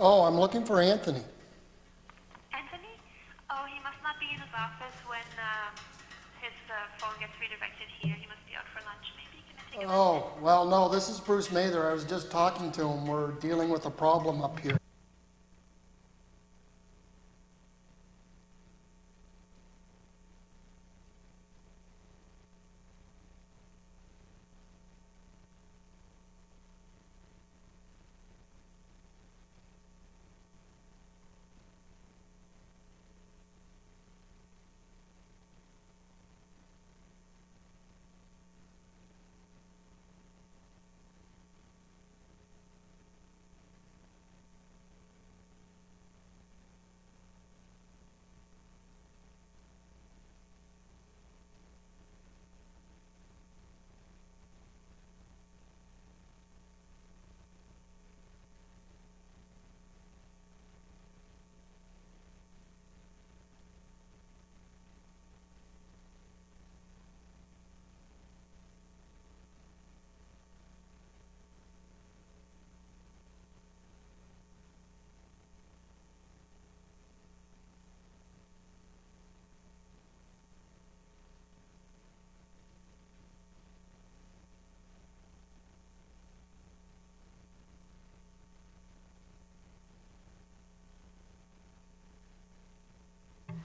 Oh, I'm looking for Anthony. Anthony? Oh, he must not be in his office when his phone gets redirected here. He must be out for lunch. Maybe can I take a message? Oh, well, no, this is Bruce Mather. I was just talking to him. We're dealing with a problem up here.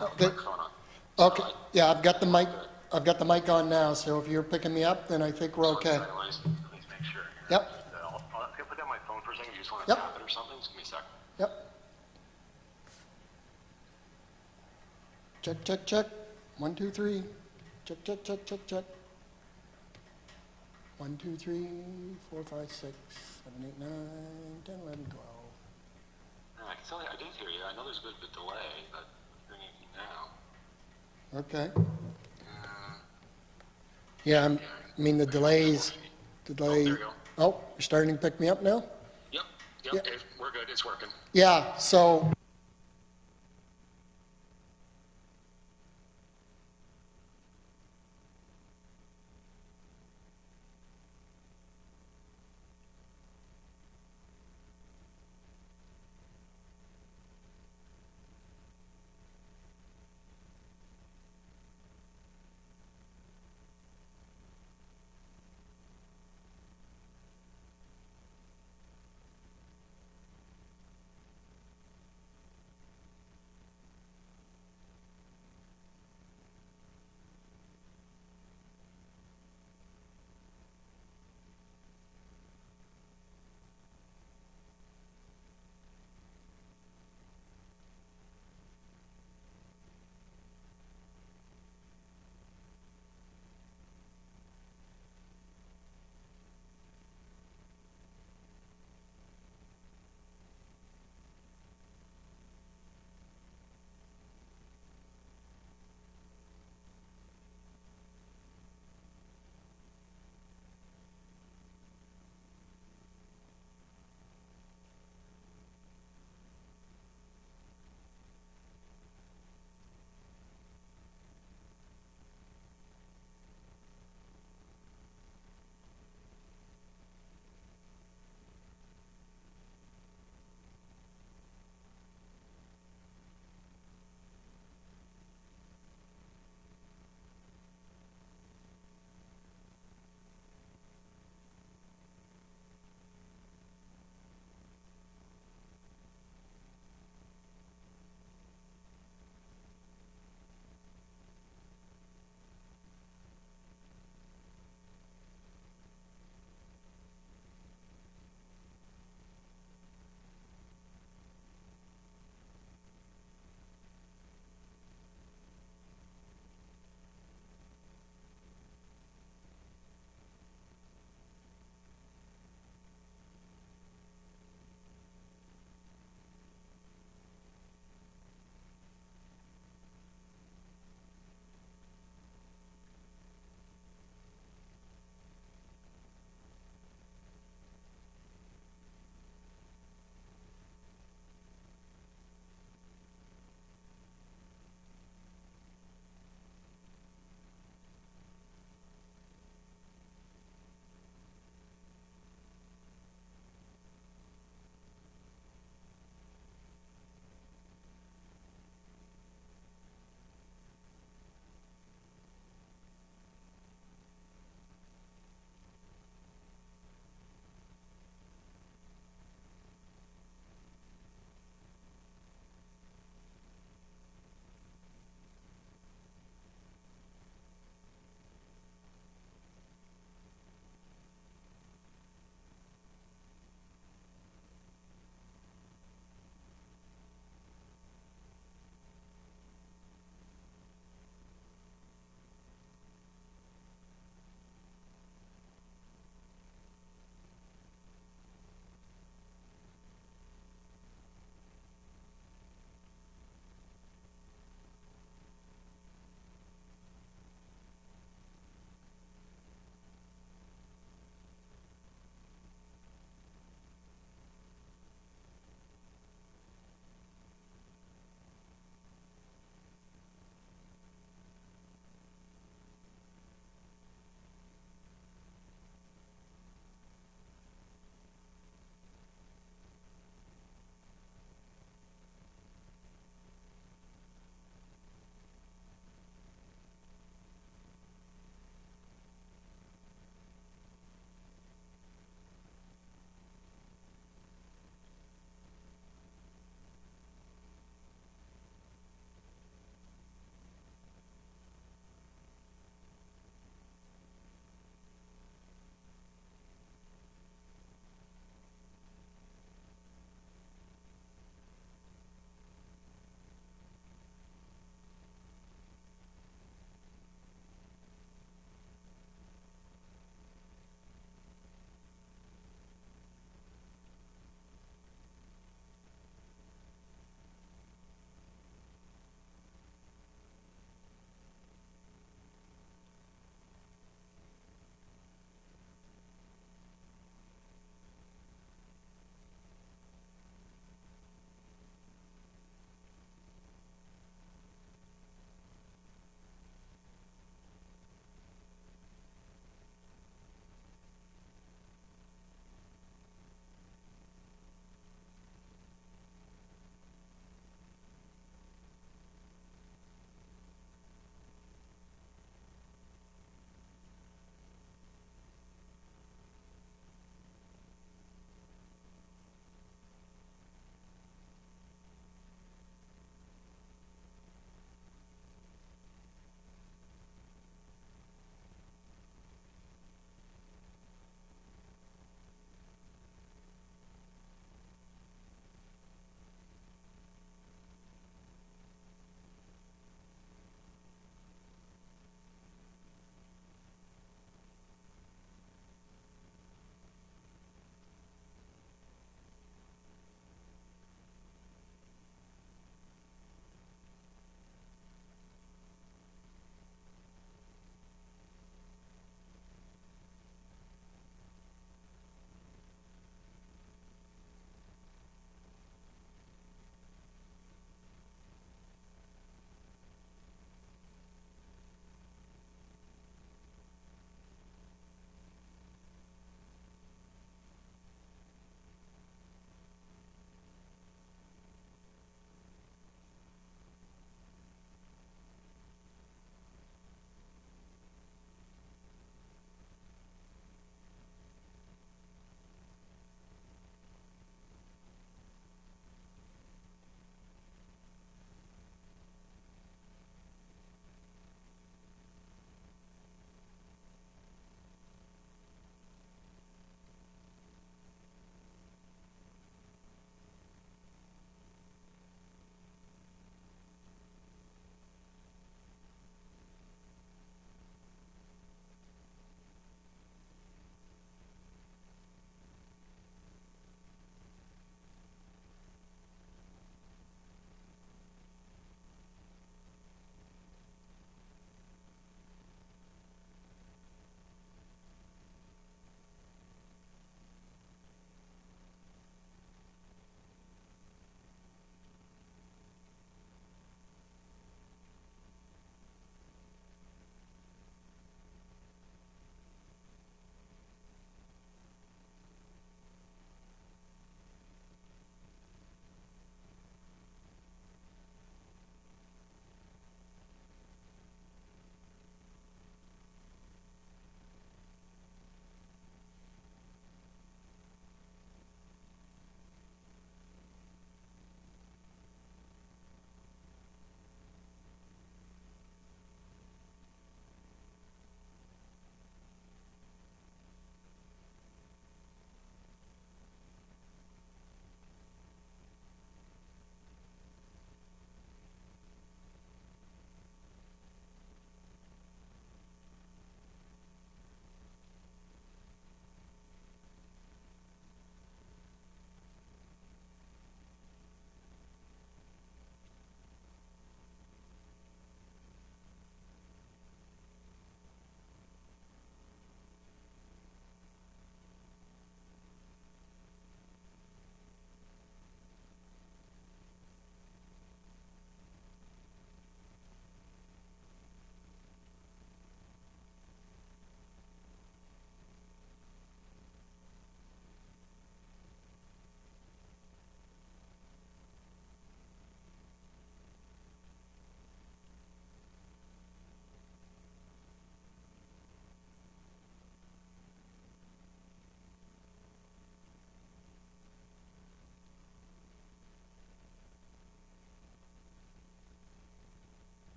Okay. Microphone on. Okay, yeah, I've got the mic. I've got the mic on now, so if you're picking me up, then I think we're okay. Let me just make sure. Yep. I'll put down my phone for a second. You just want to Yep. tap it or something? Just give me a sec. Yep. Check, check, check. 1, 2, 3. Check, check, check, check, check. 1, 2, 3, 4, 5, 6, 7, 8, 9, 10, 11, 12. I can tell you, I did hear you. I know there's a bit of a delay, but I'm hearing anything now. Okay. Yeah, I mean, the delays, delay. there you go. Oh, you're starting to pick me up now? Yep. Yeah. We're good. It's working. Yeah, so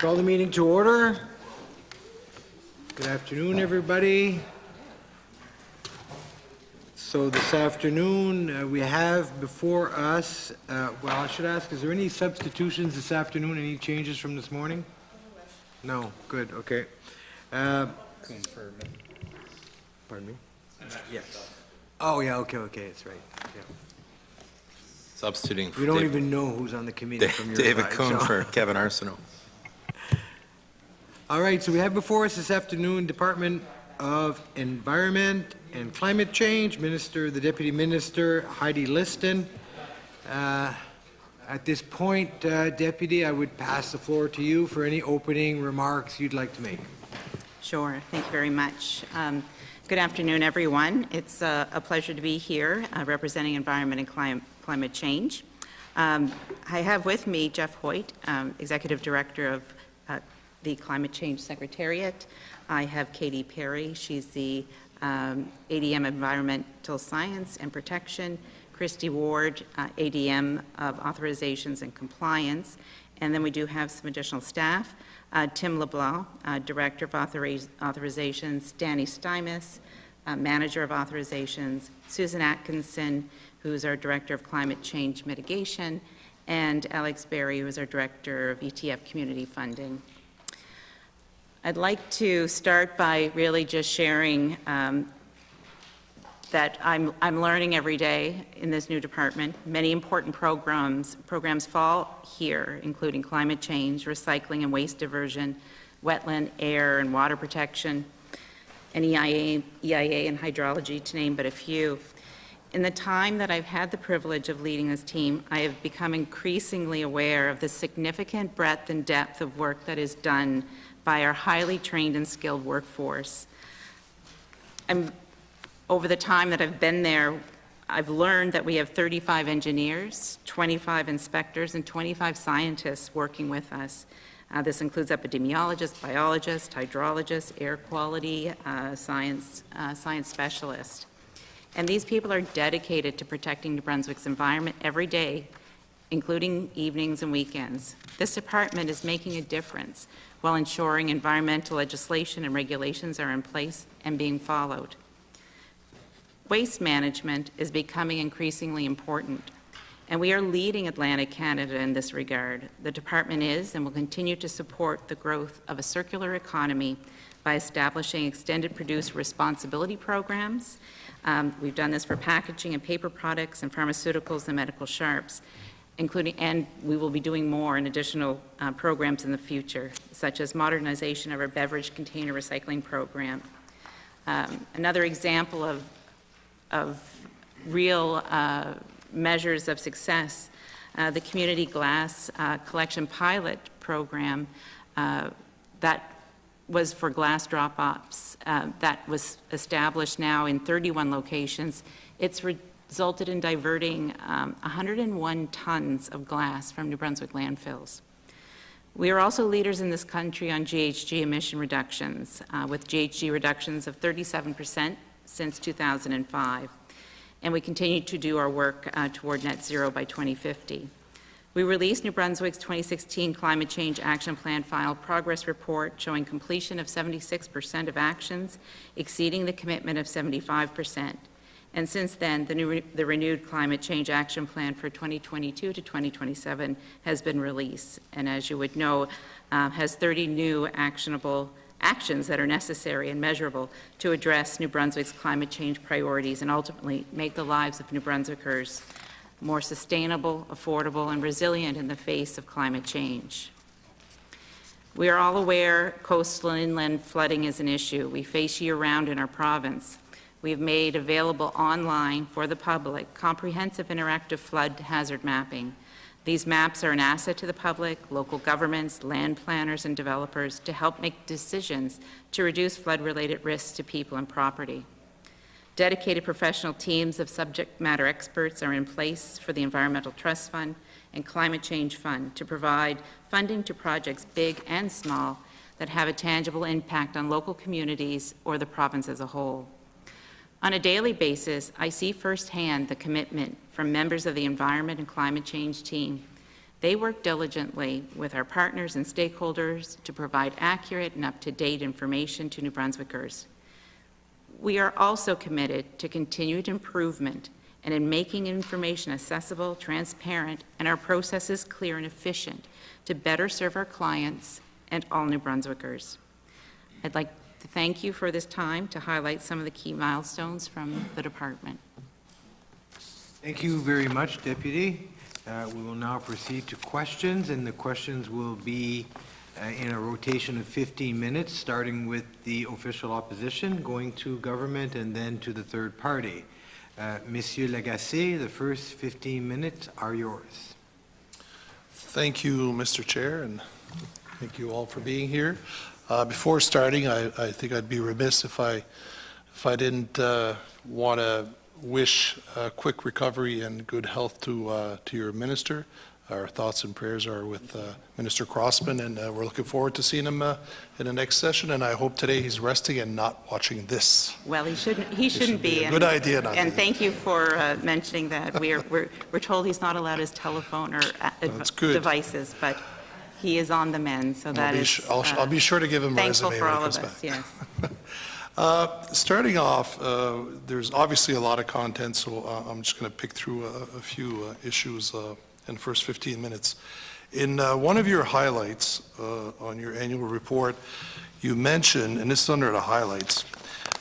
Call the meeting to order. Good afternoon, everybody. So this afternoon, we have before us, well, I should ask, is there any substitutions this afternoon? Any changes from this morning? No, good, okay. Pardon me? Yes. Oh, yeah, okay, it's right, yeah. Substituting for We don't even know who's on the committee from your David side, Kuhn so. for Kevin Arsenault. All right, so we have before us this afternoon Department of Environment and Climate Change, the Deputy Minister Heidi Liston. At this point, Deputy, I would pass the floor to you for any opening remarks you'd like to make. Sure. Thank you very much. Good afternoon, everyone. It's a pleasure to be here representing environment and climate change. I have with me Jeff Hoyt, Executive Director of the Climate Change Secretariat. I have Katie Perry. She's the ADM Environmental Science and Protection. Christy Ward, ADM of Authorizations and Compliance. And then we do have some additional staff. Tim LeBlanc, Director of Authorizations, Danny Stymus, Manager of Authorizations, Susan Atkinson, who's our Director of Climate Change Mitigation, and Alex Berry, who is our Director of ETF Community Funding. I'd like to start by really just sharing that I'm learning every day in this new department. Many important programs fall here, including climate change, recycling and waste diversion, wetland, air and water protection, and EIA and hydrology, to name but a few. In the time that I've had the privilege of leading this team, I have become increasingly aware of the significant breadth and depth of work that is done by our highly trained and skilled workforce. Over the time that I've been there, I've learned that we have 35 engineers, 25 inspectors, and 25 scientists working with us. This includes epidemiologists, biologists, hydrologists, air quality, science specialists. And these people are dedicated to protecting New Brunswick's environment every day, including evenings and weekends. This department is making a difference while ensuring environmental legislation and regulations are in place and being followed. Waste management is becoming increasingly important, and we are leading Atlantic Canada in this regard. The department is and will continue to support the growth of a circular economy by establishing extended producer responsibility programs. We've done this for packaging and paper products and pharmaceuticals and medical sharps, and we will be doing more in additional programs in the future, such as modernization of our beverage container recycling program. Another example of real measures of success, the community glass collection pilot program that was for glass drop-offs that was established now in 31 locations. It's resulted in diverting 101 tons of glass from New Brunswick landfills. We are also leaders in this country on GHG emission reductions, with GHG reductions of 37% since 2005. And we continue to do our work toward net zero by 2050. We released New Brunswick's 2016 Climate Change Action Plan Final Progress Report showing completion of 76% of actions, exceeding the commitment of 75%. And since then, the renewed Climate Change Action Plan for 2022 to 2027 has been released, and as you would know, has 30 new actionable actions that are necessary and measurable to address New Brunswick's climate change priorities and ultimately make the lives of New Brunswickers more sustainable, affordable, and resilient in the face of climate change. We are all aware coastal and inland flooding is an issue we face year-round in our province. We have made available online for the public comprehensive interactive flood hazard mapping. These maps are an asset to the public, local governments, land planners, and developers to help make decisions to reduce flood-related risks to people and property. Dedicated professional teams of subject matter experts are in place for the Environmental Trust Fund and Climate Change Fund to provide funding to projects big and small that have a tangible impact on local communities or the province as a whole. On a daily basis, I see firsthand the commitment from members of the Environment and Climate Change team. They work diligently with our partners and stakeholders to provide accurate and up-to-date information to New Brunswickers. We are also committed to continued improvement and in making information accessible, transparent, and our processes clear and efficient to better serve our clients and all New Brunswickers. I'd like to thank you for this time to highlight some of the key milestones from the department. Thank you very much, Deputy. We will now proceed to questions, and the questions will be in a rotation of 15 minutes, starting with the official opposition, going to government, and then to the third party. Monsieur Lagacé, the first 15 minutes are yours. Thank you, Mr. Chair, and thank you all for being here. Before starting, I think I'd be remiss if I didn't want to wish a quick recovery and good health to your minister. Our thoughts and prayers are with Minister Crossman, and we're looking forward to seeing him in the next session, and I hope today he's resting and not watching this. Well, he shouldn't be. A good idea not to. And thank you for mentioning that. We're told he's not allowed his telephone or That's good. devices, but he is on the mend, so that is I'll be sure to give him a thankful resume for when he all comes of us, back. yes. Starting off, there's obviously a lot of content, so I'm just going to pick through a few issues in the first 15 minutes. In one of your highlights on your annual report, you mentioned, and this is under the highlights,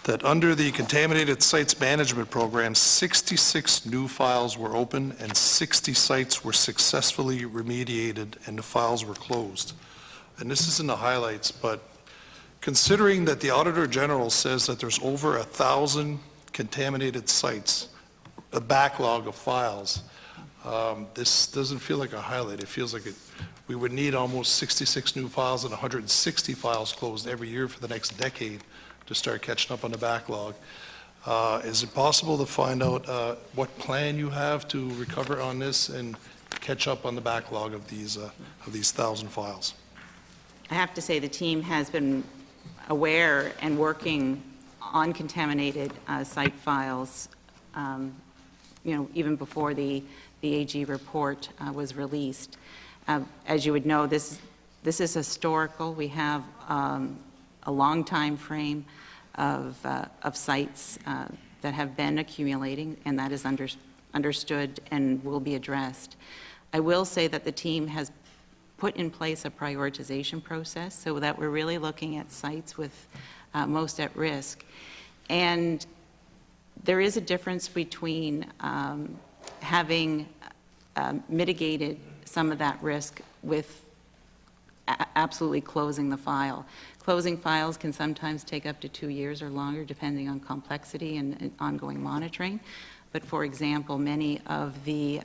that under the Contaminated Sites Management Program, 66 new files were opened and 60 sites were successfully remediated and the files were closed. And this is in the highlights, but considering that the Auditor General says that there's over 1,000 contaminated sites, a backlog of files, this doesn't feel like a highlight. It feels like we would need almost 66 new files and 160 files closed every year for the next decade to start catching up on the backlog. Is it possible to find out what plan you have to recover on this and catch up on the backlog of these 1,000 files? I have to say the team has been aware and working on contaminated site files, even before the AG report was released. As you would know, this is historical. We have a long time frame of sites that have been accumulating, and that is understood and will be addressed. I will say that the team has put in place a prioritization process so that we're really looking at sites with most at risk. And there is a difference between having mitigated some of that risk with absolutely closing the file. Closing files can sometimes take up to 2 years or longer, depending on complexity and ongoing monitoring. But for example, many of the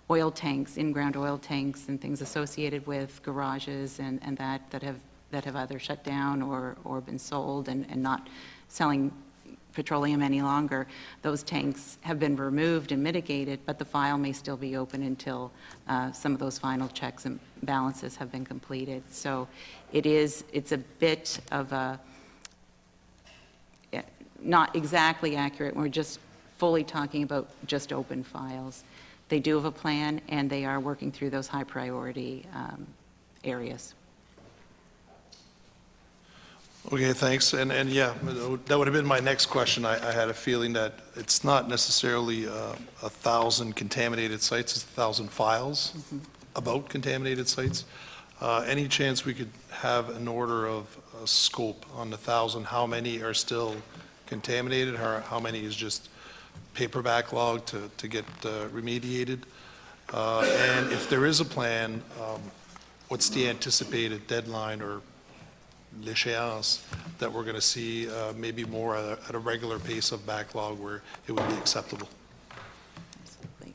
oil tanks, in-ground oil tanks and things associated with garages and that have either shut down or been sold and not selling petroleum any longer, those tanks have been removed and mitigated, but the file may still be open until some of those final checks and balances have been completed. So it's a bit of a, not exactly accurate. We're just fully talking about just open files. They do have a plan, and they are working through those high priority areas. Okay, thanks. And yeah, that would have been my next question. I had a feeling that it's not necessarily 1,000 contaminated sites, it's 1,000 files about contaminated sites. Any chance we could have an order of scope on the 1,000? How many are still contaminated? How many is just paper backlog to get remediated? And if there is a plan, what's the anticipated deadline or l'échéance that we're going to see maybe more at a regular pace of backlog where it would be acceptable? Absolutely.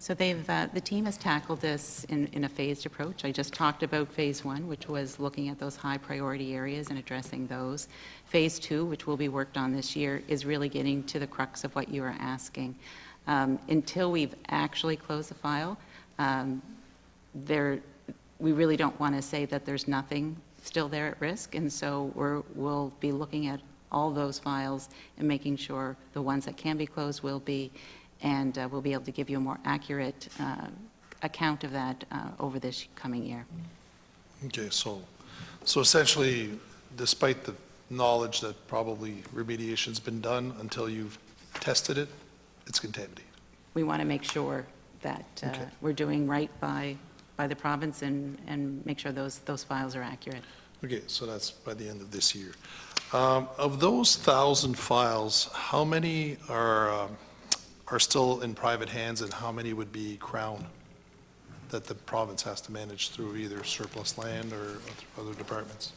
So the team has tackled this in a phased approach. I just talked about Phase 1, which was looking at those high priority areas and addressing those. Phase 2, which will be worked on this year, is really getting to the crux of what you are asking. Until we've actually closed the file, we really don't want to say that there's nothing still there at risk, and so we'll be looking at all those files and making sure the ones that can be closed will be, and we'll be able to give you a more accurate account of that over this coming year. Okay, so essentially, despite the knowledge that probably remediation's been done, until you've tested it, it's contaminated. We want to make sure that Okay. we're doing right by the province and make sure those files are accurate. Okay, so that's by the end of this year. Of those 1,000 files, how many are still in private hands, and how many would be Crown that the province has to manage through either surplus land or other departments?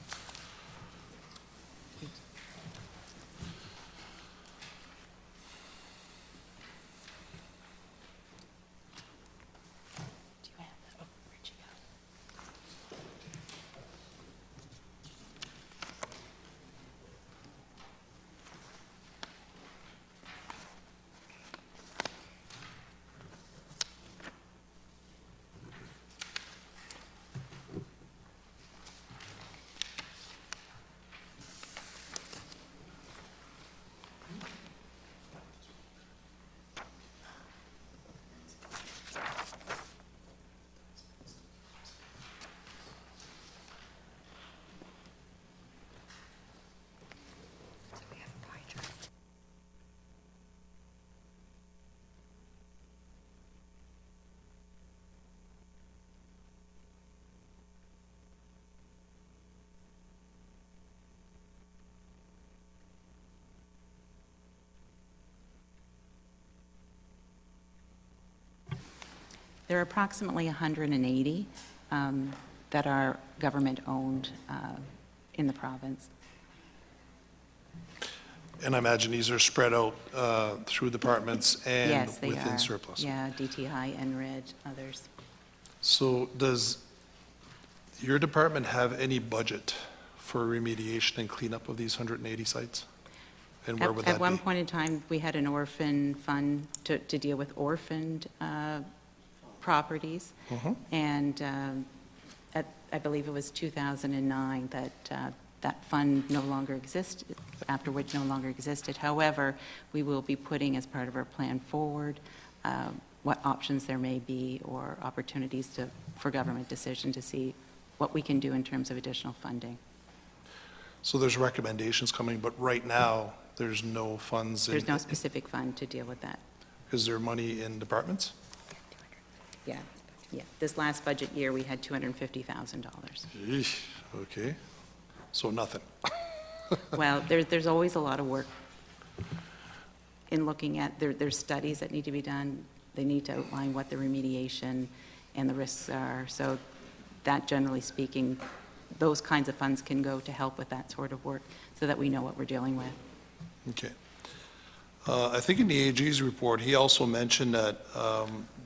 There are approximately 180 that are government-owned in the province. And I imagine these are spread out through departments and Yes, they are. within surplus. Yeah, DTI, NRED, others. So does your department have any budget for remediation and cleanup of these 180 sites? And where would that be? At one point in time, we had an orphan fund to deal with orphaned properties. And I believe it was 2009 that fund no longer existed, after which no longer existed. However, we will be putting as part of our plan forward what options there may be or opportunities for government decision to see what we can do in terms of additional funding. So there's recommendations coming, but right now, there's no funds. There's no specific fund to deal with that. Is there money in departments? Yeah, yeah. This last budget year, we had $250,000. Yeesh, okay. So nothing. Well, there's always a lot of work in looking at, there's studies that need to be done. They need to outline what the remediation and the risks are. So that, generally speaking, those kinds of funds can go to help with that sort of work so that we know what we're dealing with. Okay. I think in the AG's report, he also mentioned that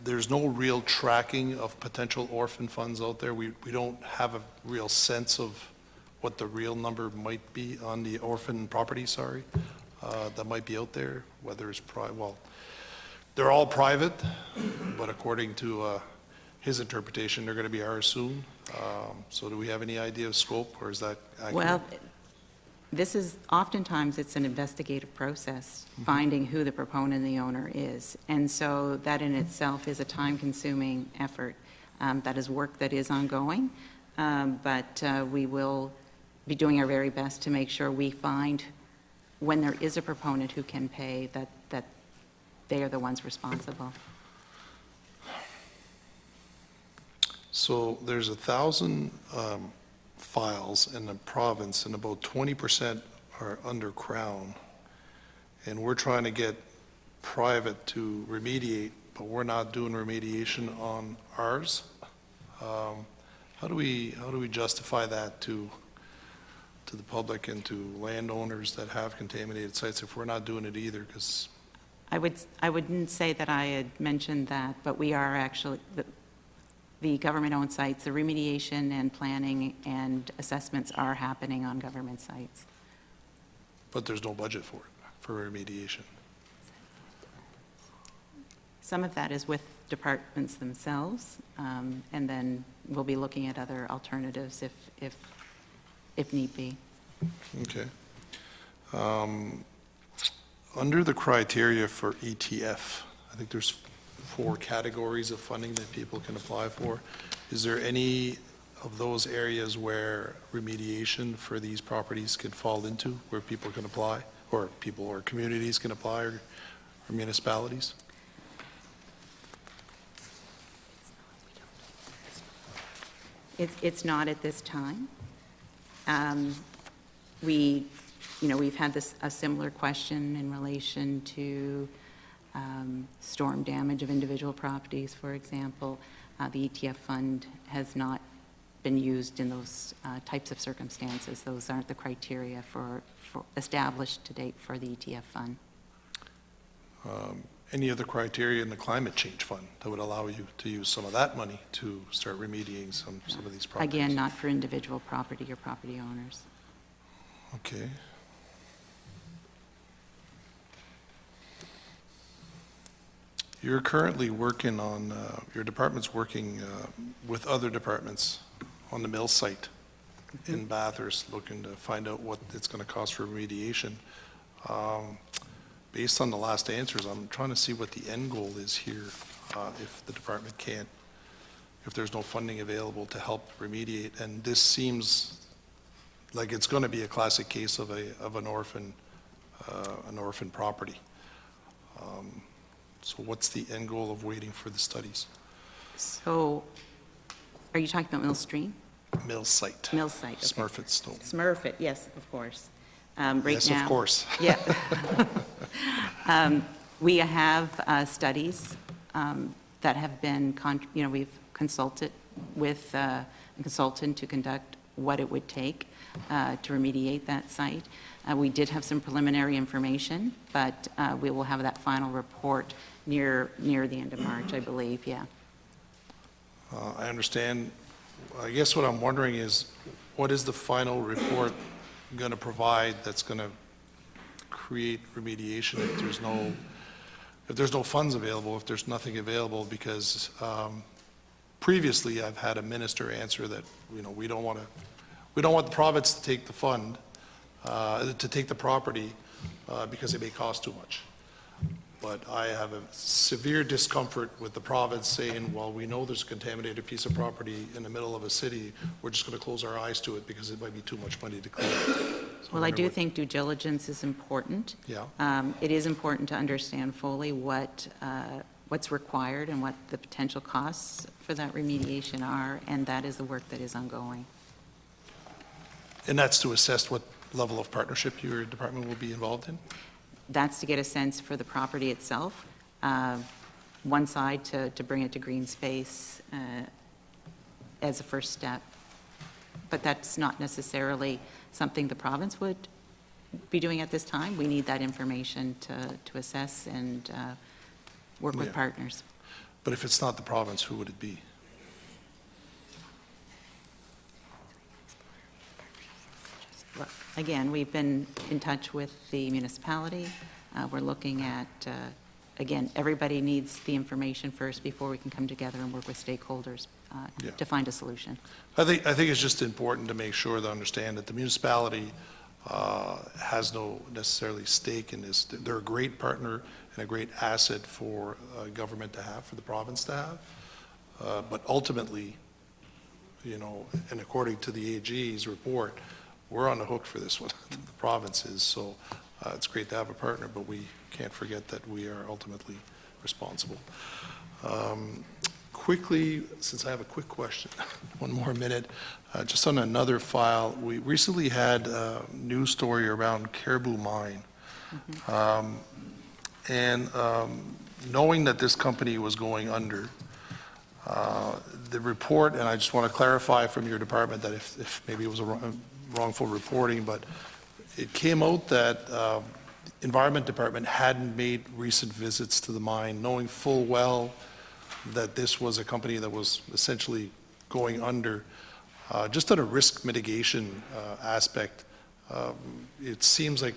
there's no real tracking of potential orphan funds out there. We don't have a real sense of what the real number might be on the orphan property, that might be out there, whether it's well, they're all private, but according to his interpretation, they're going to be ours soon. So do we have any idea of scope, or is that accurate? Well, this is, oftentimes, it's an investigative process, finding who the proponent and the owner is. And so that in itself is a time-consuming effort. That is work that is ongoing, but we will be doing our very best to make sure we find, when there is a proponent who can pay, that they are the ones responsible. So there's 1,000 files in the province, and about 20% are under Crown. And we're trying to get private to remediate, but we're not doing remediation on ours. How do we justify that to the public and to landowners that have contaminated sites if we're not doing it either? Because I wouldn't say that I had mentioned that, but we are actually, the government-owned sites, the remediation and planning and assessments are happening on government sites. But there's no budget for it, for remediation. Some of that is with departments themselves, and then we'll be looking at other alternatives if need be. Okay. Under the criteria for ETF, I think there's 4 categories of funding that people can apply for. Is there any of those areas where remediation for these properties could fall into, where people can apply, or people or communities can apply, or municipalities? It's not at this time. We've had a similar question in relation to storm damage of individual properties, for example. The ETF fund has not been used in those types of circumstances. Those aren't the criteria for established to date for the ETF fund. Any other criteria in the climate change fund that would allow you to use some of that money to start remediating some of these properties? Again, not for individual property or property owners. Okay. You're currently working on, your department's working with other departments on the mill site in Bathurst, looking to find out what it's going to cost for remediation. Based on the last answers, I'm trying to see what the end goal is here, if the department can't, if there's no funding available to help remediate. And this seems like it's going to be a classic case of an orphan property. So what's the end goal of waiting for the studies? So, are you talking about Mill Stream? Mill site. Mill site, okay. Smurfit Stone. Smurfit, yes, of course. Right Yes, now- of course. Yeah. We have studies that have been, we've consulted with a consultant to conduct what it would take to remediate that site. We did have some preliminary information, but we will have that final report near the end of March, I believe, yeah. I understand. I guess what I'm wondering is, what is the final report going to provide that's going to create remediation if there's no funds available, if there's nothing available? Because previously I've had a minister answer that, we don't want the province to take the fund, to take the property because it may cost too much. But I have a severe discomfort with the province saying, well, we know there's a contaminated piece of property in the middle of a city, we're just going to close our eyes to it because it might be too much money to clean. So Well, I do think due diligence is important. Yeah. It is important to understand fully what's required and what the potential costs for that remediation are, and that is the work that is ongoing. And that's to assess what level of partnership your department will be involved in? That's to get a sense for the property itself. One side to bring it to green space as a first step. But that's not necessarily something the province would be doing at this time. We need that information to assess and work with Yeah. partners. But if it's not the province, who would it be? Look, again, we've been in touch with the municipality. We're looking at, again, everybody needs the information first before we can come together and work with stakeholders Yeah. to find a solution. I think it's just important to make sure to understand that the municipality has no necessarily stake in this. They're a great partner and a great asset for government to have, for the province to have. But ultimately, and according to the AG's report, we're on the hook for this one, the province is. So it's great to have a partner, but we can't forget that we are ultimately responsible. Quickly, since I have a quick question, one more minute, just on another file, we recently had a news story around Caribou Mine. And knowing that this company was going under, the report, and I just want to clarify from your department that if maybe it was a wrongful reporting, but it came out that Environment Department hadn't made recent visits to the mine, knowing full well that this was a company that was essentially going under. Just on a risk mitigation aspect, it seems like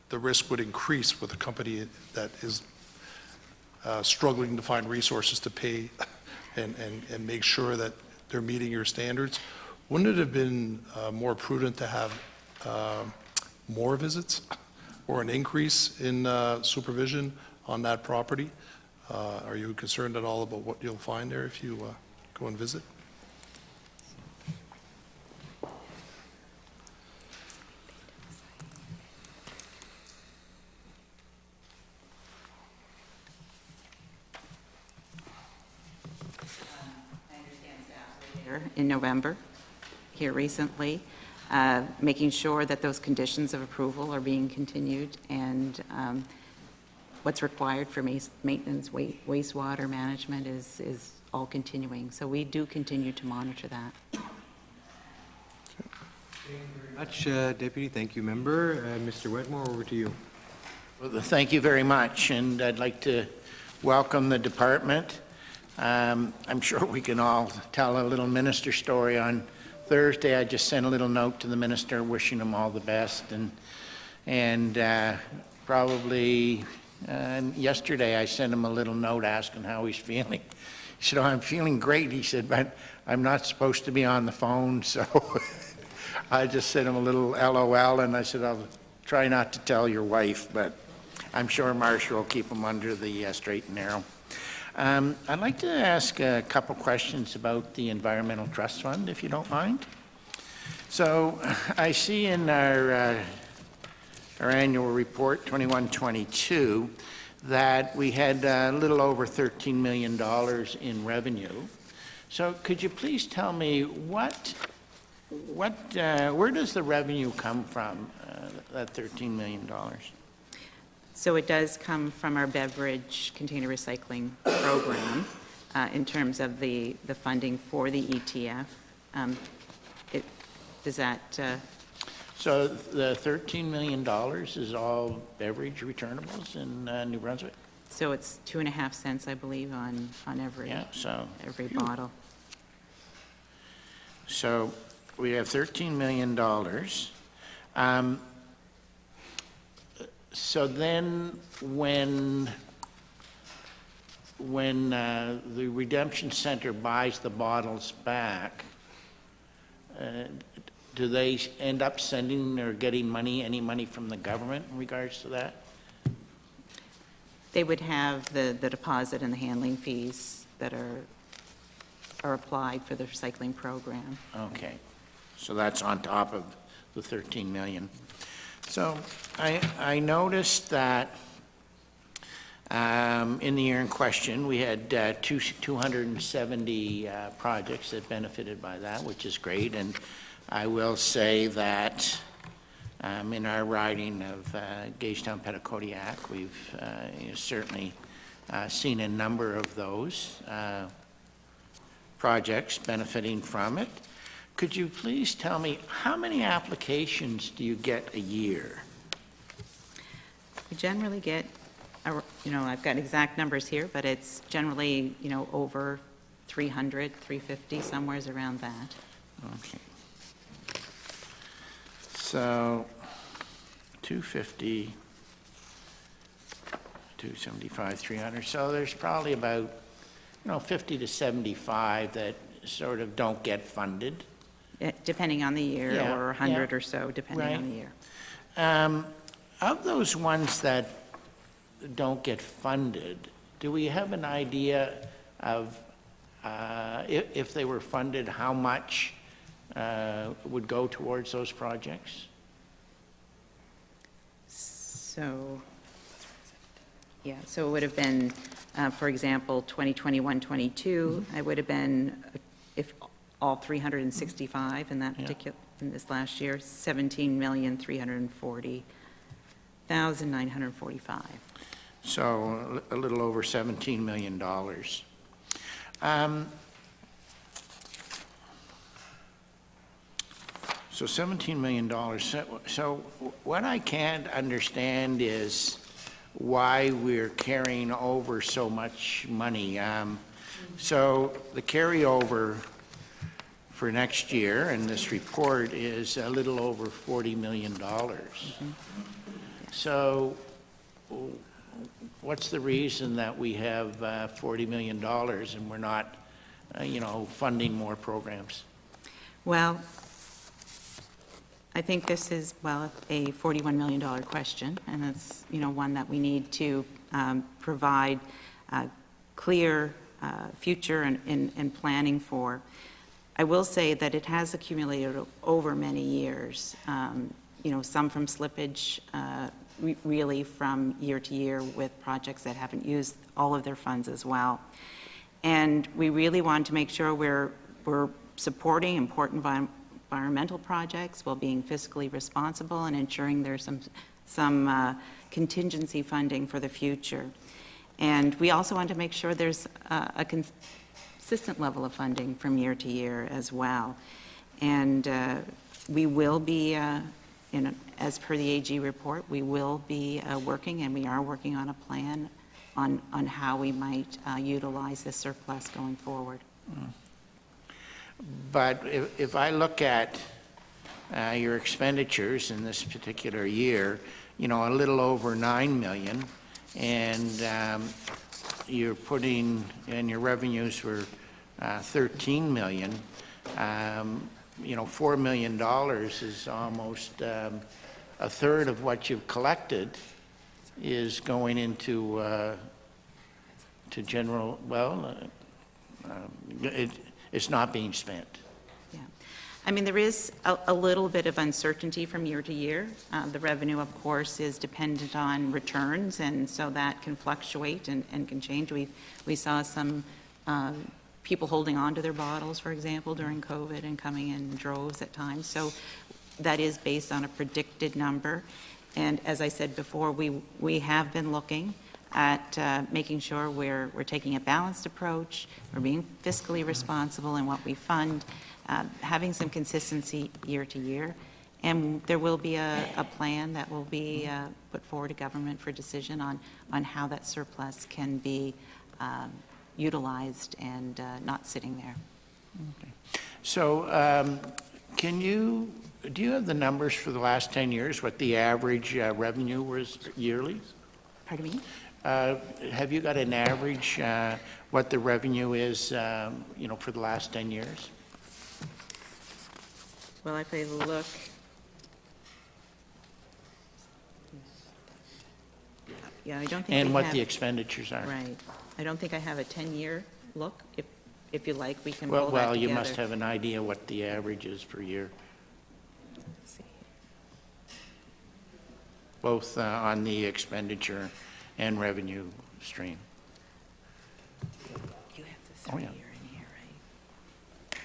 the risk would increase with a company that is struggling to find resources to pay and make sure that they're meeting your standards. Wouldn't it have been more prudent to have more visits or an increase in supervision on that property? Are you concerned at all about what you'll find there if you go and visit? In November, here recently, making sure that those conditions of approval are being continued and what's required for maintenance, wastewater management is all continuing. So we do continue to monitor that. Much, Deputy. Thank you, Member. Mr. Wetmore, over to you. Well, thank you very much, and I'd like to welcome the department. I'm sure we can all tell a little minister story. On Thursday, I just sent a little note to the minister wishing him all the best, and probably yesterday I sent him a little note asking how he's feeling. He said, "Oh, I'm feeling great." He said, "But I'm not supposed to be on the phone," so I just sent him a little LOL, and I said, "I'll try not to tell your wife, but I'm sure Marcia will keep him under the straight and narrow." I'd like to ask a couple questions about the Environmental Trust Fund, if you don't mind. So I see in our annual report, 21-22, that we had a little over $13 million in revenue. So could you please tell me where does the revenue come from, that $13 million? So it does come from our beverage container recycling program in terms of the funding for the ETF. Does that, So the $13 million is all beverage returnables in New Brunswick? so it's 2.5 cents, I believe, on every, Yeah, so. every bottle. So we have $13 million. So then when the Redemption Center buys the bottles back, do they end up sending or getting any money from the government in regards to that? They would have the deposit and the handling fees that are applied for the recycling program. Okay, so that's on top of the 13 million. So I noticed that in the year in question, we had 270 projects that benefited by that, which is great. And I will say that in our riding of Gagetown-Petitcodiac, we've certainly seen a number of those projects benefiting from it. Could you please tell me, how many applications do you get a year? We generally get, I've got exact numbers here, but it's generally, over 300, 350, somewheres around that. Okay. So 250, 275, 300. So there's probably about, 50 to 75 that sort of don't get funded. Depending on the year, Yeah, or 100 yeah. or so, depending on the year. Of those ones that don't get funded, do we have an idea of, if they were funded, how much would go towards those projects? So, yeah, so it would have been, for example, 2021-22, it would have been, if all 365 in that particular, in this last year, 17,340,945. So a little over $17 million. So $17 million. So what I can't understand is why we're carrying over so much money. So the carryover for next year in this report is a little over $40 million. So what's the reason that we have $40 million and we're not, funding more programs? Well, I think this is, well, a $41 million question, and it's, one that we need to provide clear future and planning for. I will say that it has accumulated over many years, some from slippage, really from year to year with projects that haven't used all of their funds as well. And we really want to make sure we're supporting important environmental projects while being fiscally responsible and ensuring there's some contingency funding for the future. And we also want to make sure there's a consistent level of funding from year to year as well. And we will be, as per the AG report, we will be working, and we are working on a plan on how we might utilize this surplus going forward. But if I look at your expenditures in this particular year, a little over 9 million, and you're putting, and your revenues were 13 million, $4 million is almost a third of what you've collected is going into to general, it's not being spent. Yeah. I mean, there is a little bit of uncertainty from year to year. The revenue, of course, is dependent on returns, and so that can fluctuate and can change. We saw some people holding on to their bottles, for example, during COVID and coming in droves at times. So that is based on a predicted number. And as I said before, we have been looking at making sure we're taking a balanced approach, we're being fiscally responsible in what we fund, having some consistency year to year, and there will be a plan that will be put forward to government for decision on how that surplus can be utilized and not sitting there. Okay. So do you have the numbers for the last 10 years, what the average revenue was yearly? Pardon me? Have you got an average, what the revenue is, for the last 10 years? Well, if I look, yeah, I don't think And we what have, the expenditures are? right. I don't think I have a 10-year look. If you like, we can pull that Well, together. you must have an idea what the average is per year, Let's see. both on the expenditure and revenue stream. You have the Oh, yeah. 3-year in here, right?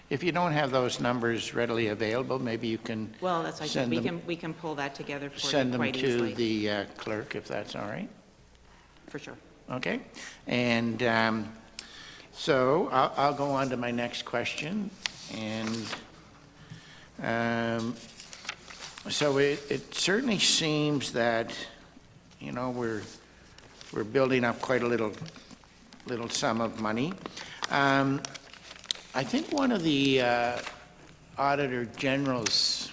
If you don't have those numbers readily available, maybe you can Well, that's, I think send them, we can pull that together for send you them quite to easily. the clerk, if that's all right. For sure. Okay, and so I'll go on to my next question, and so it certainly seems that, we're building up quite a little sum of money. I think one of the Auditor General's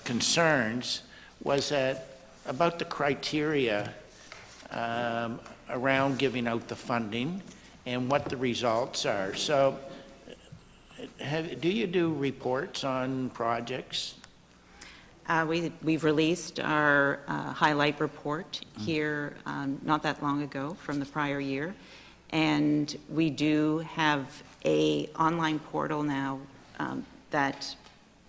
concerns was that about the criteria around giving out the funding and what the results are. So do you do reports on projects? We've released our highlight report here not that long ago from the prior year. And we do have a online portal now that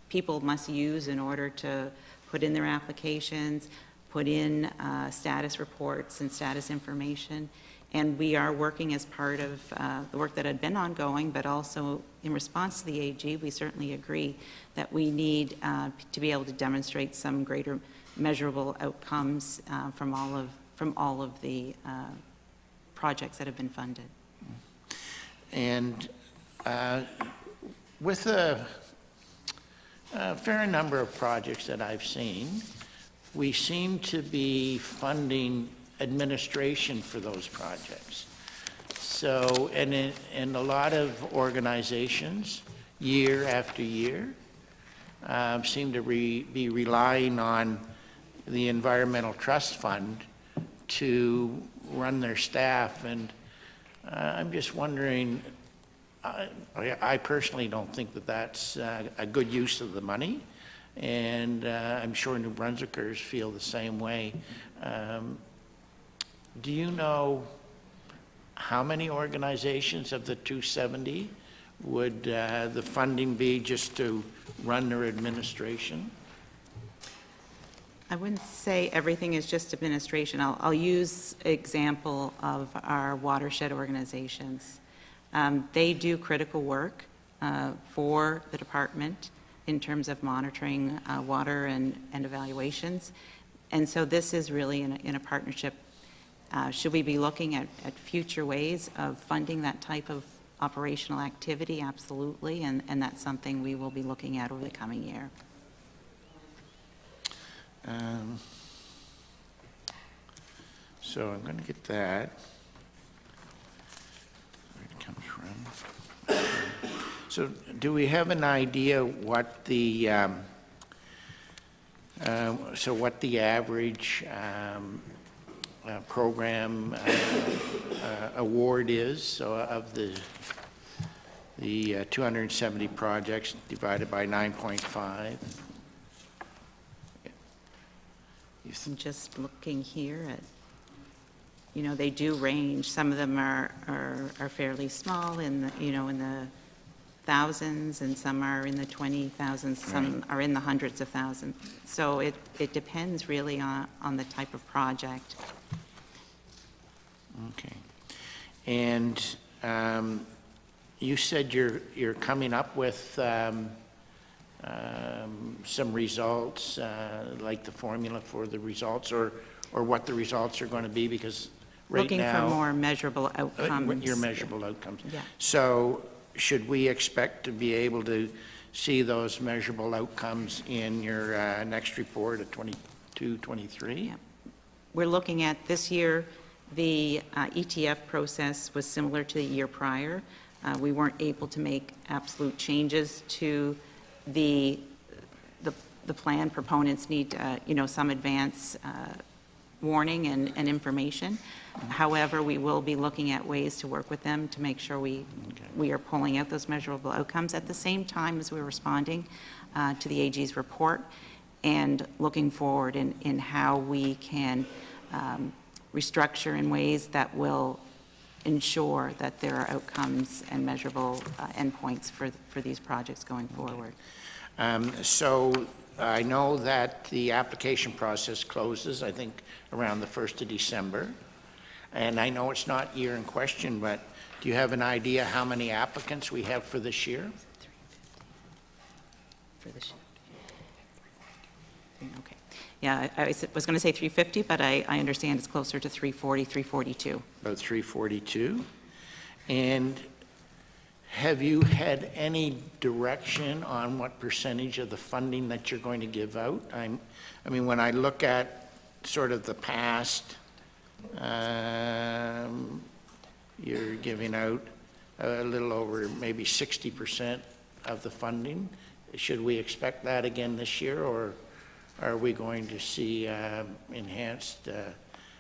people must use in order to put in their applications, put in status reports and status information. And we are working as part of the work that had been ongoing, but also in response to the AG, we certainly agree that we need to be able to demonstrate some greater measurable outcomes from all of the projects that have been funded. And with a fair number of projects that I've seen, we seem to be funding administration for those projects. So, and a lot of organizations, year after year, seem to be relying on the Environmental Trust Fund to run their staff. And I'm just wondering, I personally don't think that that's a good use of the money, and I'm sure New Brunswickers feel the same way. Do you know how many organizations of the 270 would the funding be just to run their administration? I wouldn't say everything is just administration. I'll use example of our watershed organizations. They do critical work for the department in terms of monitoring water and evaluations. And so this is really in a partnership. Should we be looking at future ways of funding that type of operational activity? Absolutely, and that's something we will be looking at over the coming year. So I'm going to get that. Where it comes from. So do we have an idea what the average program award is, so of the 270 projects divided by 9.5? I'm just looking here at, they do range. Some of them are fairly small in the, in the thousands, and some are in the 20,000s, some are in the hundreds of thousands. So it depends really on the type of project. Okay. And you said you're coming up with some results, like the formula for the results, or what the results are going to be, because right Looking now... for more measurable outcomes. Your measurable outcomes. Yeah. So should we expect to be able to see those measurable outcomes in your next report at 22, 23? Yeah. We're looking at this year, the ETF process was similar to the year prior. We weren't able to make absolute changes to the plan. Proponents need, some advance warning and information. However, we will be looking at ways to work with them to make sure we are pulling out those measurable outcomes at the same time as we're responding to the AG's report and looking forward in how we can restructure in ways that will ensure that there are outcomes and measurable endpoints for these projects going forward. So I know that the application process closes, I think, around the 1st of December. And I know it's not year in question, but do you have an idea how many applicants we have for this year? For this year. Okay. Yeah, I was going to say 350, but I understand it's closer to 340, 342. About 342. And have you had any direction on what percentage of the funding that you're going to give out? I mean, when I look at sort of the past, you're giving out a little over maybe 60% of the funding. Should we expect that again this year, or are we going to see enhanced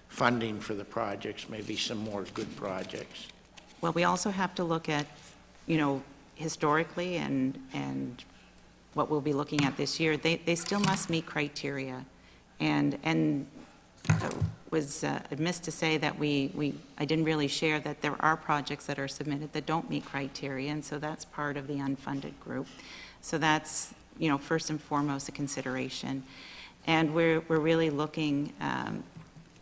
funding for the projects, maybe some more good projects? Well, we also have to look at, historically and what we'll be looking at this year. They still must meet criteria. And was amiss to say that I didn't really share that there are projects that are submitted that don't meet criteria, and so that's part of the unfunded group. So that's, first and foremost a consideration. And we're really looking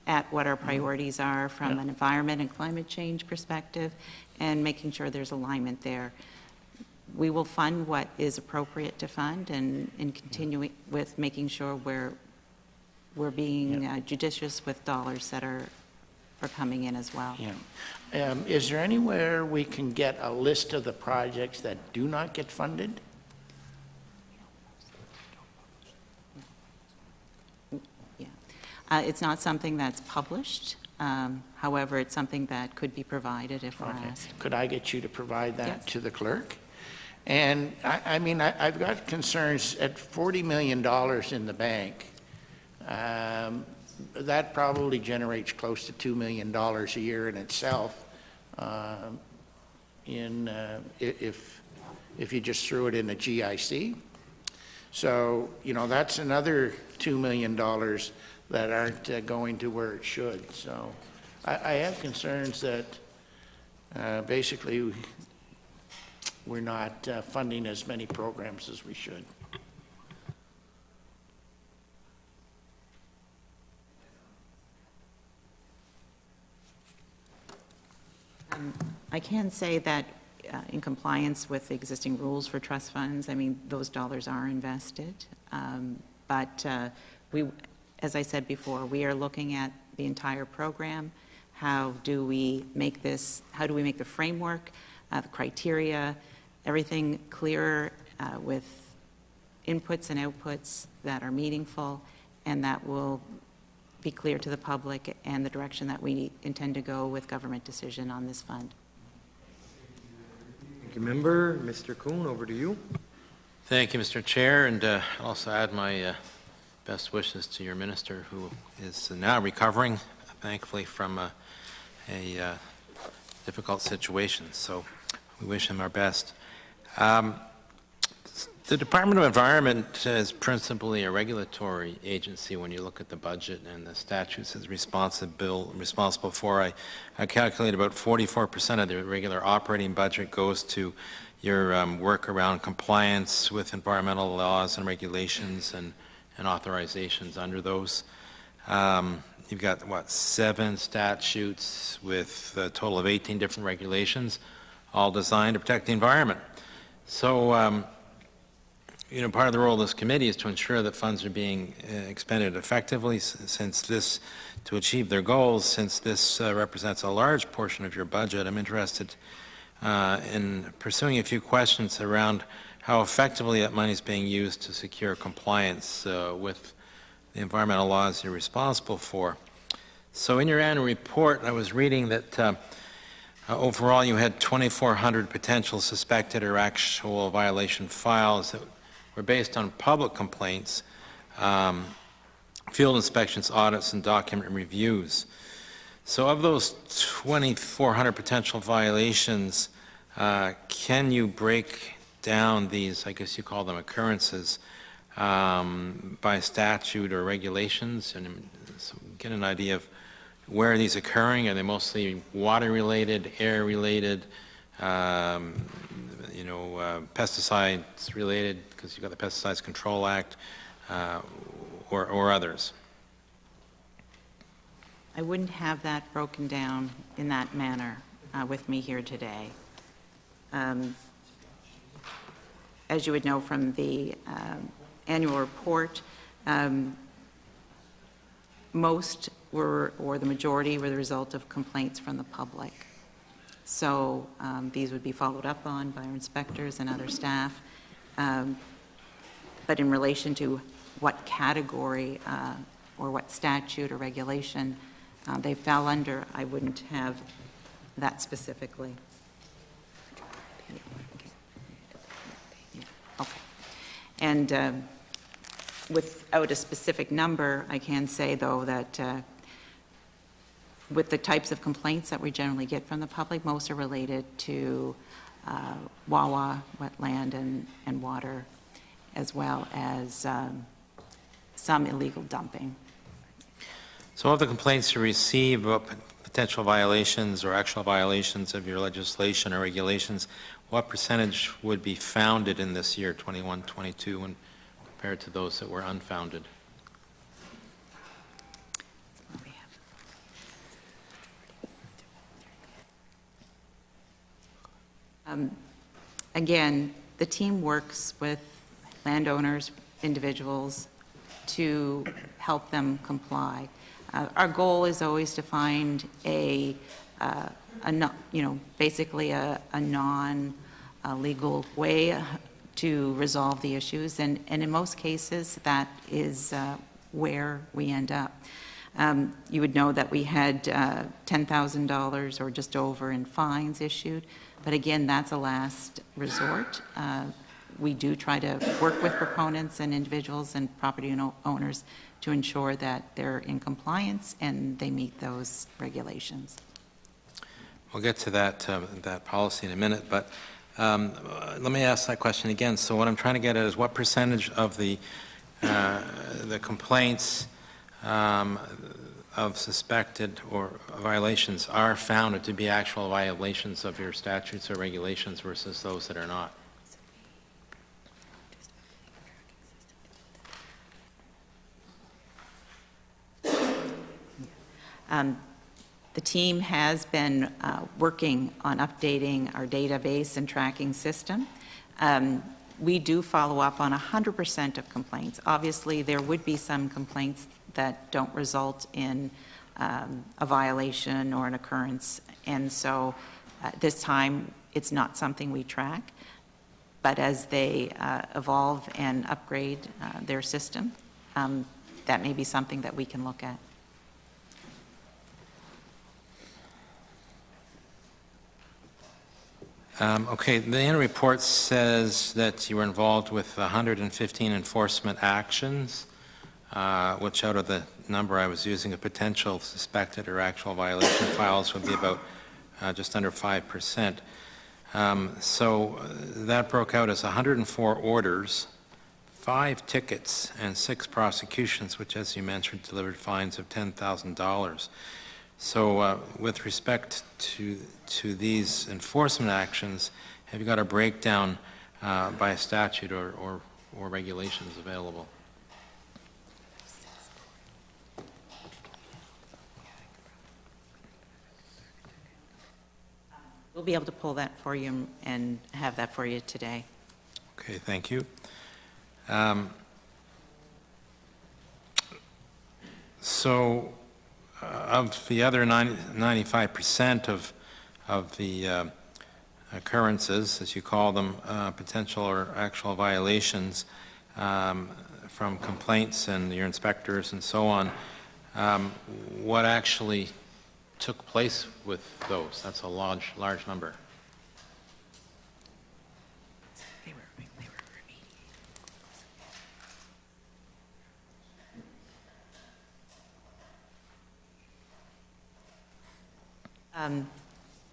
at what our priorities are from an environment and climate change perspective, and making sure there's alignment there. We will fund what is appropriate to fund, and continuing with making sure we're being judicious with dollars that are coming in as well. Yeah. Is there anywhere we can get a list of the projects that do not get funded? It's not something that's published. However, it's something that could be provided if we're asked. Could I get you to provide that Yes. to the clerk? And I mean, I've got concerns at $40 million in the bank. That probably generates close to $2 million a year in itself. If you just threw it in a GIC. So, you know, that's another $2 million that aren't going to where it should. So I have concerns that basically we're not funding as many programs as we should. I can say that in compliance with the existing rules for trust funds, I mean, those dollars are invested. But as I said before, we are looking at the entire program. How do we make the framework, the criteria, everything clearer with inputs and outputs that are meaningful and that will be clear to the public, and the direction that we intend to go with government decision on this fund. Thank you, Member. Mr. Kuhn, over to you. Thank you, Mr. Chair, and I'll also add my best wishes to your minister, who is now recovering, thankfully, from a difficult situation. So we wish him our best. The Department of Environment is principally a regulatory agency when you look at the budget and the statutes it's responsible for. I calculate about 44% of the regular operating budget goes to your work around compliance with environmental laws and regulations and authorizations under those. You've got, 7 statutes with a total of 18 different regulations, all designed to protect the environment. So, you know, part of the role of this committee is to ensure that funds are being expended effectively to achieve their goals. Since this represents a large portion of your budget, I'm interested in pursuing a few questions around how effectively that money is being used to secure compliance with the environmental laws you're responsible for. So in your annual report, I was reading that overall you had 2,400 potential suspected or actual violation files that were based on public complaints, field inspections, audits, and document reviews. So of those 2,400 potential violations, can you break down these, I guess you call them occurrences, by statute or regulations, and so get an idea of where are these occurring? Are they mostly water-related, air-related, pesticides related, because you've got the Pesticides Control Act, or others? I wouldn't have that broken down in that manner with me here today. As you would know from the annual report, most were, or the majority, were the result of complaints from the public. So these would be followed up on by our inspectors and other staff. But in relation to what category or what statute or regulation they fell under, I wouldn't have that specifically. Okay. And without a specific number, I can say, though, that with the types of complaints that we generally get from the public, most are related to Wawa, wetland, and water, as well as some illegal dumping. So of the complaints you receive about potential violations or actual violations of your legislation or regulations, what percentage would be founded in this year, 21, 22, when compared to those that were unfounded? Again, the team works with landowners, individuals, to help them comply. Our goal is always to find basically a non-legal way to resolve the issues, and in most cases, that is where we end up. You would know that we had $10,000 or just over in fines issued, but again, that's a last resort. We do try to work with proponents and individuals and property owners to ensure that they're in compliance and they meet those regulations. We'll get to that policy in a minute, but let me ask that question again. So what I'm trying to get at is what percentage of the complaints of suspected or violations are found to be actual violations of your statutes or regulations versus those that are not? The team has been working on updating our database and tracking system. We do follow up on 100% of complaints. Obviously, there would be some complaints that don't result in a violation or an occurrence, and so at this time, it's not something we track. But as they evolve and upgrade their system, that may be something that we can look at. Okay, the annual report says that you were involved with 115 enforcement actions, which out of the number I was using, a potential suspected or actual violation files would be about just under 5%. So that broke out as 104 orders, 5 tickets, and 6 prosecutions, which, as you mentioned, delivered fines of $10,000. So with respect to these enforcement actions, have you got a breakdown by statute or regulations available? We'll be able to pull that for you and have that for you today. Okay, thank you. So of the other 95% of the occurrences, as you call them, potential or actual violations from complaints and your inspectors and so on, what actually took place with those? That's a large number.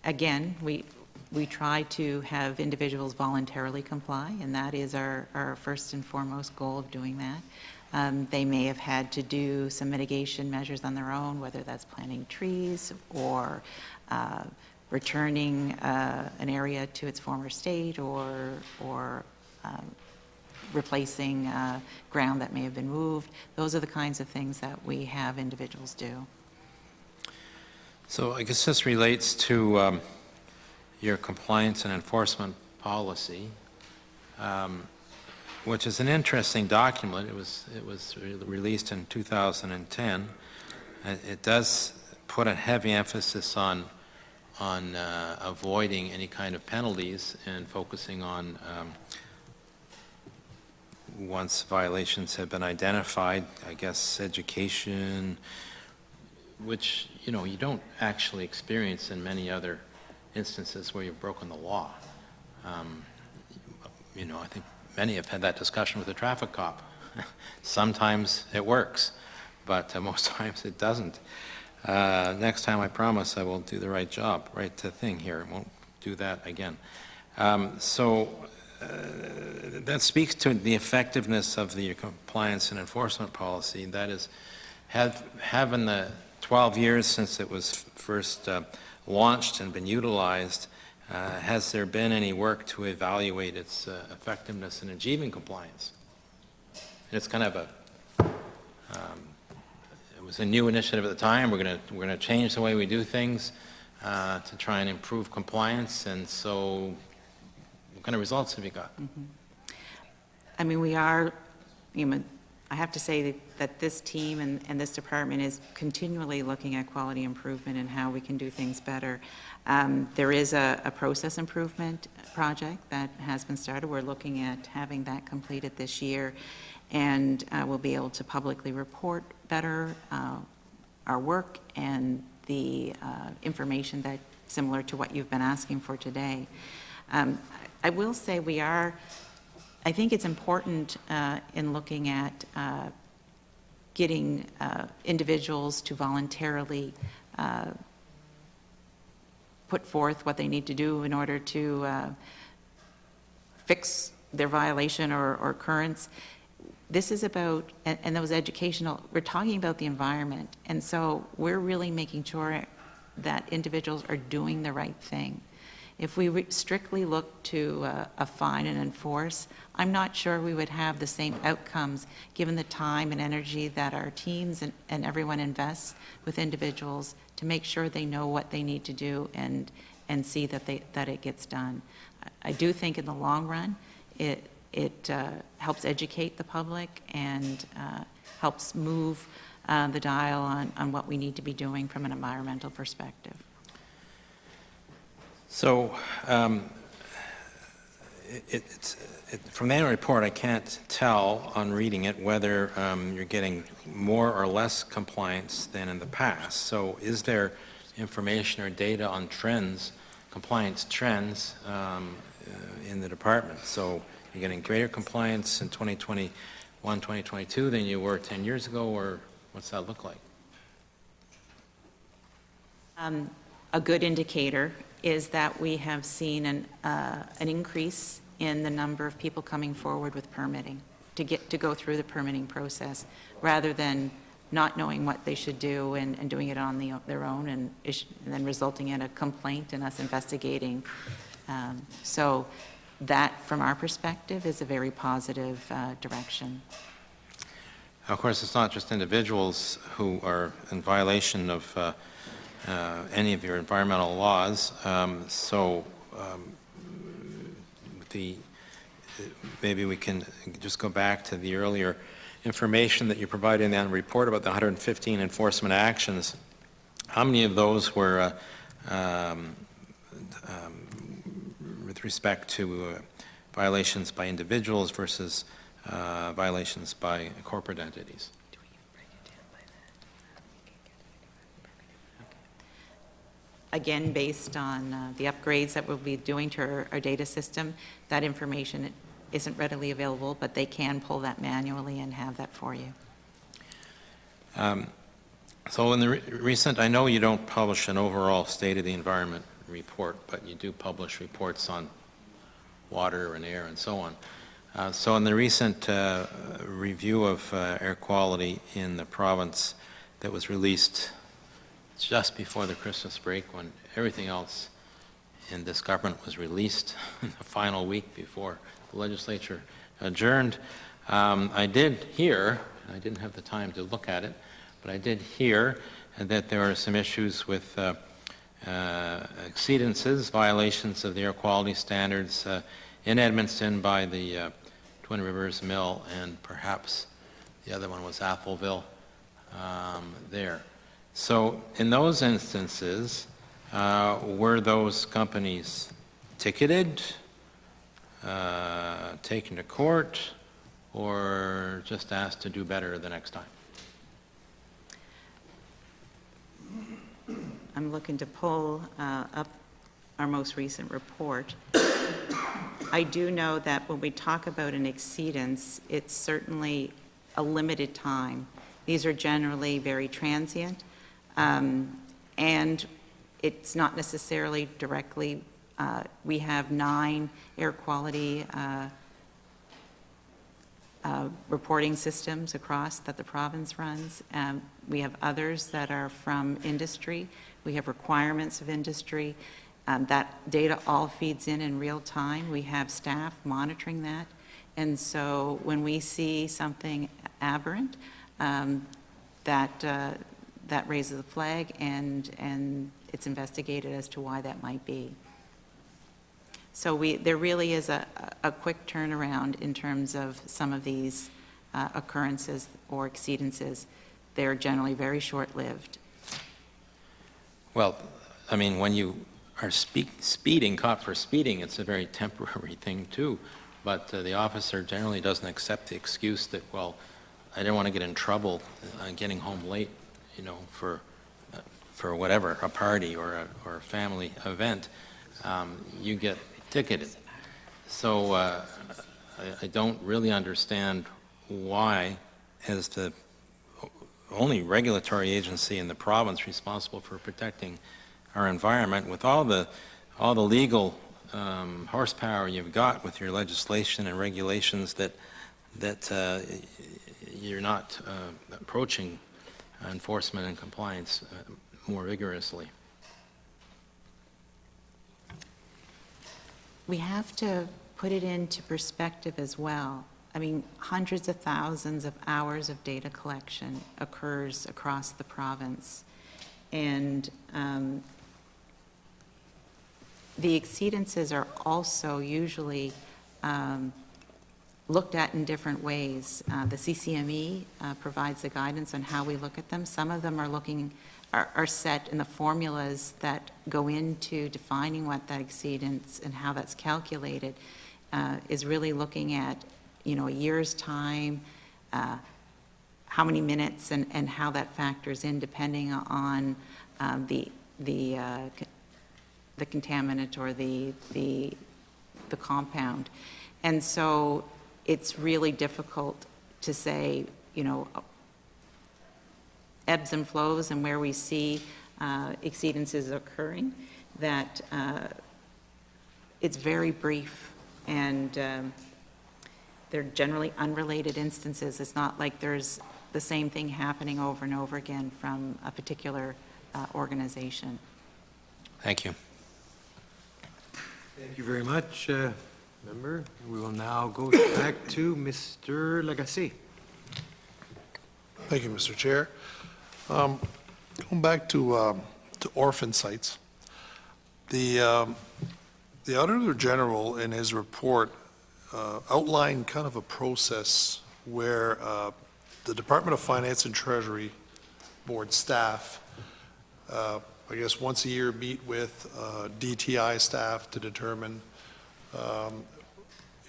Again, we try to have individuals voluntarily comply, and that is our first and foremost goal of doing that. They may have had to do some mitigation measures on their own, whether that's planting trees or returning an area to its former state or replacing ground that may have been moved. Those are the kinds of things that we have individuals do. So I guess this relates to your compliance and enforcement policy, which is an interesting document. It was released in 2010. It does put a heavy emphasis on avoiding any kind of penalties and focusing on once violations have been identified, I guess education, which, you know, you don't actually experience in many other instances where you've broken the law. You know, I think many have had that discussion with a traffic cop. Sometimes it works, but most times it doesn't. Next time, I promise I will do the right job, right thing here. I won't do that again. So that speaks to the effectiveness of the compliance and enforcement policy. That is, having the 12 years since it was first launched and been utilized, has there been any work to evaluate its effectiveness in achieving compliance? And it's kind of it was a new initiative at the time. We're going to change the way we do things to try and improve compliance, and so kind of results have you got? I mean, we are, I have to say that this team and this department is continually looking at quality improvement and how we can do things better. There is a process improvement project that has been started. We're looking at having that completed this year, and we'll be able to publicly report better our work and the information that, similar to what you've been asking for today. I will say I think it's important in looking at getting individuals to voluntarily put forth what they need to do in order to fix their violation or occurrence. This is about, and those educational, we're talking about the environment, and so we're really making sure that individuals are doing the right thing. If we strictly look to a fine and enforce, I'm not sure we would have the same outcomes, given the time and energy that our teams and everyone invests with individuals to make sure they know what they need to do and see that it gets done. I do think in the long run, it helps educate the public and helps move the dial on what we need to be doing from an environmental perspective. So, from the annual report, I can't tell on reading it whether you're getting more or less compliance than in the past. So is there information or data on trends, compliance trends in the department? So you're getting greater compliance in 2021, 2022 than you were 10 years ago, or what's that look like? A good indicator is that we have seen an increase in the number of people coming forward with permitting to go through the permitting process, rather than not knowing what they should do and doing it on their own and then resulting in a complaint and us investigating. So that, from our perspective, is a very positive direction. Of course, it's not just individuals who are in violation of any of your environmental laws. Maybe we can just go back to the earlier information that you provided in that report about the 115 enforcement actions. How many of those were with respect to violations by individuals versus violations by corporate entities? Again, based on the upgrades that we'll be doing to our data system, that information isn't readily available, but they can pull that manually and have that for you. So in the recent, I know you don't publish an overall state of the environment report, but you do publish reports on water and air and so on. So in the recent review of air quality in the province that was released just before the Christmas break, when everything else in this government was released in the final week before the legislature adjourned, I did hear, I didn't have the time to look at it, but I did hear that there are some issues with exceedances, violations of the air quality standards in Edmundston by the Twin Rivers Mill, and perhaps the other one was Atholville there. So in those instances, were those companies ticketed, taken to court, or just asked to do better the next time? I'm looking to pull up our most recent report. I do know that when we talk about an exceedance, it's certainly a limited time. These are generally very transient. And it's not necessarily directly, we have 9 air quality reporting systems across that the province runs. We have others that are from industry. We have requirements of industry. That data all feeds in real time. We have staff monitoring that. And so when we see something aberrant, that raises a flag, and it's investigated as to why that might be. So there really is a quick turnaround in terms of some of these occurrences or exceedances. They're generally very short-lived. Well, I mean, when you are speeding, caught for speeding, it's a very temporary thing too. But the officer generally doesn't accept the excuse that, well, I didn't want to get in trouble getting home late, you know, for whatever, a party or a family event. You get ticketed. So I don't really understand why, as the only regulatory agency in the province responsible for protecting our environment, with all the legal horsepower you've got with your legislation and regulations, that you're not approaching enforcement and compliance more vigorously. We have to put it into perspective as well. I mean, hundreds of thousands of hours of data collection occurs across the province. And the exceedances are also usually looked at in different ways. The CCME provides the guidance on how we look at them. Some of them are set in the formulas that go into defining what that exceedance and how that's calculated, is really looking at, you know, a year's time, how many minutes, and how that factors in depending on the contaminant or the compound. And so it's really difficult to say, you know, ebbs and flows and where we see exceedances occurring, that it's very brief, and they're generally unrelated instances. It's not like there's the same thing happening over and over again from a particular organization. Thank you. Thank you very much, member. We will now go back to Mr. Lagacé. Thank you, Mr. Chair. Going back to orphan sites, the Auditor General in his report outlined kind of a process where the Department of Finance and Treasury Board staff, I guess once a year, meet with DTI staff to determine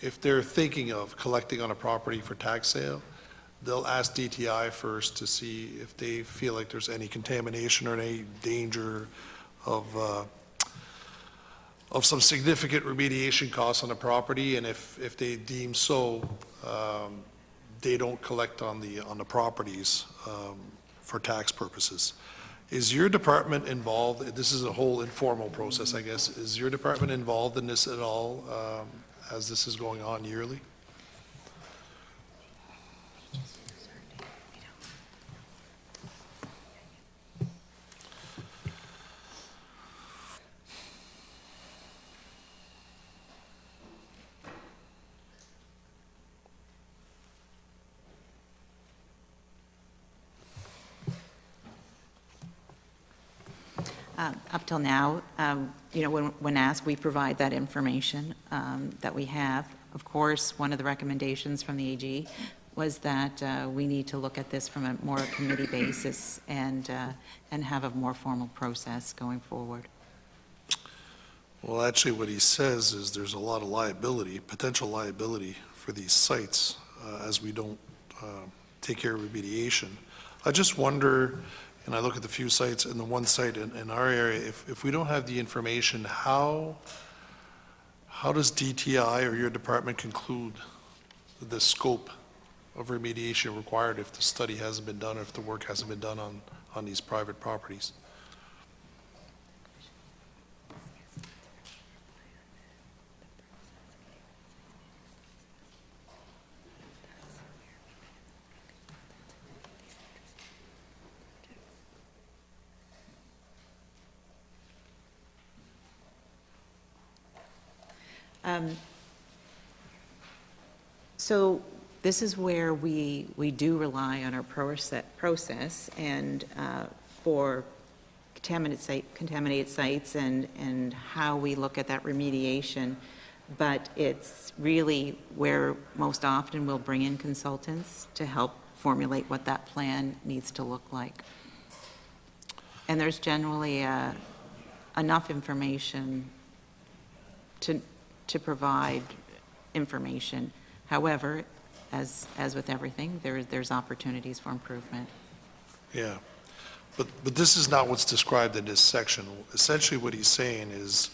if they're thinking of collecting on a property for tax sale. They'll ask DTI first to see if they feel like there's any contamination or any danger of some significant remediation costs on the property, and if they deem so, they don't collect on the properties for tax purposes. Is your department involved? This is a whole informal process, I guess. Is your department involved in this at all as this is going on yearly? Up till now, you know, when asked, we provide that information that we have. Of course, one of the recommendations from the AG was that we need to look at this from a more committee basis and have a more formal process going forward. Well, actually, what he says is there's a lot of liability, potential liability for these sites as we don't take care of remediation. I just wonder, and I look at the few sites and the one site in our area, if we don't have the information, how does DTI or your department conclude the scope of remediation required if the study hasn't been done, or if the work hasn't been done on these private properties? So this is where we do rely on our process, and for contaminated sites and how we look at that remediation. But it's really where most often we'll bring in consultants to help formulate what that plan needs to look like. And there's generally enough information to provide information. However, as with everything, there's opportunities for improvement. Yeah, but this is not what's described in this section. Essentially, what he's saying is,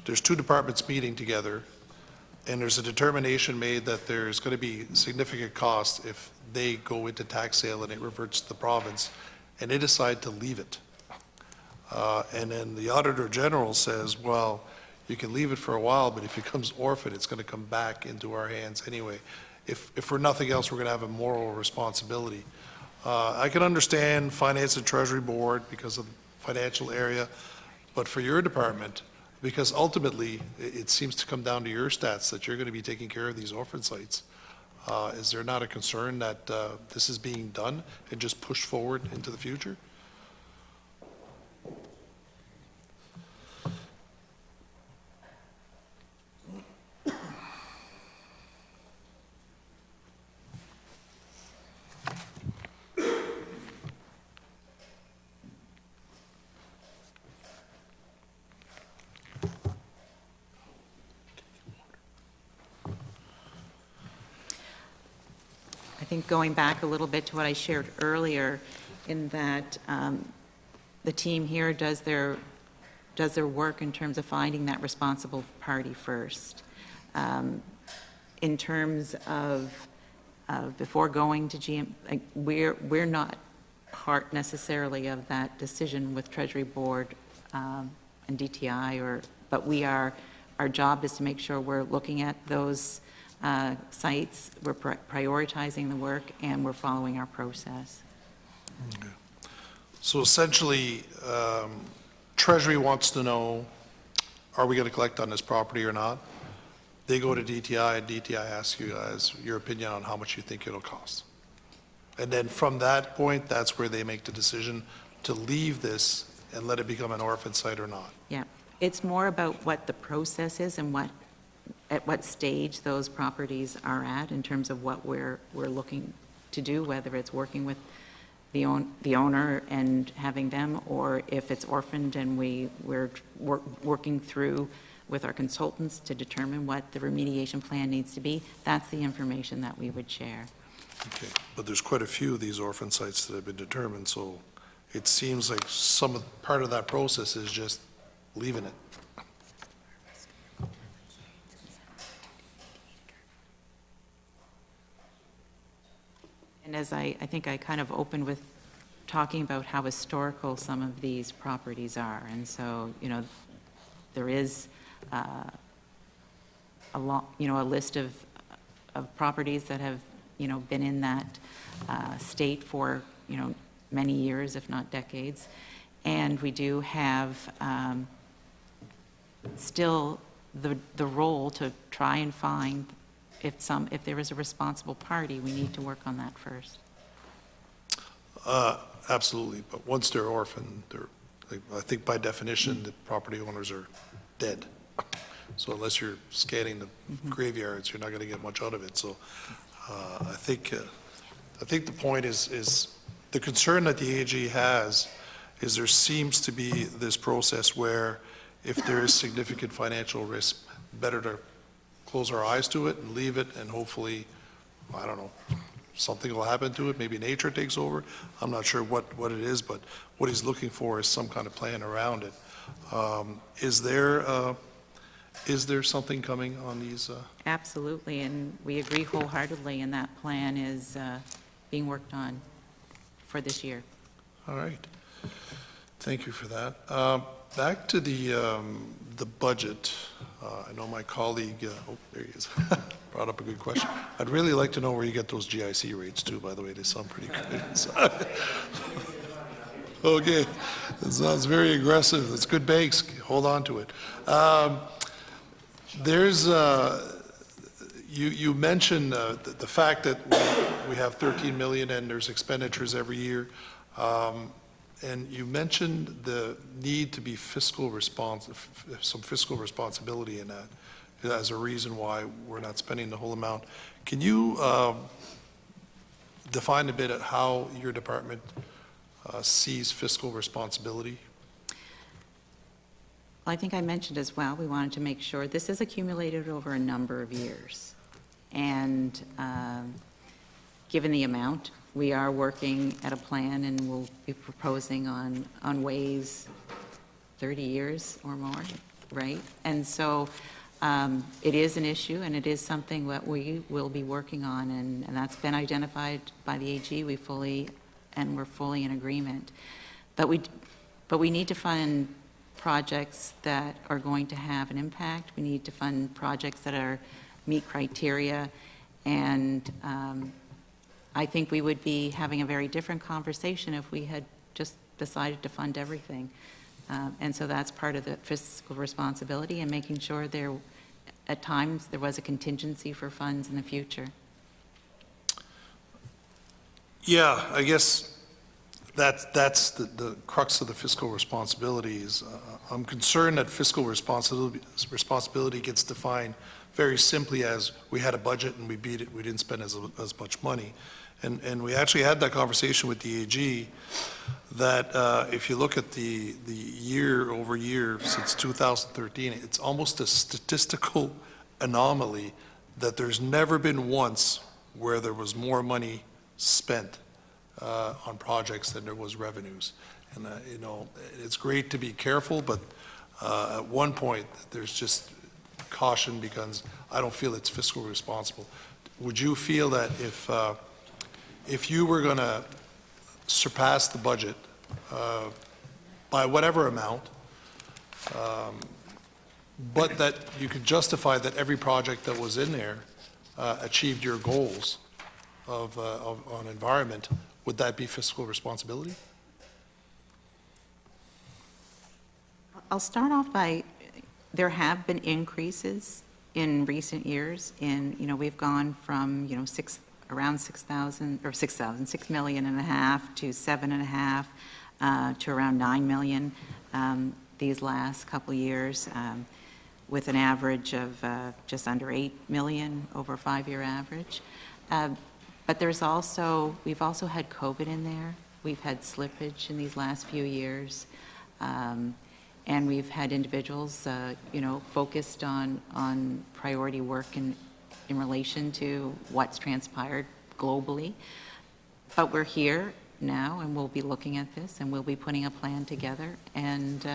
there's two departments meeting together, and there's a determination made that there's going to be significant costs if they go into tax sale and it reverts to the province, and they decide to leave it. And then the Auditor General says, well, you can leave it for a while, but if it becomes orphan, it's going to come back into our hands anyway. If for nothing else, we're going to have a moral responsibility. I can understand Finance and Treasury Board because of the financial area, but for your department, because ultimately, it seems to come down to your stats that you're going to be taking care of these orphan sites. Is there not a concern that this is being done and just pushed forward into the future? I think going back a little bit to what I shared earlier, in that the team here does their work in terms of finding that responsible party first. In terms of before going to GM, like, we're not part necessarily of that decision with Treasury Board and DTI, but we are. Our job is to make sure we're looking at those sites, we're prioritizing the work, and we're following our process. Okay. So essentially, Treasury wants to know, are we going to collect on this property or not? They go to DTI, and DTI asks you guys your opinion on how much you think it'll cost. And then from that point, that's where they make the decision to leave this and let it become an orphan site or not. Yeah, it's more about what the process is and at what stage those properties are at in terms of what we're looking to do, whether it's working with the owner and having them, or if it's orphaned and we're working through with our consultants to determine what the remediation plan needs to be. That's the information that we would share. Okay, but there's quite a few of these orphan sites that have been determined, so it seems like part of that process is just leaving it. And as I think I kind of opened with talking about how historical some of these properties are. And so, there is a list of properties that have, been in that state for, many years, if not decades. And we do have still the role to try and find if there is a responsible party, we need to work on that first. Absolutely, but once they're orphaned, I think by definition, the property owners are dead. So unless you're scanning the graveyards, you're not going to get much out of it. So I think the point is the concern that the AG has is there seems to be this process where if there is significant financial risk, better to close our eyes to it and leave it, and hopefully, I don't know, something will happen to it. Maybe nature takes over. I'm not sure what it is, but what he's looking for is some kind of plan around it. Is there something coming on these? Absolutely, and we agree wholeheartedly, and that plan is being worked on for this year. All right. Thank you for that. Back to the budget. I know my colleague, there he is, brought up a good question. I'd really like to know where you get those GIC rates too, by the way. They sound pretty good. Okay, that sounds very aggressive. That's good banks. Hold on to it. You mentioned the fact that we have 13 million and there's expenditures every year. And you mentioned the need to be some fiscal responsibility in that as a reason why we're not spending the whole amount. Can you define a bit at how your department sees fiscal responsibility? I think I mentioned as well, we wanted to make sure, this is accumulated over a number of years. And given the amount, we are working at a plan and we'll be proposing on ways 30 years or more, right? And so it is an issue and it is something that we will be working on, and that's been identified by the AG. We're fully in agreement. But we need to fund projects that are going to have an impact. We need to fund projects that meet criteria, and I think we would be having a very different conversation if we had just decided to fund everything. And so that's part of the fiscal responsibility, and making sure at times there was a contingency for funds in the future. Yeah, I guess that's the crux of the fiscal responsibility is, I'm concerned that fiscal responsibility gets defined very simply as we had a budget and we beat it, we didn't spend as much money. And we actually had that conversation with the AG that if you look at the year over year since 2013, it's almost a statistical anomaly that there's never been once where there was more money spent on projects than there was revenues. And, you know, it's great to be careful, but at one point, there's just caution because I don't feel it's fiscal responsible. Would you feel that if you were going to surpass the budget by whatever amount, but that you could justify that every project that was in there achieved your goals on environment, would that be fiscal responsibility? I'll start off by, there have been increases in recent years in, we've gone from, around 6 million and a half to 7.5 to around 9 million these last couple of years, with an average of just under 8 million over a 5-year average. But we've also had COVID in there. We've had slippage in these last few years. And we've had individuals, focused on priority work in relation to what's transpired globally. But we're here now, and we'll be looking at this, and we'll be putting a plan together. And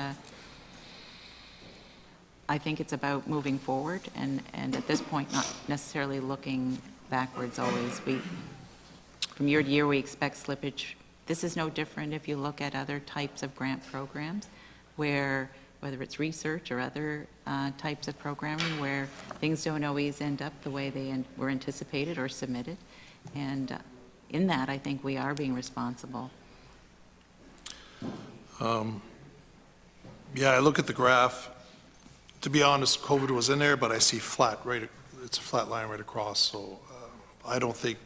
I think it's about moving forward, and at this point, not necessarily looking backwards always. From year to year, we expect slippage. This is no different if you look at other types of grant programs, where whether it's research or other types of programming, where things don't always end up the way they were anticipated or submitted. And in that, I think we are being responsible. Yeah, I look at the graph. To be honest, COVID was in there, but I see it's a flat line right across. So I don't think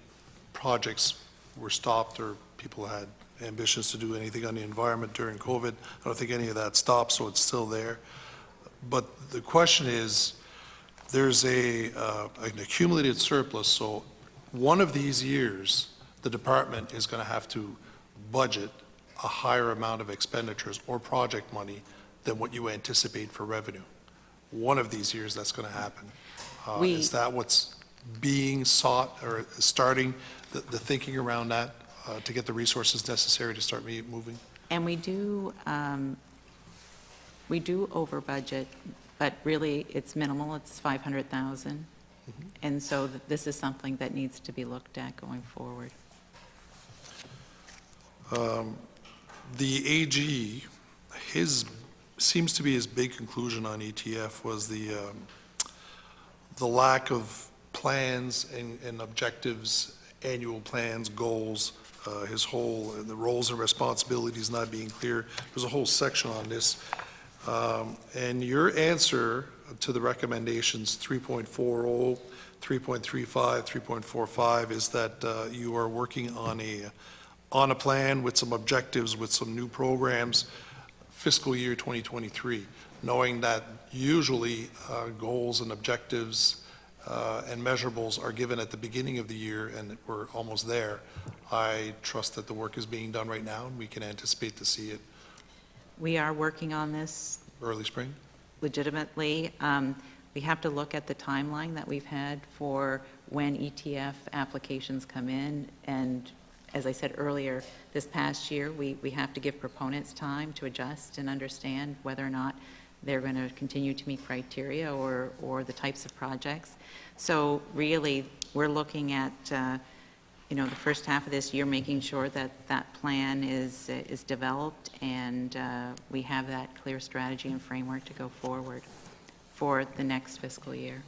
projects were stopped or people had ambitions to do anything on the environment during COVID. I don't think any of that stopped, so it's still there. But the question is, there's an accumulated surplus, so one of these years, the department is going to have to budget a higher amount of expenditures or project money than what you anticipate for revenue. One of these years, that's going to happen. Is that what's being sought, or starting the thinking around that? To get the resources necessary to start moving? And we do over budget, but really it's minimal. It's 500,000. And so this is something that needs to be looked at going forward. The AG, seems to be his big conclusion on ETF was the lack of plans and objectives, annual plans, goals, the roles and responsibilities not being clear. There's a whole section on this. And your answer to the recommendations 3.40, 3.35, 3.45 is that you are working on on a plan with some objectives, with some new programs, fiscal year 2023, knowing that usually goals and objectives and measurables are given at the beginning of the year, and we're almost there. I trust that the work is being done right now, and we can anticipate to see it We are working on this early spring. legitimately. We have to look at the timeline that we've had for when ETF applications come in. And as I said earlier, this past year, we have to give proponents time to adjust and understand whether or not they're going to continue to meet criteria or the types of projects. So really, we're looking at, the first half of this year, making sure that that plan is developed and we have that clear strategy and framework to go forward for the next fiscal year.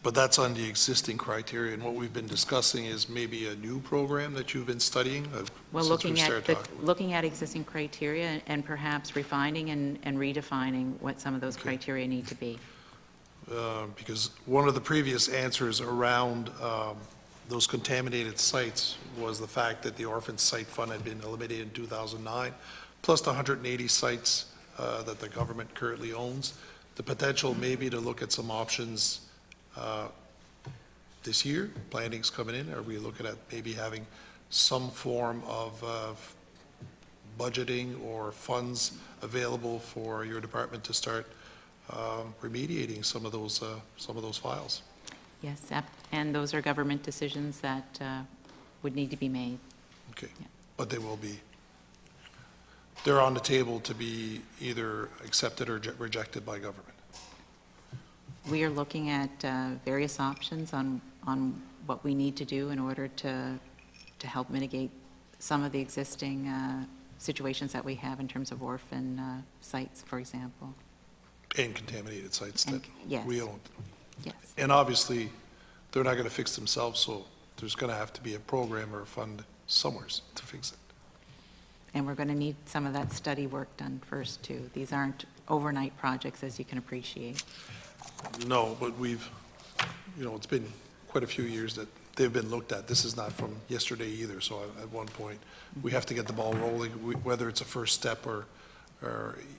But that's on the existing criteria, and what we've been discussing is maybe a new program that you've been studying Well, since we started talking. looking at existing criteria and perhaps refining and redefining what some of those criteria need to be. Because one of the previous answers around those contaminated sites was the fact that the orphan site fund had been eliminated in 2009, plus the 180 sites that the government currently owns. The potential maybe to look at some options this year, planning's coming in. Are we looking at maybe having some form of budgeting or funds available for your department to start remediating some of those files? Yes, and those are government decisions that would need to be made. Okay, Yeah. but they will be, they're on the table to be either accepted or rejected by government. We are looking at various options on what we need to do in order to help mitigate some of the existing situations that we have in terms of orphan sites, for example. And contaminated sites that Yes. we own. Yes. And obviously, they're not going to fix themselves, so there's going to have to be a program or a fund somewhere to fix it. And we're going to need some of that study work done first, too. These aren't overnight projects, as you can appreciate. No, but it's been quite a few years that they've been looked at. This is not from yesterday either, so at one point, we have to get the ball rolling, whether it's a first step or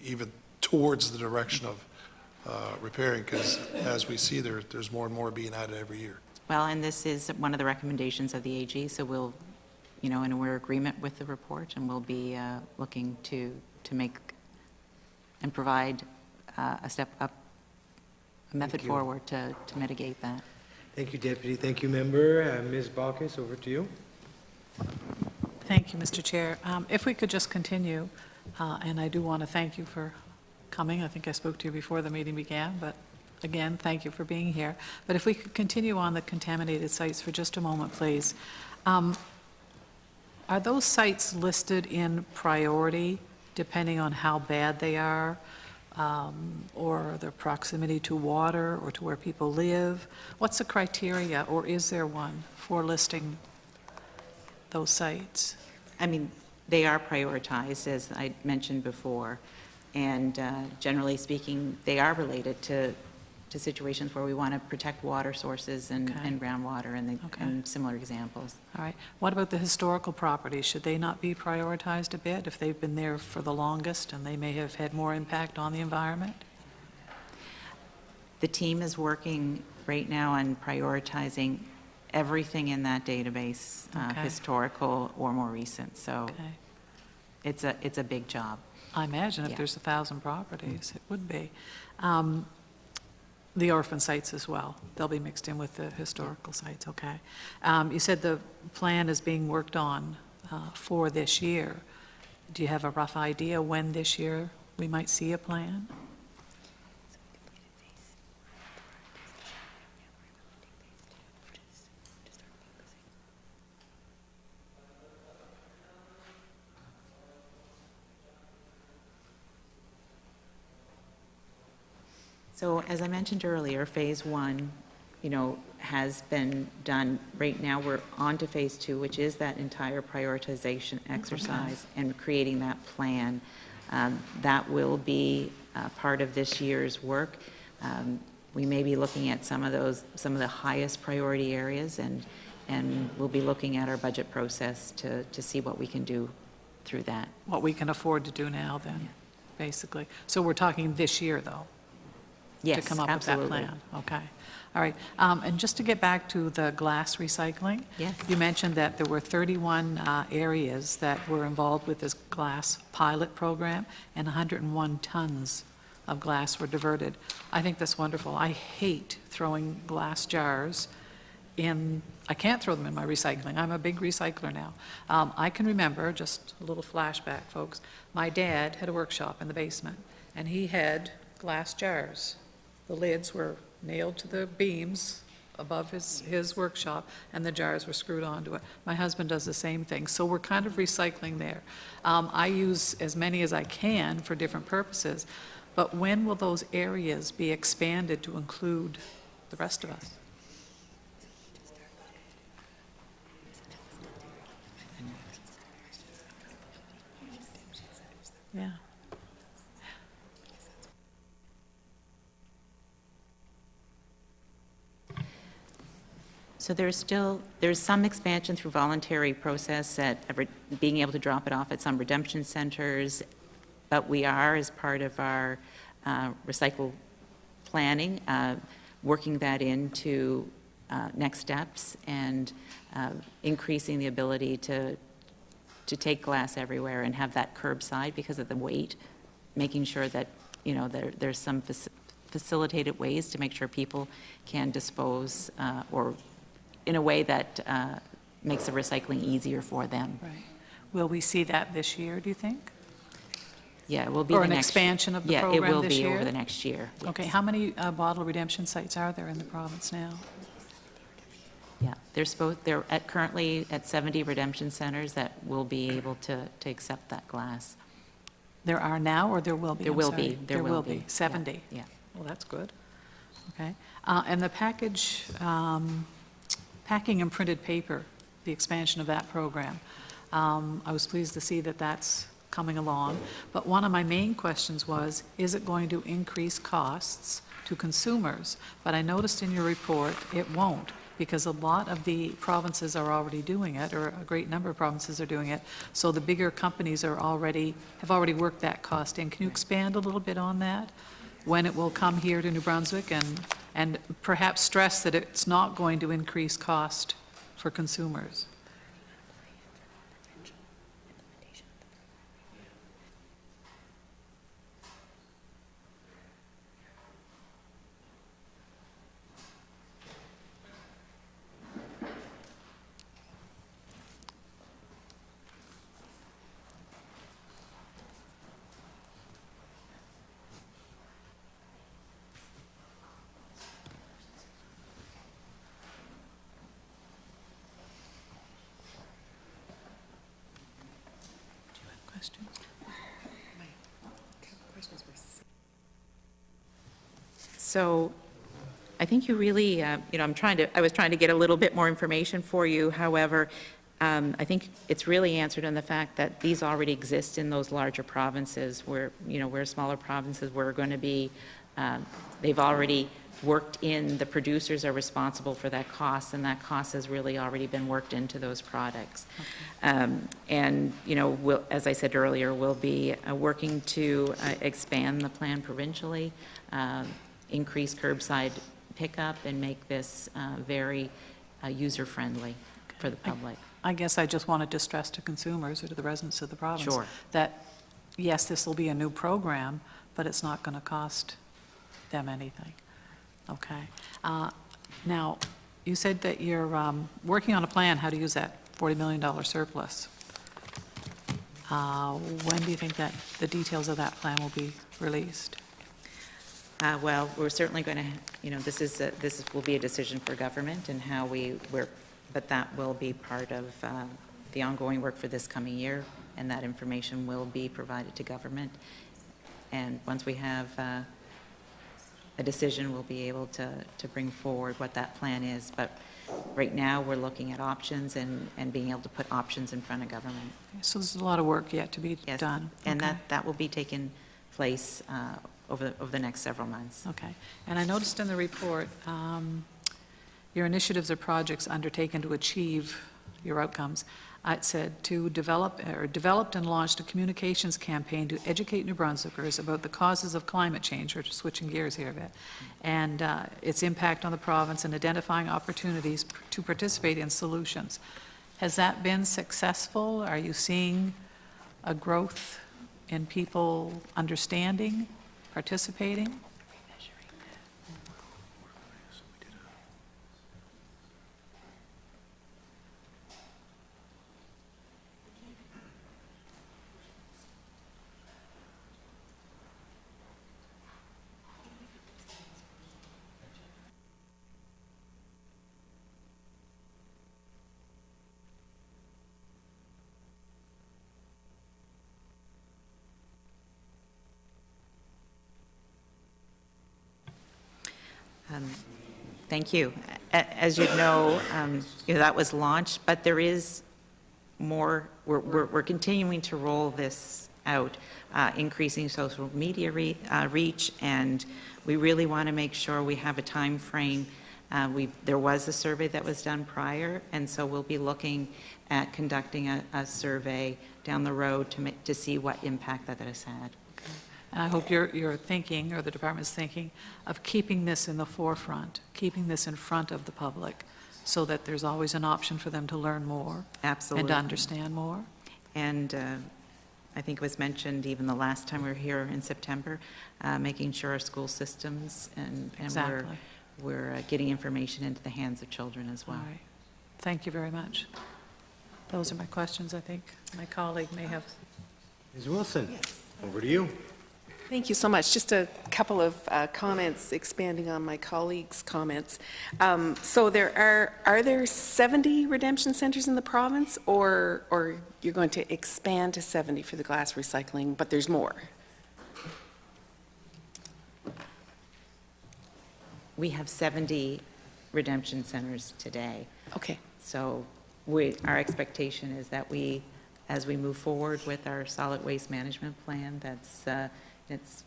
even towards the direction of repairing, because as we see, there's more and more being added every year. Well, and this is one of the recommendations of the AG, so we'll, and we're in agreement with the report, and we'll be looking to make and provide a step up, a method you. forward to mitigate that. Thank you, Deputy. Thank you, Member. Ms. Balkis, over to you. Thank you, Mr. Chair. If we could just continue, and I do want to thank you for coming. I think I spoke to you before the meeting began, but again, thank you for being here. But if we could continue on the contaminated sites for just a moment, please. Are those sites listed in priority depending on how bad they are, or their proximity to water or to where people live? What's the criteria, or is there one for listing those sites? I mean, they are prioritized, as I mentioned before, and generally speaking, they are related to situations where we want to protect water sources and Okay. groundwater and similar examples. All right. What about the historical properties? Should they not be prioritized a bit if they've been there for the longest and they may have had more impact on the environment? The team is working right now on prioritizing everything in that database, Okay. historical or more recent, so Okay. it's a big job. I imagine if Yeah. there's 1,000 properties, it would be. The orphan sites as well, they'll be mixed in with the historical sites, okay. You said the plan is being worked on for this year. Do you have a rough idea when this year we might see a plan? So as I mentioned earlier, Phase 1, has been done. Right now, we're on to Phase 2, which is that entire prioritization exercise and creating that plan. That will be part of this year's work. We may be looking at some of the highest priority areas and we'll be looking at our budget process to see what we can do through that. What we can afford to do now, then, basically. So we're talking this year, though? Yes, To come up with that absolutely. plan? Okay. All right. And just to get back to the glass recycling? Yes. You mentioned that there were 31 areas that were involved with this glass pilot program, and 101 tons of glass were diverted. I think that's wonderful. I hate throwing glass jars in, I can't throw them in my recycling. I'm a big recycler now. I can remember, just a little flashback, folks, my dad had a workshop in the basement, and he had glass jars. The lids were nailed to the beams above his workshop, and the jars were screwed onto it. My husband does the same thing, so we're kind of recycling there. I use as many as I can for different purposes, but when will those areas be expanded to include the rest of us? Yeah. So there's some expansion through voluntary process being able to drop it off at some redemption centers, but we are, as part of our recycle planning, working that into next steps and increasing the ability to take glass everywhere and have that curbside because of the weight, making sure that, there's some facilitated ways to make sure people can dispose or in a way that makes the recycling easier for them. Right. Will we see that this year, do you think? Yeah, it will be Or the an next. expansion of the Yeah, program it will this be year? over the next year. Okay, yes. how many bottle redemption sites are there in the province now? Yeah, they're currently at 70 redemption centers that will be able to accept that glass. There are now, or there will be? There I'm will sorry. be, there will be. 70? Yeah. Well, that's good. Okay. And the packing and printed paper, the expansion of that program, I was pleased to see that that's coming along. But one of my main questions was, is it going to increase costs to consumers? But I noticed in your report, it won't, because a lot of the provinces are already doing it, or a great number of provinces are doing it. So the bigger companies have already worked that cost in. Can you expand a little bit on that? When it will come here to New Brunswick, and perhaps stress that it's not going to increase cost for consumers? Questions? So I think you really, I was trying to get a little bit more information for you. However, I think it's really answered in the fact that these already exist in those larger provinces where, where smaller provinces, we're going to be, they've already worked in, the producers are responsible for that cost, and that cost has really already been worked into those products. And, as I said earlier, we'll be working to expand the plan provincially, increase curbside pickup, and make this very user-friendly for the public. I guess I just wanted to stress to consumers or to the residents of the province Sure. that, yes, this will be a new program, but it's not going to cost them anything. Okay. Now, you said that you're working on a plan how to use that $40 million surplus. When do you think that the details of that plan will be released? Well, we're certainly going to, this will be a decision for government and how we work, but that will be part of the ongoing work for this coming year, and that information will be provided to government. And once we have a decision, we'll be able to bring forward what that plan is. But right now, we're looking at options and being able to put options in front of government. So there's a lot of work yet to be Yes, done. and Okay. that will be taking place over the next several months. Okay. And I noticed in the report, your initiatives or projects undertaken to achieve your outcomes. It said to developed and launched a communications campaign to educate New Brunswickers about the causes of climate change, or switching gears here a bit, and its impact on the province, and identifying opportunities to participate in solutions. Has that been successful? Are you seeing a growth in people understanding, participating? Thank you. As you know, that was launched, but there is more. We're continuing to roll this out, increasing social media reach, and we really want to make sure we have a time frame. There was a survey that was done prior, and so we'll be looking at conducting a survey down the road to see what impact that has had. And I hope you're thinking, or the department's thinking, of keeping this in the forefront, keeping this in front of the public, so that there's always an option for them to learn more. Absolutely. And to understand more. And I think it was mentioned even the last time we were here in September, making sure our school systems and Exactly. we're getting information into the hands of children as well. All right. Thank you very much. Those are my questions. I think my colleague may have. Ms. Wilson, over to you. Thank you so much. Just a couple of comments expanding on my colleague's comments. So are there 70 redemption centers in the province, or you're going to expand to 70 for the glass recycling, but there's more? We have 70 redemption centers today. Okay. So our expectation is that as we move forward with our solid waste management plan, it's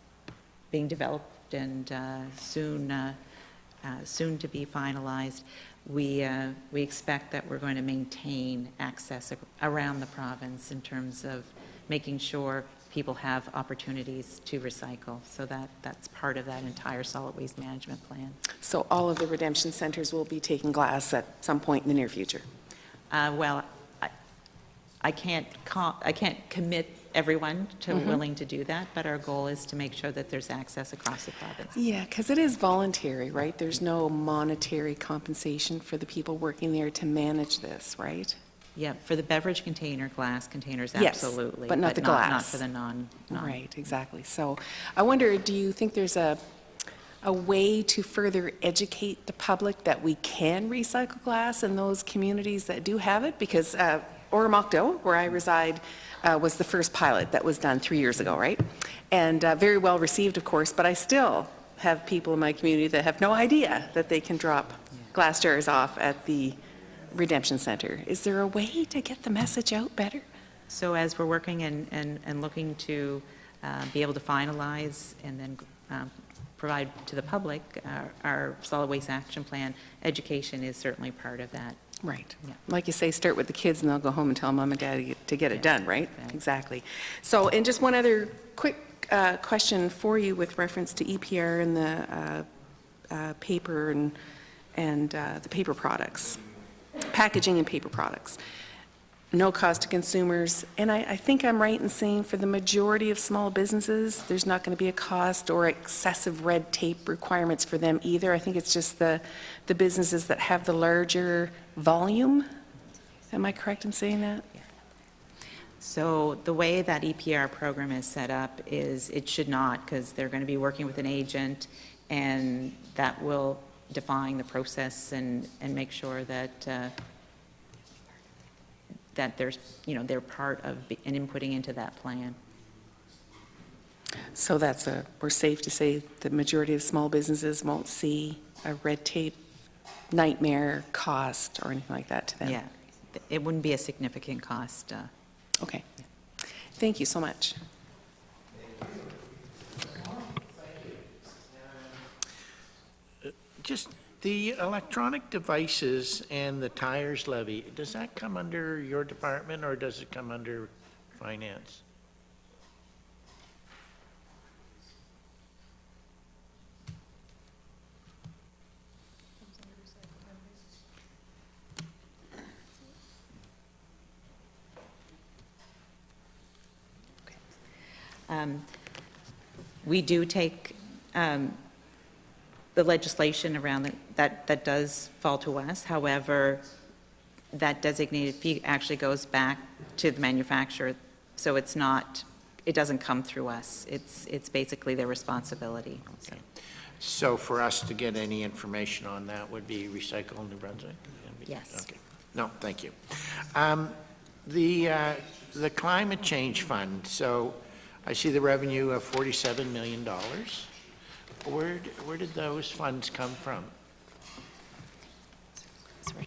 being developed and soon to be finalized. We expect that we're going to maintain access around the province in terms of making sure people have opportunities to recycle. So that's part of that entire solid waste management plan. So all of the redemption centers will be taking glass at some point in the near future? Well, I can't commit everyone to willing to do that, but our goal is to make sure that there's access across the province. Yeah, because it is voluntary, right? There's no monetary compensation for the people working there to manage this, right? Yeah, for the beverage container, glass containers, Yes, absolutely. but not the glass. Not for the non. Right, exactly. So I wonder, do you think there's a way to further educate the public that we can recycle glass in those communities that do have it? Because Oromocto, where I reside, was the first pilot that was done 3 years ago, right? And very well received, of course, but I still have people in my community that have no idea that they can drop glass jars off at the redemption center. Is there a way to get the message out better? So as we're working and looking to be able to finalize and then provide to the public our solid waste action plan, education is certainly part of that. Right. Yeah. Like you say, start with the kids and they'll go home and tell mom and dad to get it done, right? Right. Exactly. So, and just one other quick question for you with reference to EPR and the paper and the paper products, packaging and paper products. No cost to consumers, and I think I'm right in saying for the majority of small businesses, there's not going to be a cost or excessive red tape requirements for them either. I think it's just the businesses that have the larger volume. Am I correct in saying that? So the way that EPR program is set up is it should not, because they're going to be working with an agent, and that will define the process and make sure that that there's, they're part of and inputting into that plan. So we're safe to say the majority of small businesses won't see a red tape nightmare cost or anything like that to them? Yeah, it wouldn't be a significant cost. Okay. Thank you so much. Just The electronic devices and the tires levy, does that come under your department or does it come under finance? We do take the legislation around that does fall to us. However, that designated fee actually goes back to the manufacturer, so it's not, it doesn't come through us. It's basically their responsibility. So. So for us to get any information on that would be Recycle New Brunswick? Yes. Okay. No, thank you. The Climate Change Fund, so I see the revenue of $47 million. Where did those funds come from? Sorry.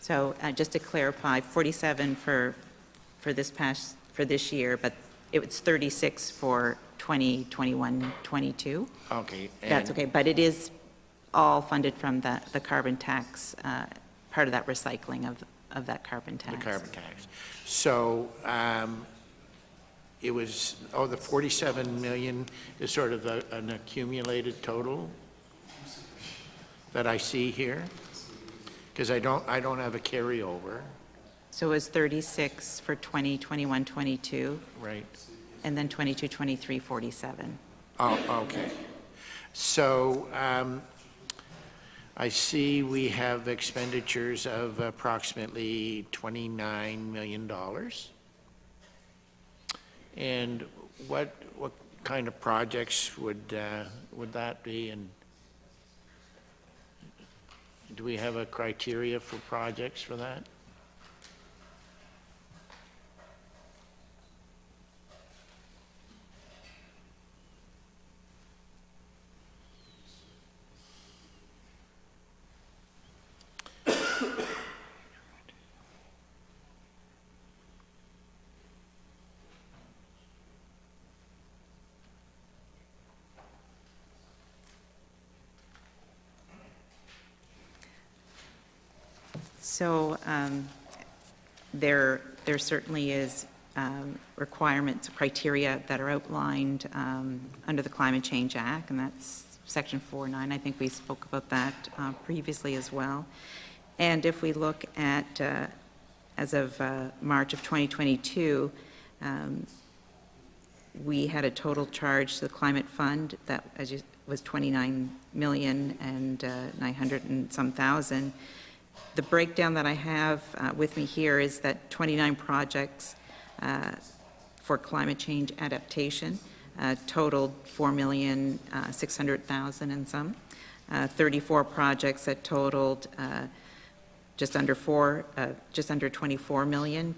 So just to clarify, 47 for this year, but it was 36 for 2021, 22. Okay. That's and- okay, but it is all funded from the carbon tax, part of that recycling of that carbon tax. The carbon tax. So it was, the 47 million is sort of an accumulated total that I see here? Because I don't have a carryover. So it was 36 for 2021, 22, Right. and then 22, 23, 47. Oh, okay. So I see we have expenditures of approximately $29 million. And what kind of projects would that be? And do we have a criteria for projects for that? So there certainly is requirements, criteria that are outlined under the Climate Change Act, and that's Section 4.9. I think we spoke about that previously as well. And if we look at, as of March of 2022, we had a total charge to the Climate Fund that was 29 million and 900 and some thousand. The breakdown that I have with me here is that 29 projects for climate change adaptation totaled 4,600,000 and some. 34 projects that totaled just under 24 million,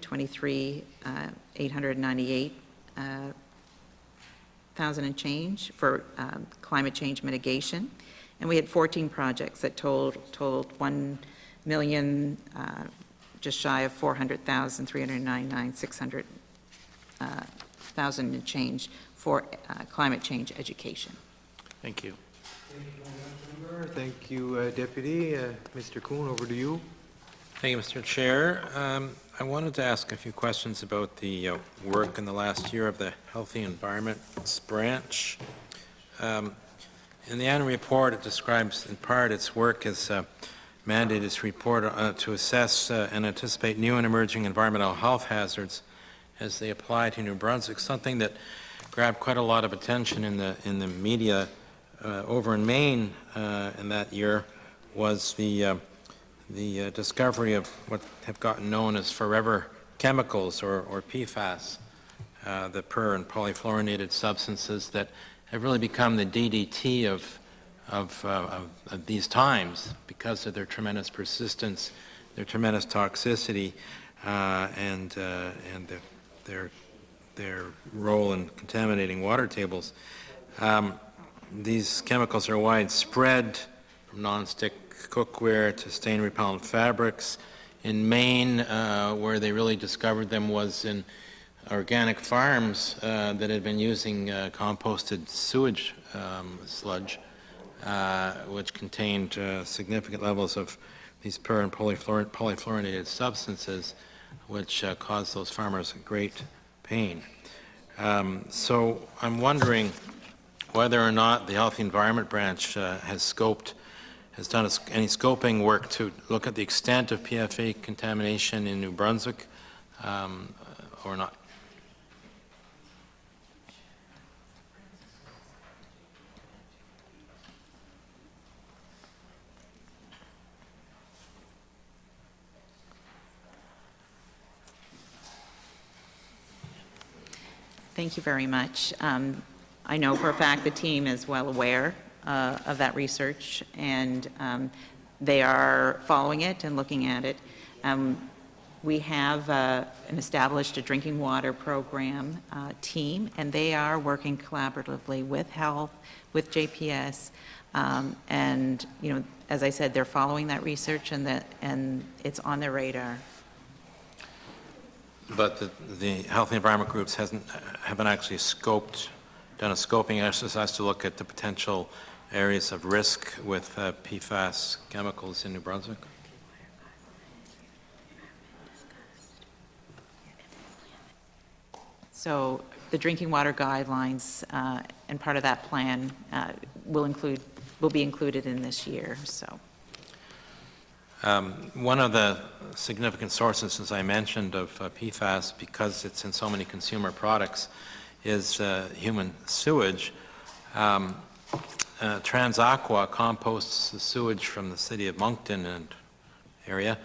898,000 and change for climate change mitigation. And we had 14 projects that totaled 1 million, just shy of 400,000, 399,600,000 and change for climate change education. Thank you. Thank you, Deputy. Mr. Kuhn, over to you. Thank you, Mr. Chair. I wanted to ask a few questions about the work in the last year of the Healthy Environments Branch. In the annual report, it describes in part its work as mandated its report to assess and anticipate new and emerging environmental health hazards as they apply to New Brunswick, something that grabbed quite a lot of attention in the media over in Maine in that year was the discovery of what have gotten known as forever chemicals or PFAS, the per and polyfluorinated substances that have really become the DDT of these times because of their tremendous persistence, their tremendous toxicity, and their role in contaminating water tables. These chemicals are widespread nonstick cookware to stain-repellent fabrics. In Maine, where they really discovered them was in organic farms that had been using composted sewage sludge, which contained significant levels of these per- and polyfluorinated substances, which caused those farmers great pain. So I'm wondering whether or not the Health Environment Branch has done any scoping work to look at the extent of PFA contamination in New Brunswick or not. Thank you very much. I know for a fact the team is well aware of that research, and they are following it and looking at it. We have established a drinking water program team, and they are working collaboratively with health, with JPS, and as I said, they're following that research, and it's on their radar. But the Health and Environment groups haven't actually done a scoping exercise to look at the potential areas of risk with PFAS chemicals in New Brunswick? So the drinking water guidelines and part of that plan will be included in this year. So. One of the significant sources, as I mentioned, of PFAS, because it's in so many consumer products, is human sewage. Transaqua composts the sewage from the city of Moncton and area.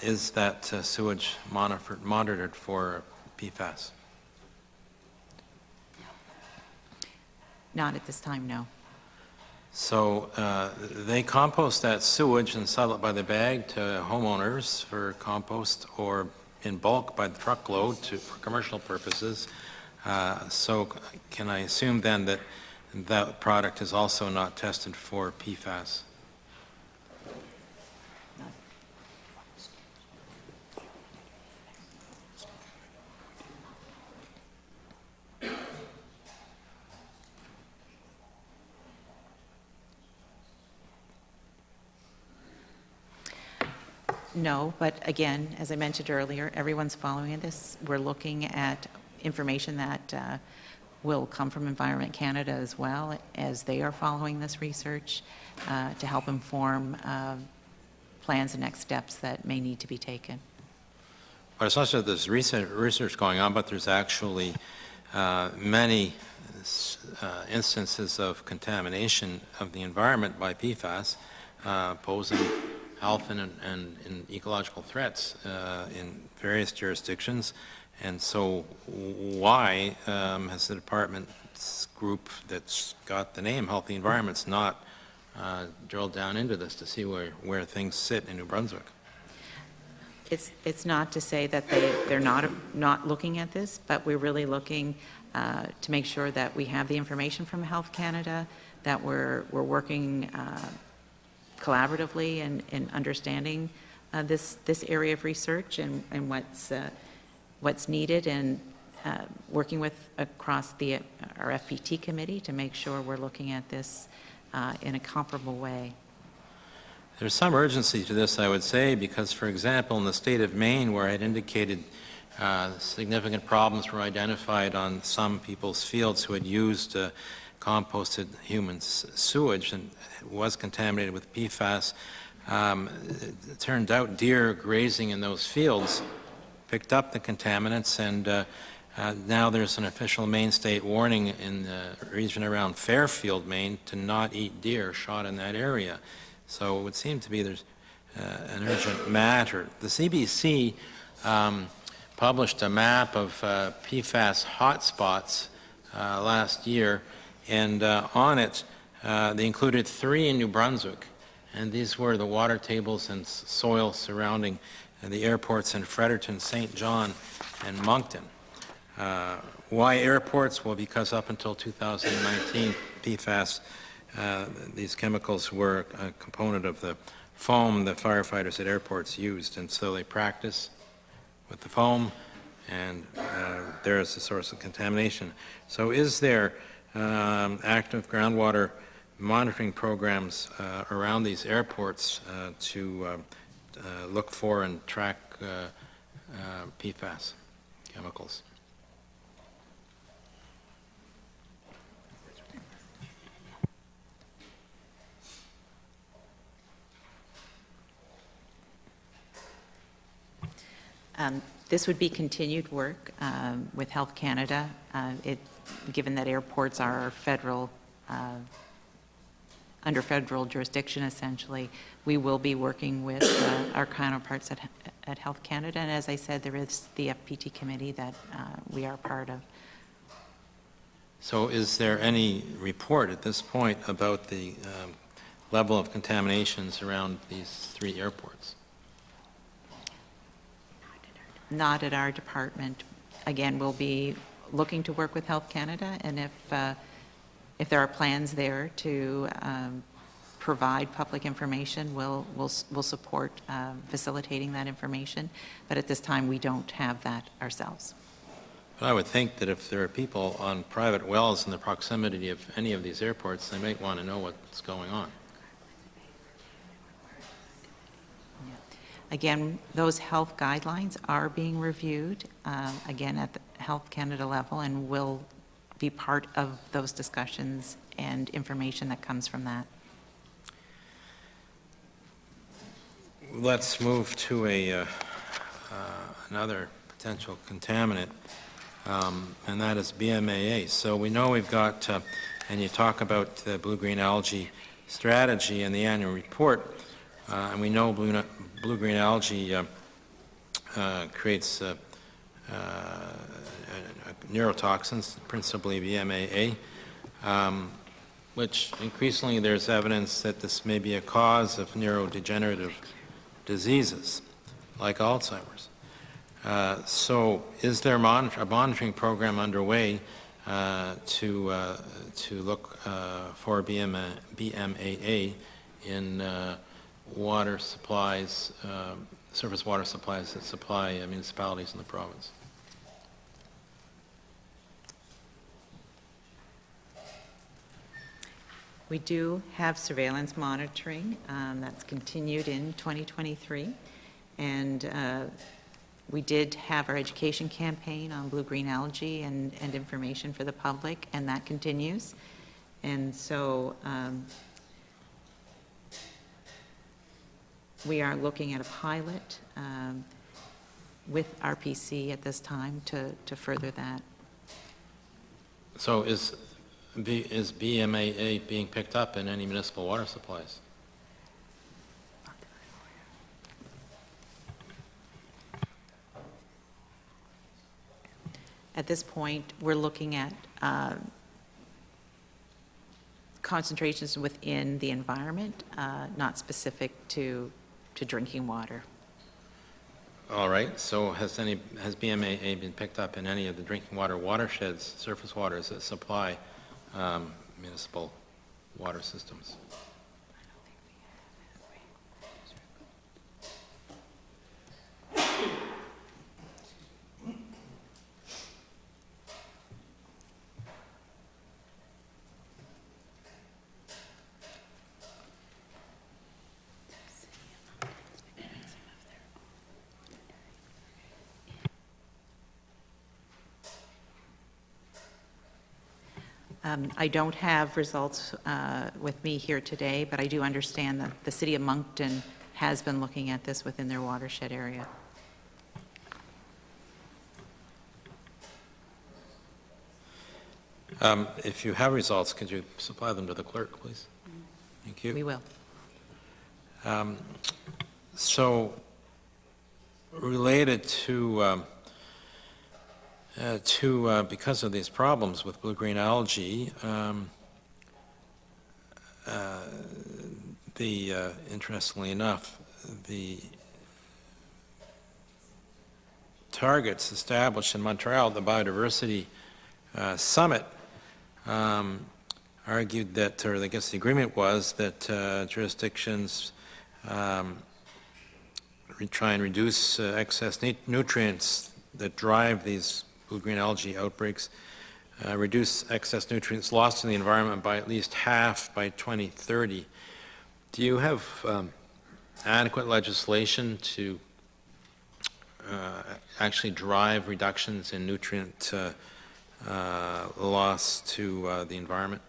Is that sewage monitored for PFAS? Not at this time, no. So they compost that sewage and sell it by the bag to homeowners for compost, or in bulk by the truckload for commercial purposes. So can I assume then that that product is also not tested for PFAS? No, but again, as I mentioned earlier, everyone's following this. We're looking at information that will come from Environment Canada as well, as they are following this research to help inform plans and next steps that may need to be taken. But it's not just there's research going on, but there's actually many instances of contamination of the environment by PFAS posing health and ecological threats in various jurisdictions. And so why has the department's group that's got the name Healthy Environments not drilled down into this to see where things sit in New Brunswick? It's not to say that they're not looking at this, but we're really looking to make sure that we have the information from Health Canada, that we're working collaboratively in understanding this area of research and what's needed, and working with across our FPT committee to make sure we're looking at this in a comparable way. There's some urgency to this, I would say, because, for example, in the state of Maine, where I had indicated significant problems were identified on some people's fields who had used composted human sewage and was contaminated with PFAS, it turned out deer grazing in those fields picked up the contaminants, and now there's an official Maine state warning in the region around Fairfield, Maine, to not eat deer shot in that area. So it would seem to be there's an urgent matter. The CBC published a map of PFAS hotspots last year, and on it they included 3 in New Brunswick, and these were the water tables and soil surrounding the airports in Fredericton, St. John, and Moncton. Why airports? Well, because up until 2019, PFAS these chemicals were a component of the foam the firefighters at airports used, and so they practice with the foam, and there is a source of contamination. So is there active groundwater monitoring programs around these airports to look for and track PFAS chemicals? This would be continued work with Health Canada. Given that airports are federal, under federal jurisdiction essentially, we will be working with our counterparts at Health Canada. And as I said, there is the FPT committee that we are part of. So is there any report at this point about the level of contaminations around these 3 airports? Not at our department. Again, we'll be looking to work with Health Canada, and if there are plans there to provide public information, we'll support facilitating that information. But at this time, we don't have that ourselves. But I would think that if there are people on private wells in the proximity of any of these airports, they might want to know what's going on. Again, those health guidelines are being reviewed, again, at the Health Canada level, and will be part of those discussions and information that comes from that. Let's move to another potential contaminant, and that is BMAA. So we know we've got, and you talk about the blue-green algae strategy in the annual report, and we know blue-green algae creates neurotoxins, principally BMAA, which increasingly there's evidence that this may be a cause of neurodegenerative diseases like Alzheimer's. So is there a monitoring program underway to look for BMAA in water supplies, surface water supplies that supply municipalities in the province? We do have surveillance monitoring that's continued in 2023, and we did have our education campaign on blue-green algae and information for the public, and that continues. And so we are looking at a pilot with RPC at this time to further that. So is BMAA being picked up in any municipal water supplies? At this point, we're looking at concentrations within the environment, not specific to drinking water. All right, so has BMAA been picked up in any of the drinking water watersheds, surface waters that supply municipal water systems? I don't have results with me here today, but I do understand that the City of Moncton has been looking at this within their watershed area. If you have results, could you supply them to the clerk, please? Thank you. We will. So, related to because of these problems with blue-green algae, interestingly enough, the targets established in Montreal, the biodiversity summit, argued that, or I guess the agreement was that jurisdictions try and reduce excess nutrients that drive these blue-green algae outbreaks, reduce excess nutrients lost in the environment by at least half by 2030. Do you have adequate legislation to actually drive reductions in nutrient loss to the environment?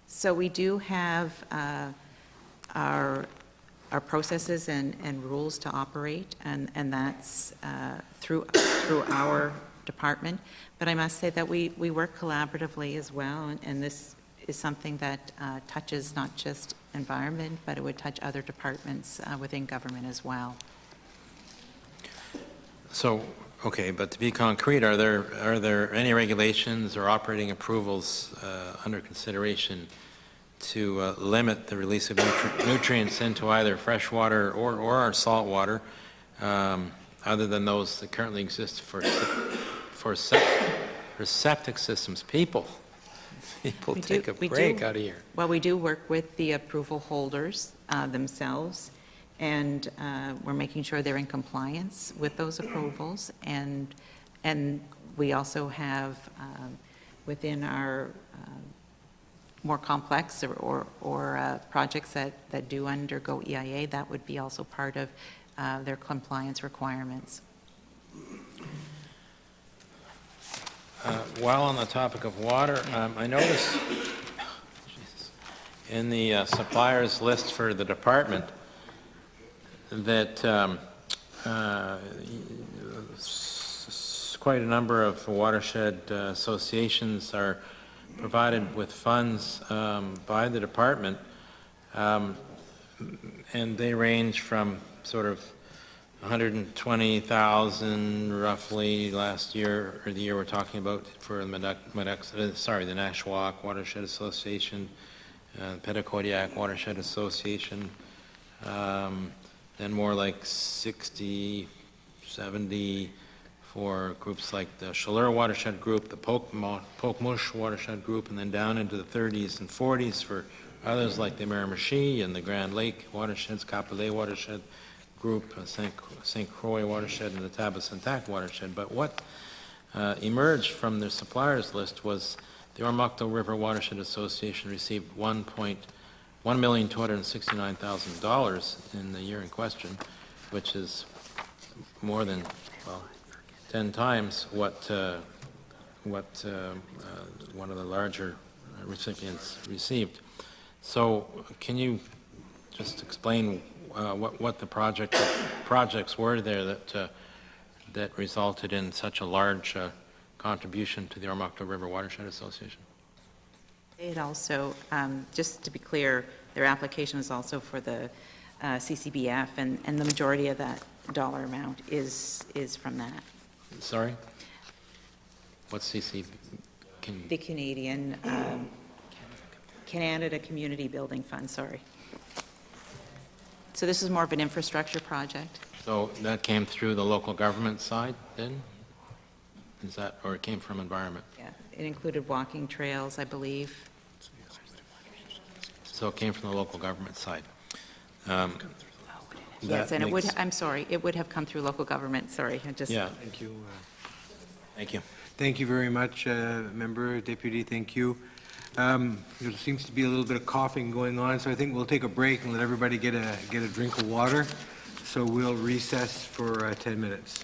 So we do have our processes and rules to operate, and that's through our department. But I must say that we work collaboratively as well, and this is something that touches not just environment, but it would touch other departments within government as well. So, okay, but to be concrete, are there any regulations or operating approvals under consideration to limit the release of nutrients into either fresh water or our salt water, other than those that currently exist for septic systems? People take a break out of here. Well, we do work with the approval holders themselves, and we're making sure they're in compliance with those approvals. And we also have within our more complex or projects that do undergo EIA, that would be also part of their compliance requirements. While on the topic of water, I noticed in the suppliers list for the department that quite a number of watershed associations are provided with funds by the department, and they range from sort of 120,000 roughly last year, or the year we're talking about, for the the Nashwauk Watershed Association, Petitcodiac Watershed Association, then more like 60, 70 for groups like the Chaleur Watershed Group, the Pokemush Watershed Group, and then down into the 30s and 40s for others like the Miramichi and the Grand Lake Watersheds, Capilé Watershed Group, St. Croix Watershed, and the Tabasantac Watershed. But what emerged from the suppliers list was the Oromocto River Watershed Association received $1,269,000 in the year in question, which is more than, well, 10 times what one of the larger recipients received. So can you just explain what the projects were there that resulted in such a large contribution to the Oromocto River Watershed Association? It also, just to be clear, their application was also for the CCBF, and the majority of that dollar amount is from that. Sorry? What's CC? The Canadian, Canada Community Building Fund, sorry. So this is more of an infrastructure project. So that came through the local government side then? Is that, or it came from environment? Yeah, it included walking trails, I believe. So it came from the local government side. Yes, and it would, I'm sorry, it would have come through local government, sorry, I just. Yeah. Thank you. Thank you. Thank you very much, Member Deputy, thank you. There seems to be a little bit of coughing going on, so I think we'll take a break and let everybody get a drink of water. So we'll recess for 10 minutes.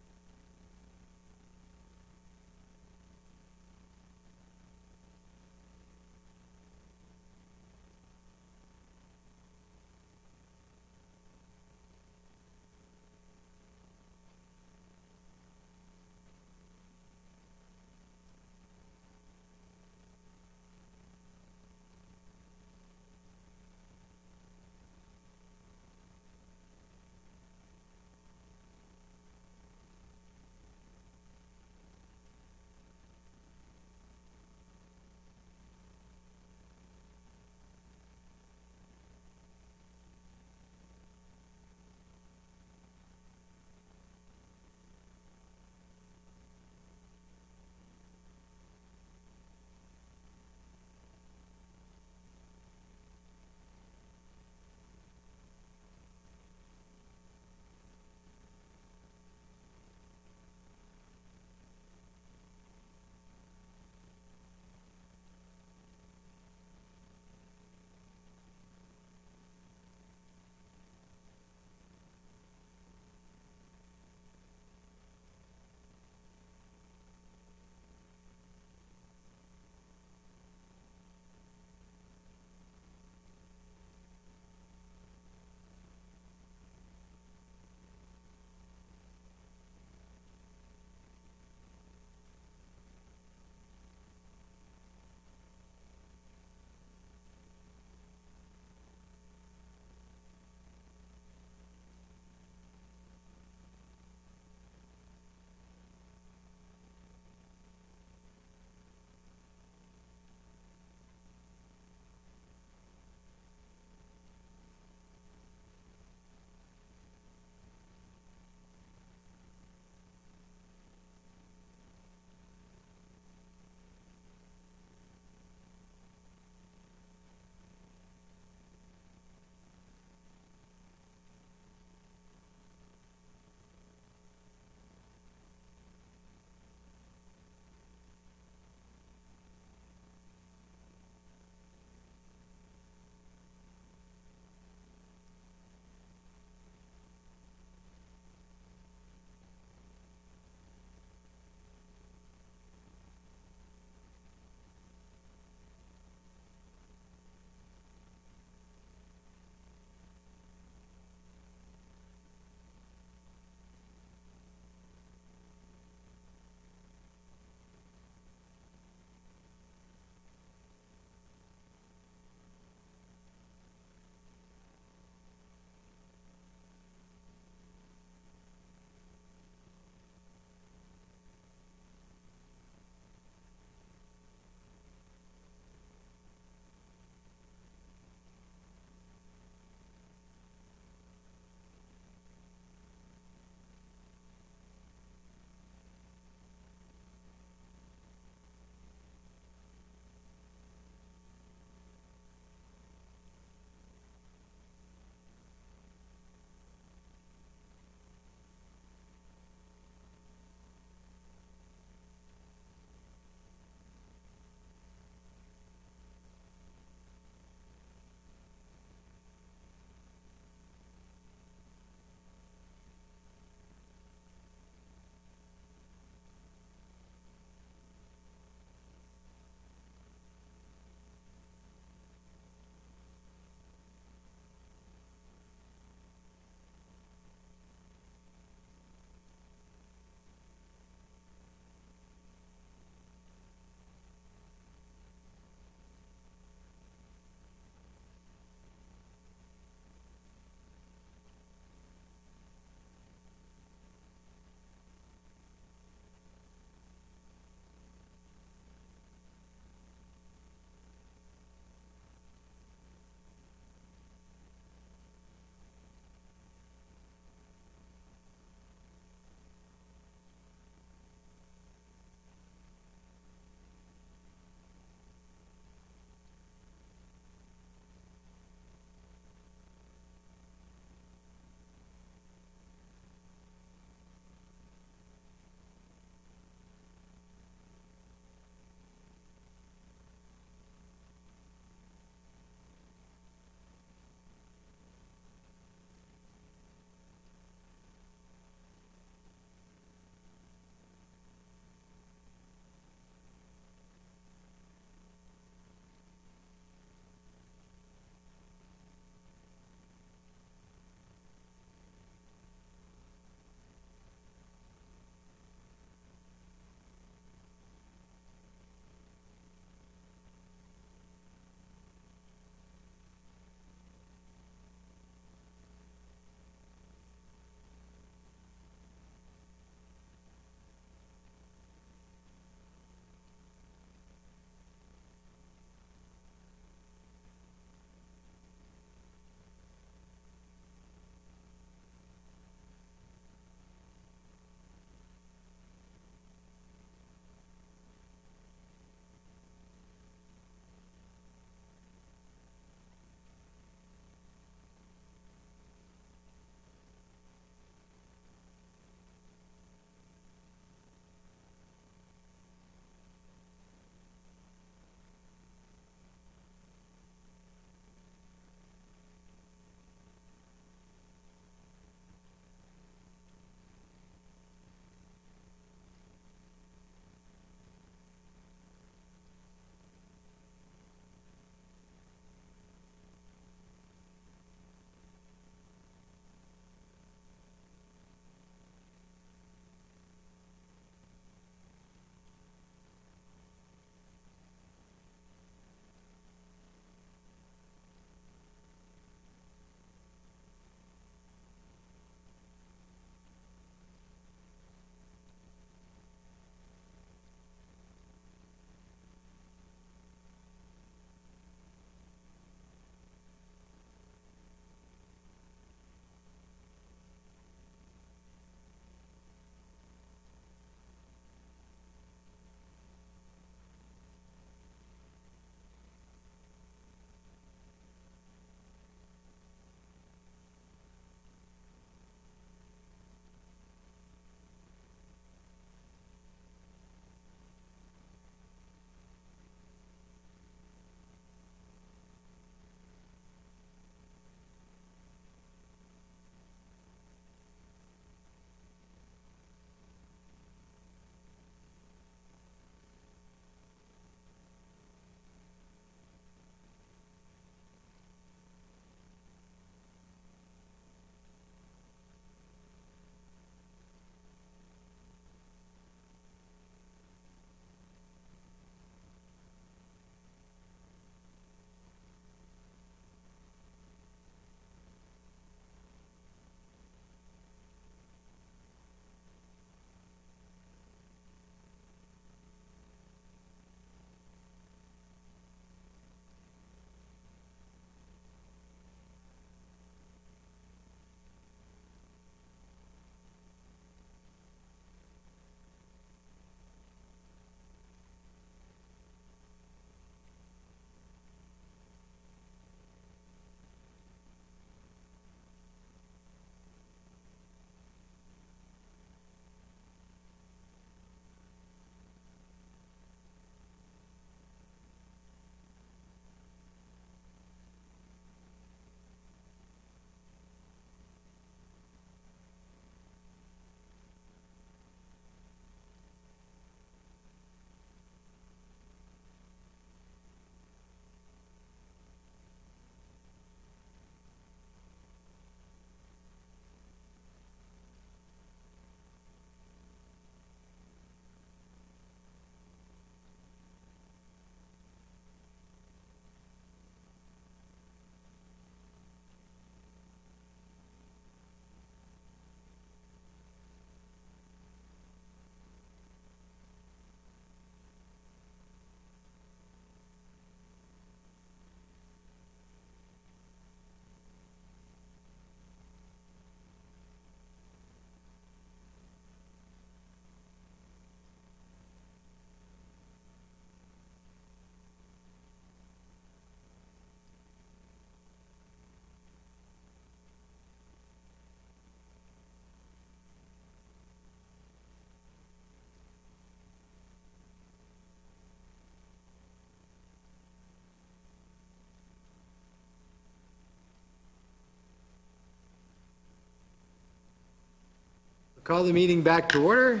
Call the meeting back to order.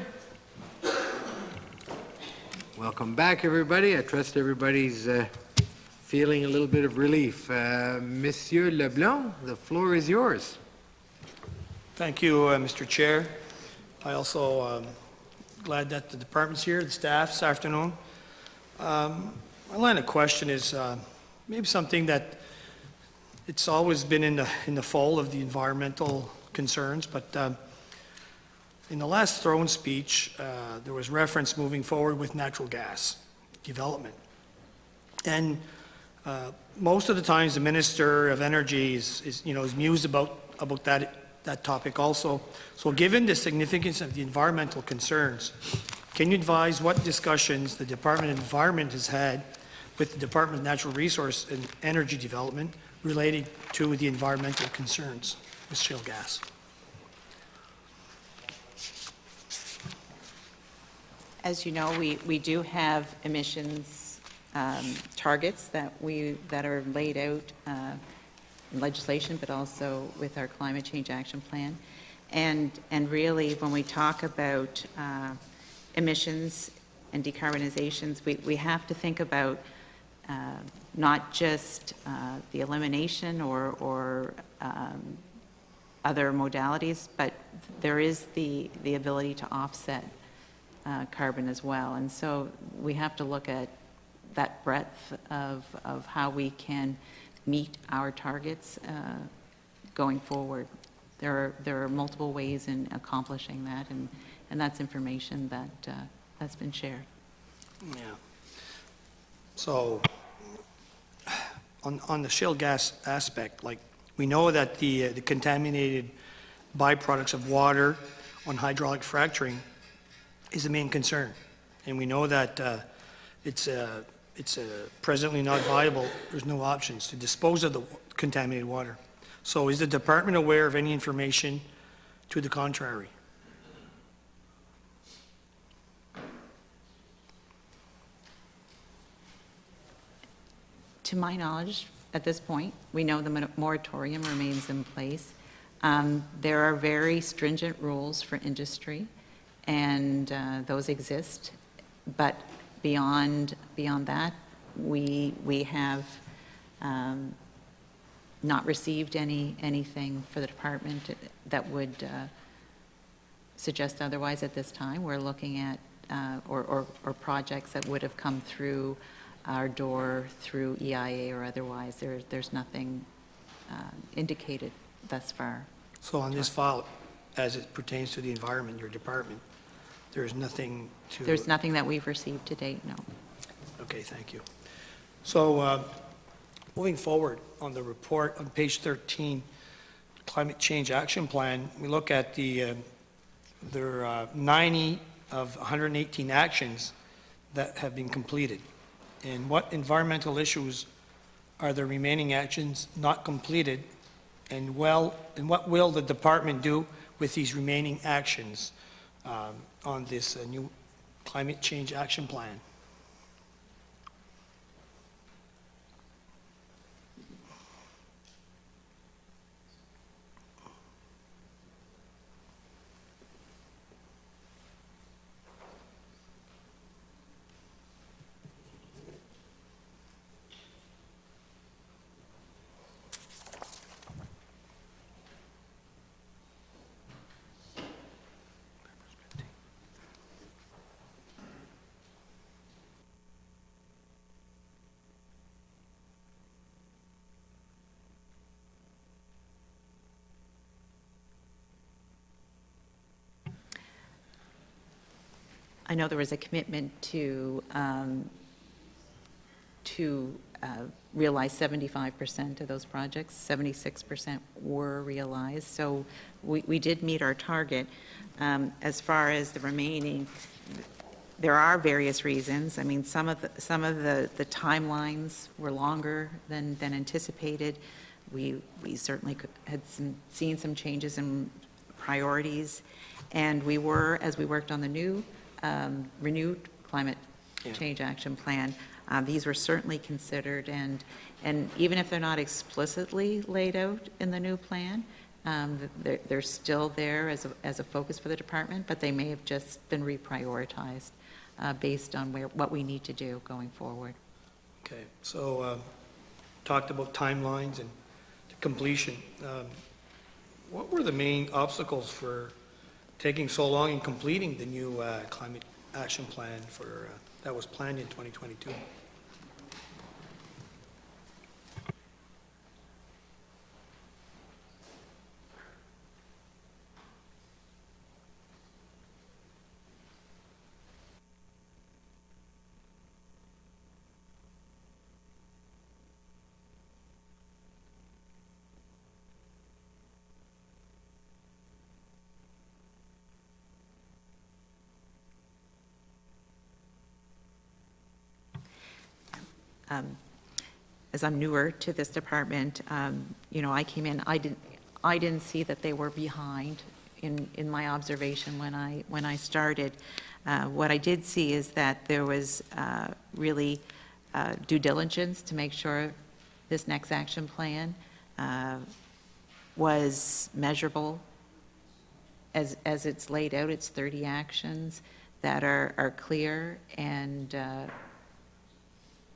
Welcome back, everybody. I trust everybody's feeling a little bit of relief. Monsieur Leblanc, the floor is yours. Thank you, Mr. Chair. I also glad that the department's here, the staff this afternoon. My line of question is maybe something that it's always been in the fold of the environmental concerns, but in the last throne speech, there was reference moving forward with natural gas development. And most of the times, the Minister of Energy is mused about that topic also. So given the significance of the environmental concerns, can you advise what discussions the Department of Environment has had with the Department of Natural Resource and Energy Development related to the environmental concerns with shale gas? As you know, we do have emissions targets that are laid out in legislation, but also with our climate change action plan. And really, when we talk about emissions and decarbonizations, we have to think about not just the elimination or other modalities, but there is the ability to offset carbon as well. And so we have to look at that breadth of how we can meet our targets going forward. There are multiple ways in accomplishing that, and that's information that's been shared. Yeah. So on the shale gas aspect, like we know that the contaminated byproducts of water on hydraulic fracturing is the main concern. And we know that it's presently not viable. There's no options to dispose of the contaminated water. So is the department aware of any information to the contrary? To my knowledge, at this point, we know the moratorium remains in place. There are very stringent rules for industry, and those exist. But beyond that, we have not received anything for the department that would suggest otherwise at this time. We're looking at or projects that would have come through our door through EIA or otherwise. There's nothing indicated thus far. So on this file, as it pertains to the environment, your department, there's nothing to... There's nothing that we've received to date, no. Okay, thank you. So moving forward on the report on page 13, Climate Change Action Plan, we look at there are 90 of 118 actions that have been completed. And what environmental issues are the remaining actions not completed, and what will the department do with these remaining actions on this new Climate Change Action Plan? I know there was a commitment to realize 75% of those projects. 76% were realized, so we did meet our target. As far as the remaining, there are various reasons. I mean, some of the timelines were longer than anticipated. We certainly had seen some changes in priorities, and we were, as we worked on the new renewed climate change action plan, these were certainly considered, and even if they're not explicitly laid out in the new plan, They're still there as a focus for the department, but they may have just been reprioritized based on what we need to do going forward. Okay, so talked about timelines and completion. What were the main obstacles for taking so long in completing the new climate action plan for, that was planned in 2022? As I'm newer to this department, I came in, I didn't see that they were behind in my observation when I started. What I did see is that there was really due diligence to make sure this next action plan was measurable. As it's laid out, it's 30 actions that are clear and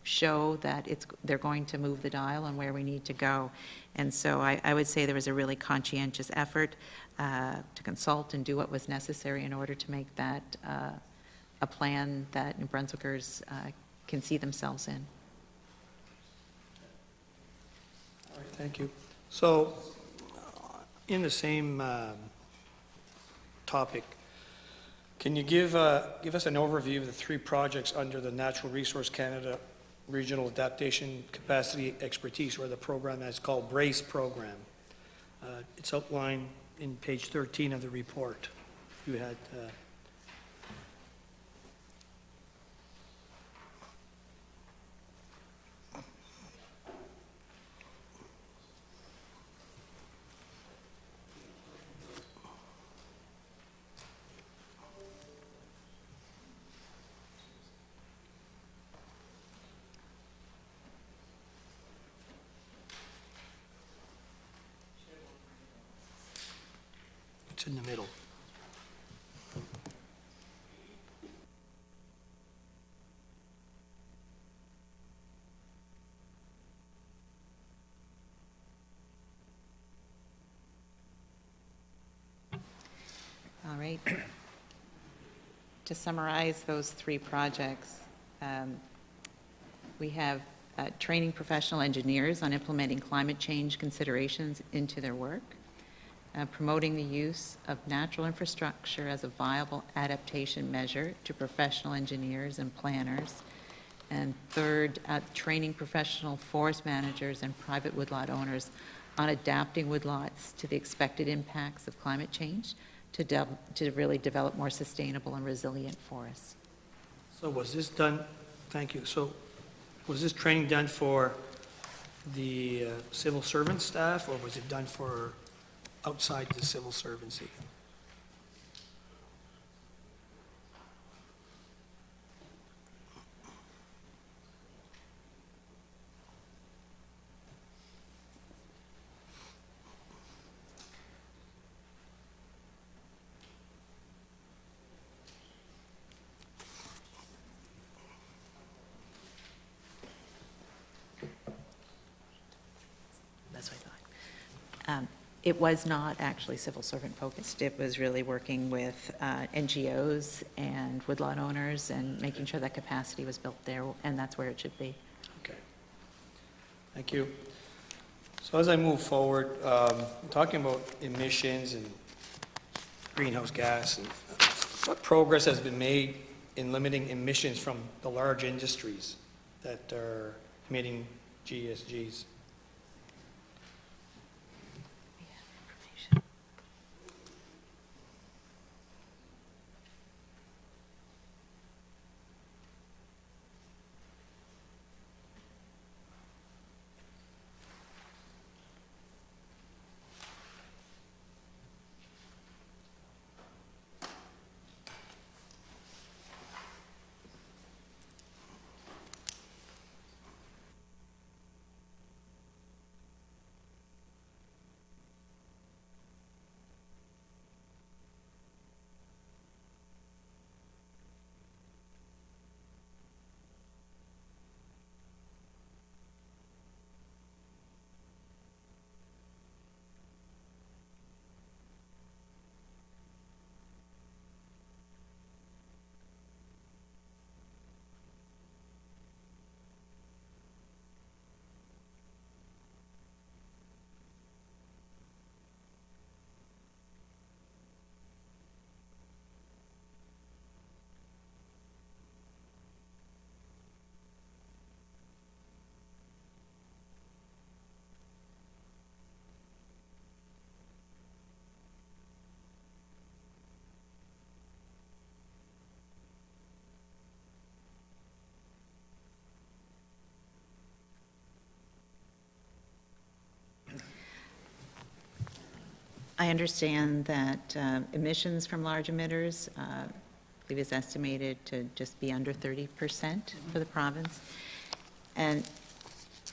show that they're going to move the dial on where we need to go. And so I would say there was a really conscientious effort to consult and do what was necessary in order to make that a plan that New Brunswickers can see themselves in. All right, thank you. So, in the same topic, can you give us an overview of the 3 projects under the Natural Resource Canada Regional Adaptation Capacity Expertise, or the program that's called BRACE program? It's outlined in page 13 of the report. You had, it's in the middle. All right. To summarize those 3 projects, we have training professional engineers on implementing climate change considerations into their work, promoting the use of natural infrastructure as a viable adaptation measure to professional engineers and planners, and third, training professional forest managers and private woodlot owners on adapting woodlots to the expected impacts of climate change to really develop more sustainable and resilient forests. So was this done, thank you, so was this training done for the civil servant staff, or was it done for outside the civil servancy? That's what I thought. It was not actually civil servant focused. It was really working with NGOs and woodlot owners and making sure that capacity was built there, and that's where it should be. Okay. Thank you. So as I move forward, talking about emissions and greenhouse gas, and what progress has been made in limiting emissions from the large industries that are emitting GSGs? I understand that emissions from large emitters, I believe is estimated to just be under 30% for the province. And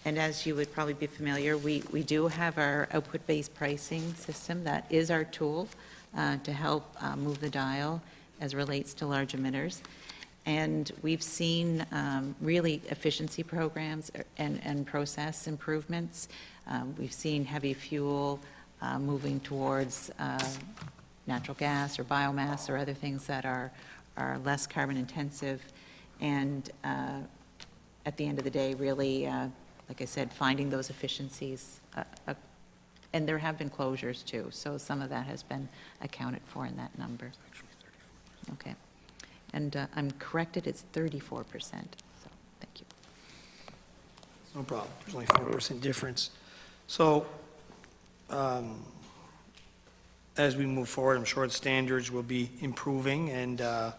as you would probably be familiar, we do have our output-based pricing system. That is our tool to help move the dial as it relates to large emitters. And we've seen really efficiency programs and process improvements. We've seen heavy fuel moving towards natural gas or biomass or other things that are less carbon intensive. And at the end of the day, really, like I said, finding those efficiencies. And there have been closures too, so some of that has been accounted for in that number. Okay. And I'm corrected, it's 34%, so thank you. No problem. There's only 4% difference. So, as we move forward, I'm sure the standards will be improving, and the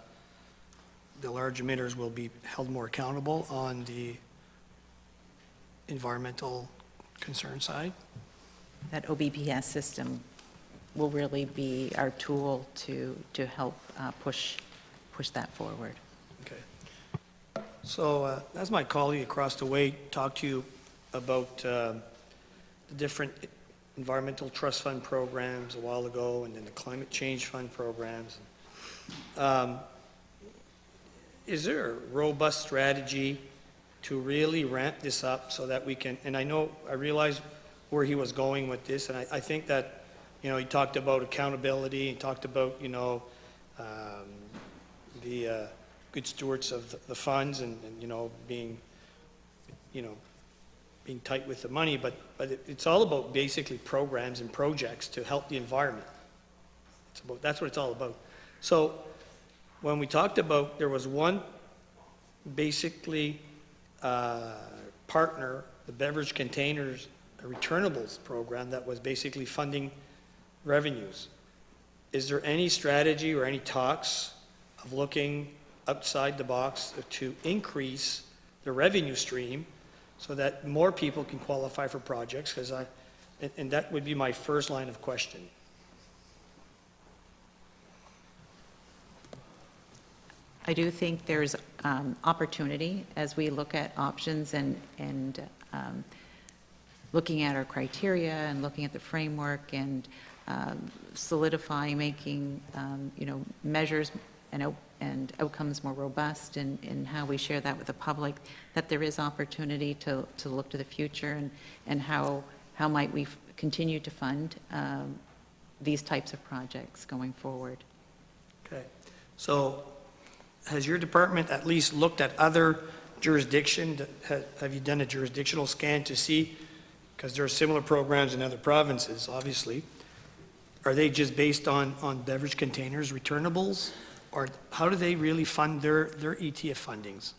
large emitters will be held more accountable on the environmental concern side. That OBPS system will really be our tool to help push that forward. Okay. So, as my colleague across the way talked to you about the different environmental trust fund programs a while ago, and then the climate change fund programs, is there a robust strategy to really ramp this up so that we can, and I realize where he was going with this, and I think that, you know, he talked about accountability, he talked about, you know, the good stewards of the funds and, you know, being tight with the money, but it's all about basically programs and projects to help the environment. That's what it's all about. So when we talked about, there was one basically partner, the beverage containers returnables program, that was basically funding revenues. Is there any strategy or any talks of looking outside the box to increase the revenue stream so that more people can qualify for projects? Because and that would be my first line of questioning. I do think there's opportunity as we look at options and looking at our criteria and looking at the framework and solidifying, making, measures and outcomes more robust in how we share that with the public, that there is opportunity to look to the future and how might we continue to fund these types of projects going forward. Okay. So has your department at least looked at other jurisdictions? Have you done a jurisdictional scan to see, because there are similar programs in other provinces, obviously. Are they just based on beverage containers, returnables? Or how do they really fund their ETF fundings?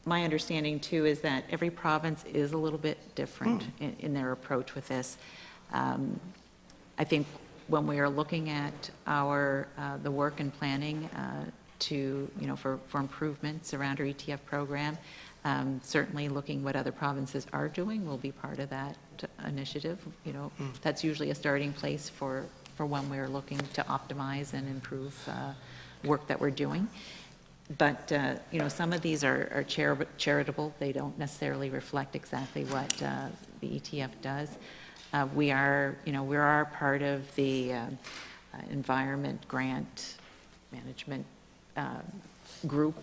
My understanding too is that every province is a little bit different in their approach with this. I think when we are looking at the work and planning for improvements around our ETF program, certainly looking what other provinces are doing will be part of that initiative. That's usually a starting place for when we're looking to optimize and improve work that we're doing. But, some of these are charitable. They don't necessarily reflect exactly what the ETF does. We are part of the Environment Grant Management group,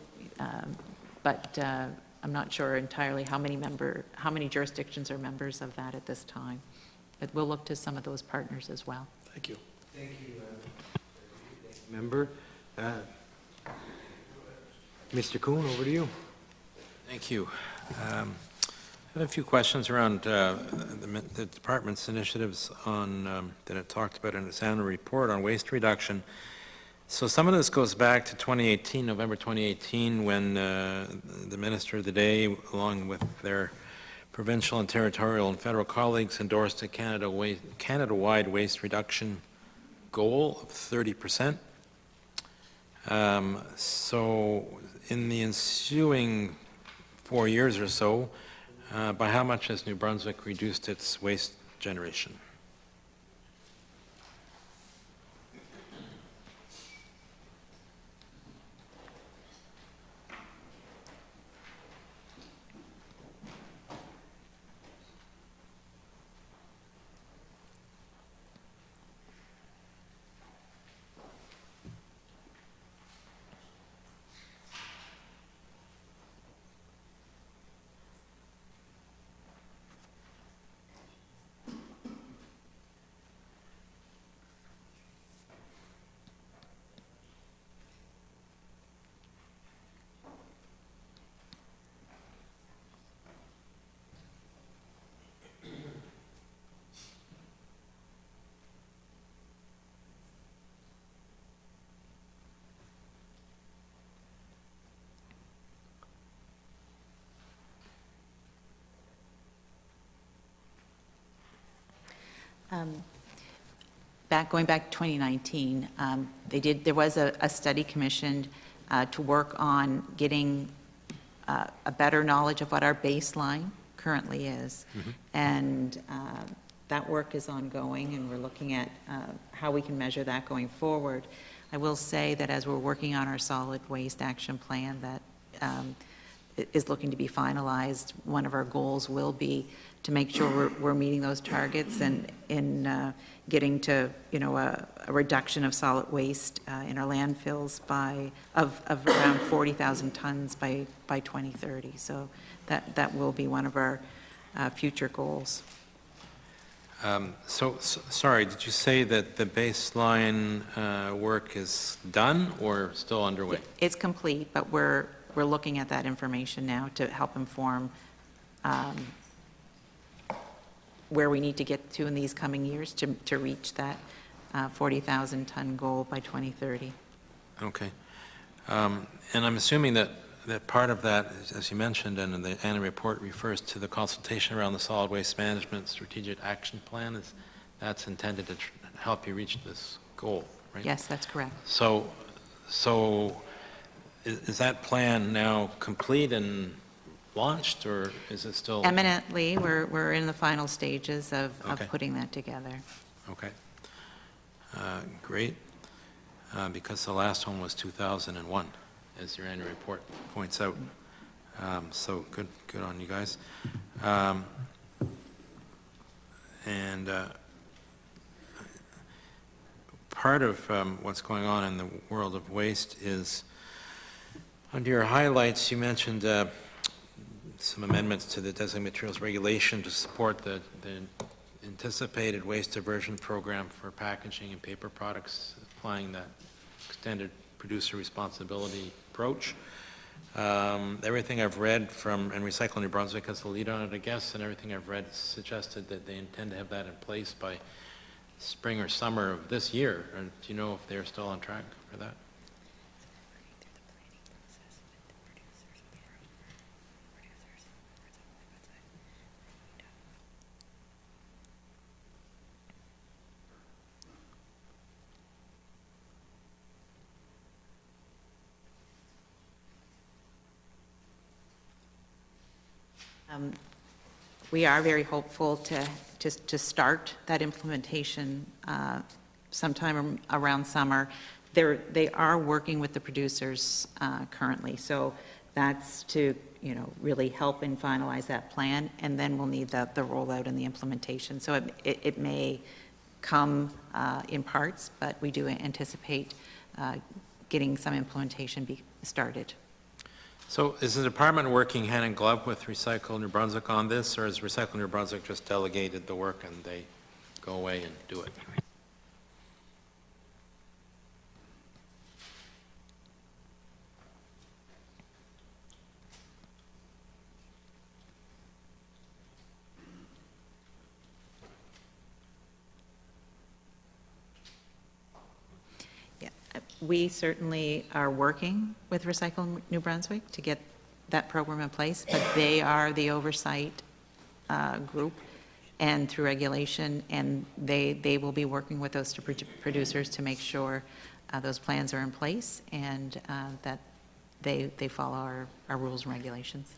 but I'm not sure entirely how many jurisdictions are members of that at this time. But we'll look to some of those partners as well. Thank you. Thank you, member. Mr. Kuhn, over to you. Thank you. I have have a few questions around the department's initiatives on, that it talked about in its annual report on waste reduction. So some of this goes back to 2018, November 2018, when the minister of the day, along with their provincial and territorial and federal colleagues, endorsed a Canada-wide waste reduction goal of 30%. So in the ensuing 4 years or so, by how much has New Brunswick reduced its waste generation? Going back to 2019, there was a study commissioned to work on getting a better knowledge of what our baseline currently is. And that work is ongoing, and we're looking at how we can measure that going forward. I will say that as we're working on our solid waste action plan that is looking to be finalized, one of our goals will be to make sure we're meeting those targets and in getting to, a reduction of solid waste in our landfills of around 40,000 tons by 2030. So that will be one of our future goals. Sorry, did you say that the baseline work is done or still underway? It's complete, but we're looking at that information now to help inform where we need to get to in these coming years to reach that 40,000 ton goal by 2030. Okay. And I'm assuming that part of that, as you mentioned, and the annual report refers to the consultation around the solid waste management strategic action plan. That's intended to help you reach this goal, right? Yes, that's correct. So is that plan now complete and launched, or is it still? Eminently, we're in the final stages of Okay. putting that together. Okay. Great. Because the last one was 2001, as your annual report points out. So good on you guys. And part of what's going on in the world of waste is, under your highlights, you mentioned some amendments to the designated materials regulation to support the anticipated waste diversion program for packaging and paper products, applying that extended producer responsibility approach. Everything I've read from, and Recycle New Brunswick has the lead on it, I guess, and everything I've read suggested that they intend to have that in place by spring or summer of this year. Do you know if they're still on track for that? We are very hopeful to start that implementation sometime around summer. They are working with the producers currently, so that's to really help and finalize that plan, and then we'll need the rollout and the implementation. So it may come in parts, but we do anticipate getting some implementation started. So is the department working hand in glove with Recycle New Brunswick on this, or has Recycle New Brunswick just delegated the work and they go away and do it? We certainly are working with Recycle New Brunswick to get that program in place, but they are the oversight group and through regulation, and they will be working with those producers to make sure those plans are in place and that they follow our rules and regulations.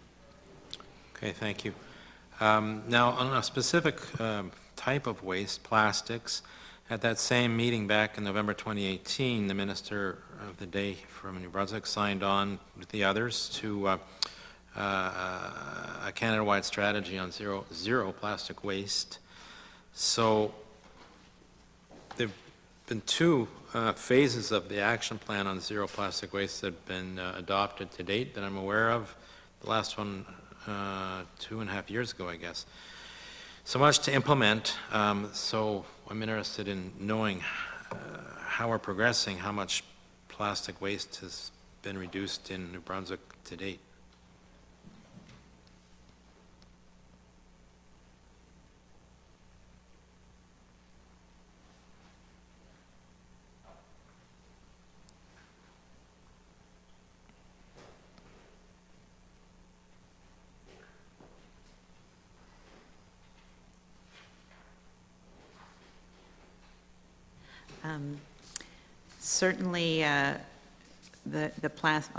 Okay, thank you. Now, on a specific type of waste, plastics, at that same meeting back in November 2018, the Minister of the day from New Brunswick signed on with the others to a Canada-wide strategy on zero plastic waste. So there've been two phases of the action plan on zero plastic waste that have been adopted to date that I'm aware of. The last one 2.5 years ago, I guess. So much to implement, so I'm interested in knowing how we're progressing, how much plastic waste has been reduced in New Brunswick to date. Certainly, I'll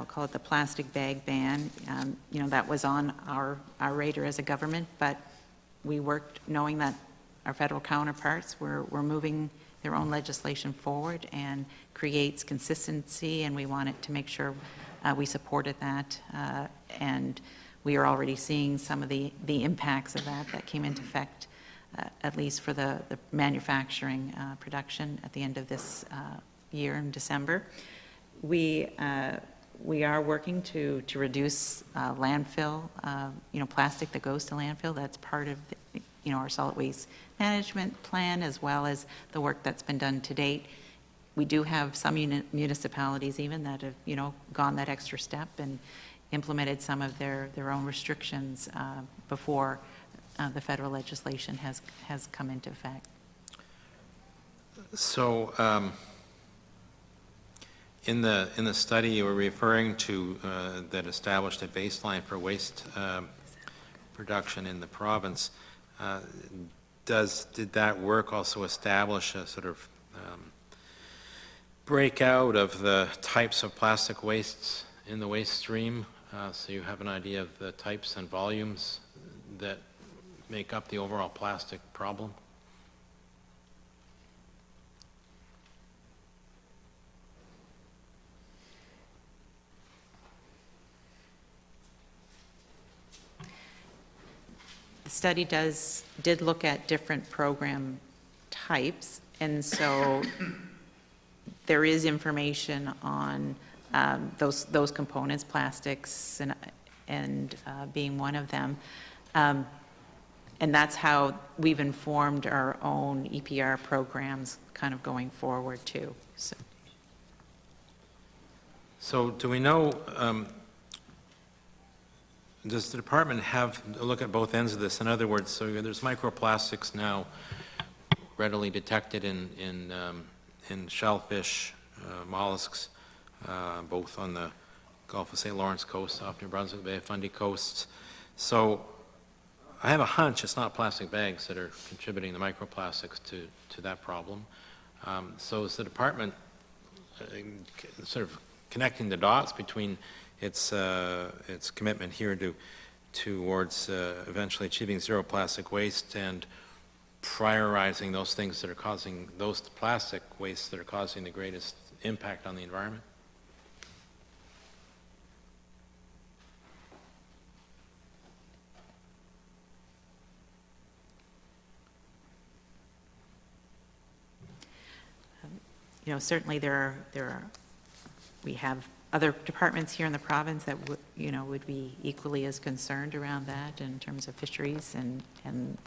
call it the plastic bag ban, that was on our radar as a government, but we worked knowing that our federal counterparts were moving their own legislation forward and creates consistency, and we wanted to make sure we supported that. And we are already seeing some of the impacts of that came into effect, at least for the manufacturing production at the end of this year in December. We are working to reduce landfill, plastic that goes to landfill. That's part of our solid waste management plan, as well as the work that's been done to date. We do have some municipalities even that have gone that extra step and implemented some of their own restrictions before the federal legislation has come into effect. So in the study you were referring to that established a baseline for waste production in the province, did that work also establish a sort of breakout of the types of plastic wastes in the waste stream, so you have an idea of the types and volumes that make up the overall plastic problem? The study did look at different program types, and so there is information on those components, plastics and being one of them. And that's how we've informed our own EPR programs kind of going forward too. So do we know, does the department have a look at both ends of this? In other words, so there's microplastics now readily detected in shellfish, mollusks, both on the Gulf of St. Lawrence coast, off New Brunswick Bay of Fundy coasts. So I have a hunch it's not plastic bags that are contributing the microplastics to that problem. So is the department sort of connecting the dots between its commitment here towards eventually achieving zero plastic waste and prioritizing those things that are causing, those plastic wastes that are causing the greatest impact on the environment? Certainly we have other departments here in the province that would be equally as concerned around that in terms of fisheries and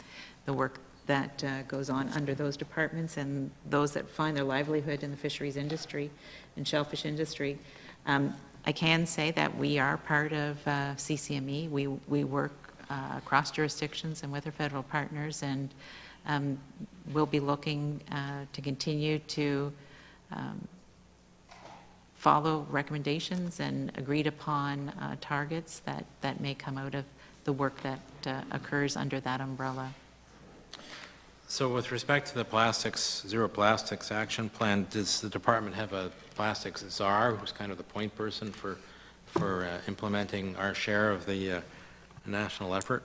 the work that goes on under those departments and those that find their livelihood in the fisheries industry and shellfish industry. I can say that we are part of CCME. We work across jurisdictions and with our federal partners, and we'll be looking to continue to follow recommendations and agreed upon targets that may come out of the work that occurs under that umbrella. So with respect to the plastics, Zero Plastics Action Plan, does the department have a plastics czar who's kind of the point person for implementing our share of the national effort?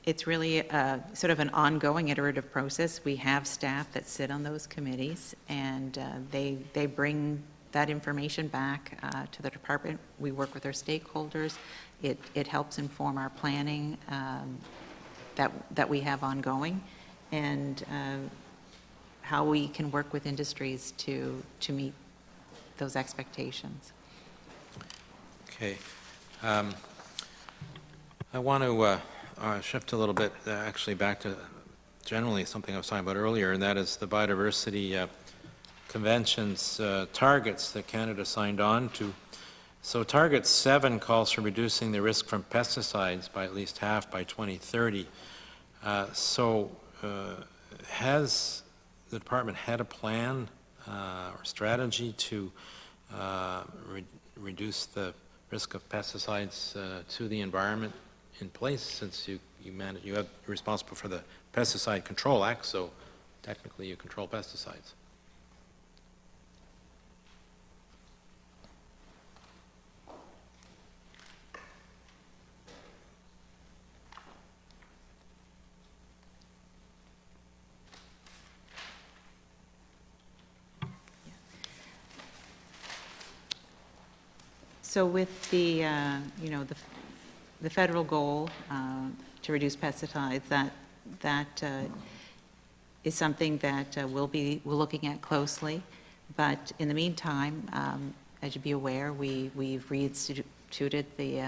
It's really sort of an ongoing iterative process. We have staff that sit on those committees, and they bring that information back to the department. We work with our stakeholders. It helps inform our planning that we have ongoing, and how we can work with industries to meet those expectations. Okay. I want to shift a little bit, actually back to generally something I was talking about earlier, and that is the Biodiversity Convention's targets that Canada signed on to. So Target 7 calls for reducing the risk from pesticides by at least half by 2030. Has the department had a plan or strategy to reduce the risk of pesticides to the environment in place, since you're responsible for the Pesticide Control Act, so technically you control pesticides? So with the, the federal goal to reduce pesticides, that is something that we're looking at closely. But in the meantime, as you'd be aware, we've reinstituted the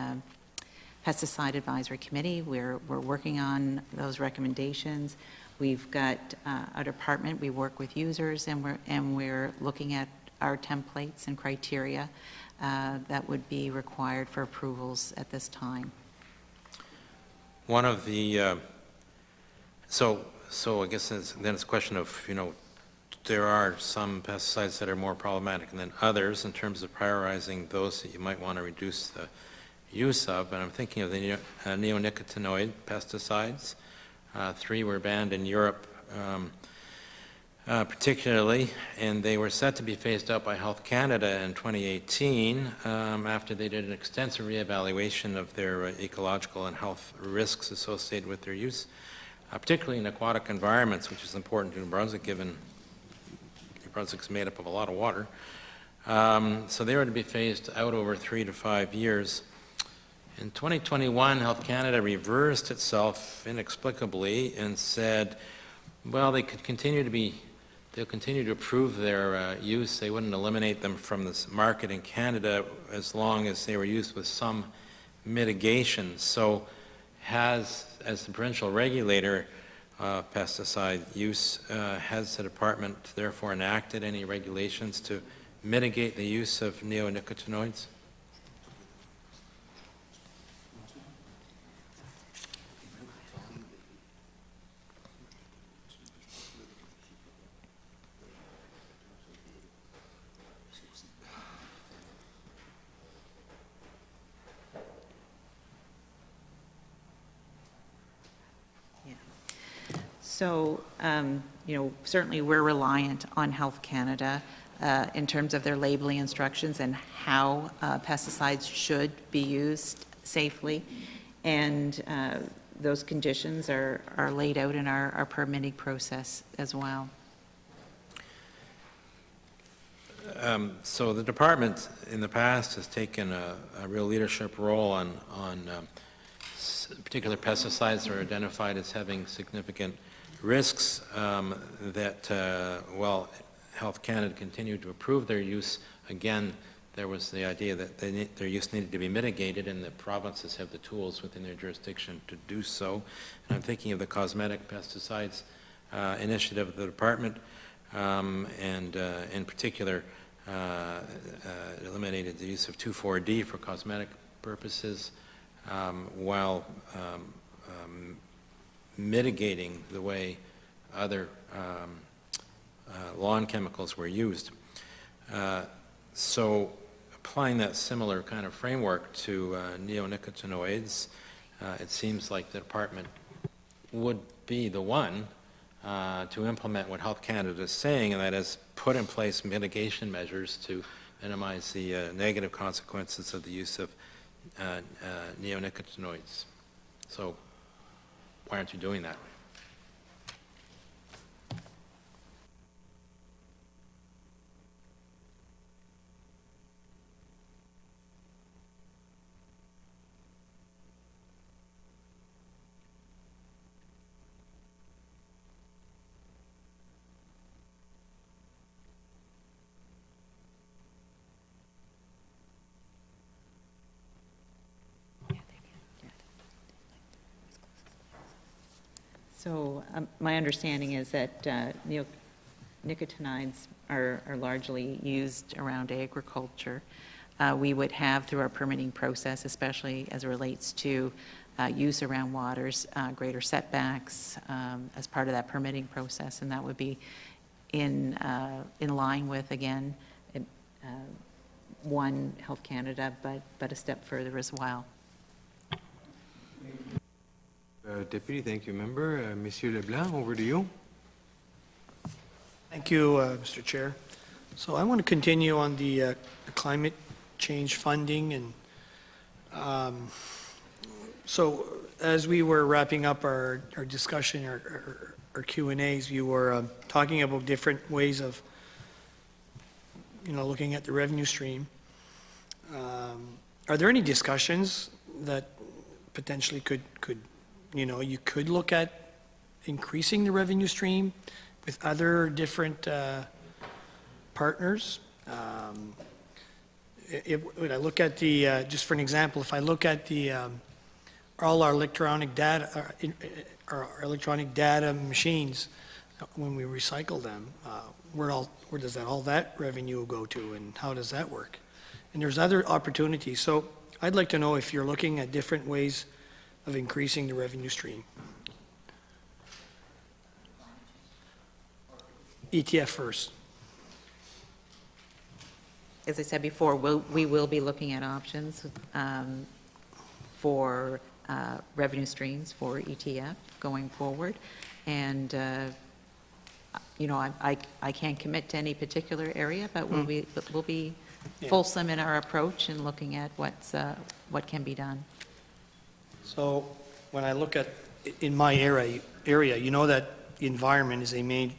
Pesticide Advisory Committee. We're working on those recommendations. We've got a department, we work with users, and we're looking at our templates and criteria that would be required for approvals at this time. One of the, so I guess then it's a question of, there are some pesticides that are more problematic than others in terms of prioritizing those that you might want to reduce the use of. And I'm thinking of the neonicotinoid pesticides. 3 were banned in Europe particularly, and they were set to be phased out by Health Canada in 2018 after they did an extensive reevaluation of their ecological and health risks associated with their use, particularly in aquatic environments, which is important to New Brunswick, given New Brunswick is made up of a lot of water. So they were to be phased out over 3 to 5 years. In 2021, Health Canada reversed itself inexplicably and said, well, they'll continue to approve their use. They wouldn't eliminate them from this market in Canada as long as they were used with some mitigation. So as the provincial regulator of pesticide use, has the department therefore enacted any regulations to mitigate the use of neonicotinoids? So, certainly we're reliant on Health Canada in terms of their labeling instructions and how pesticides should be used safely. And those conditions are laid out in our permitting process as well. So the department in the past has taken a real leadership role on particular pesticides that are identified as having significant risks while Health Canada continued to approve their use. Again, there was the idea that their use needed to be mitigated, and the provinces have the tools within their jurisdiction to do so. And I'm thinking of the cosmetic pesticides initiative of the department. and in particular, it eliminated the use of 2,4-D for cosmetic purposes, while mitigating the way other lawn chemicals were used. So applying that similar kind of framework to neonicotinoids, it seems like the department would be the one to implement what Health Canada is saying, and that is put in place mitigation measures to minimize the negative consequences of the use of neonicotinoids. So why aren't you doing that? So my understanding is that neonicotinoids are largely used around agriculture. We would have, through our permitting process, especially as it relates to use around waters, greater setbacks as part of that permitting process, and that would be in line with, again, one, Health Canada, but a step further as well. Deputy, thank you, Member. Monsieur Leblanc, over to you. Thank you, Mr. Chair. So I want to continue on the climate change funding, and so as we were wrapping up our discussion, our Q&As, you were talking about different ways of, looking at the revenue stream. Are there any discussions that potentially could you could look at increasing the revenue stream with other different partners? When I look at the, just for an example, if I look at the, all our electronic data, our electronic data machines, when we recycle them, where does all that revenue go to, and how does that work? And there's other opportunities. So I'd like to know if you're looking at different ways of increasing the revenue stream. ETF first. As I said before, we will be looking at options for revenue streams for ETF going forward. And, I can't commit to any particular area, but we'll be fulsome in our approach and looking at what can be done. So when I look at, in my area, that the environment is the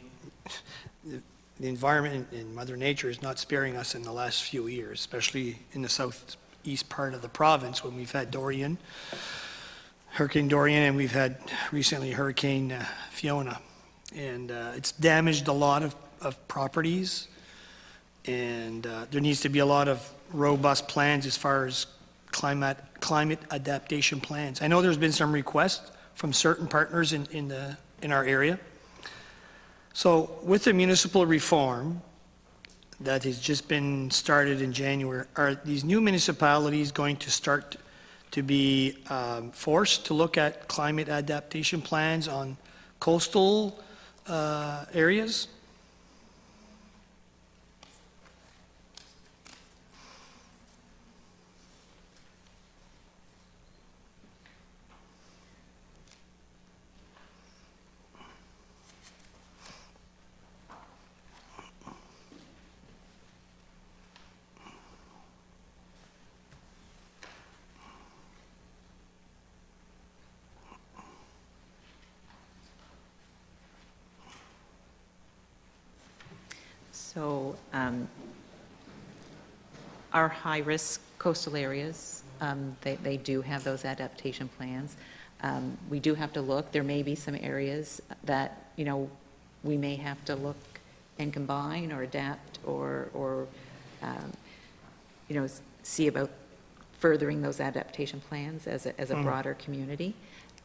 environment and Mother Nature is not sparing us in the last few years, especially in the southeast part of the province when we've had Hurricane Dorian, and we've had recently Hurricane Fiona. And it's damaged a lot of properties, and there needs to be a lot of robust plans as far as climate adaptation plans. I know there's been some requests from certain partners in our area. So with the municipal reform that has just been started in January, are these new municipalities going to start to be forced to look at climate adaptation plans on coastal areas? So our high-risk coastal areas, they do have those adaptation plans. We do have to look. There may be some areas that, we may have to look and combine or adapt or see about furthering those adaptation plans as a broader community.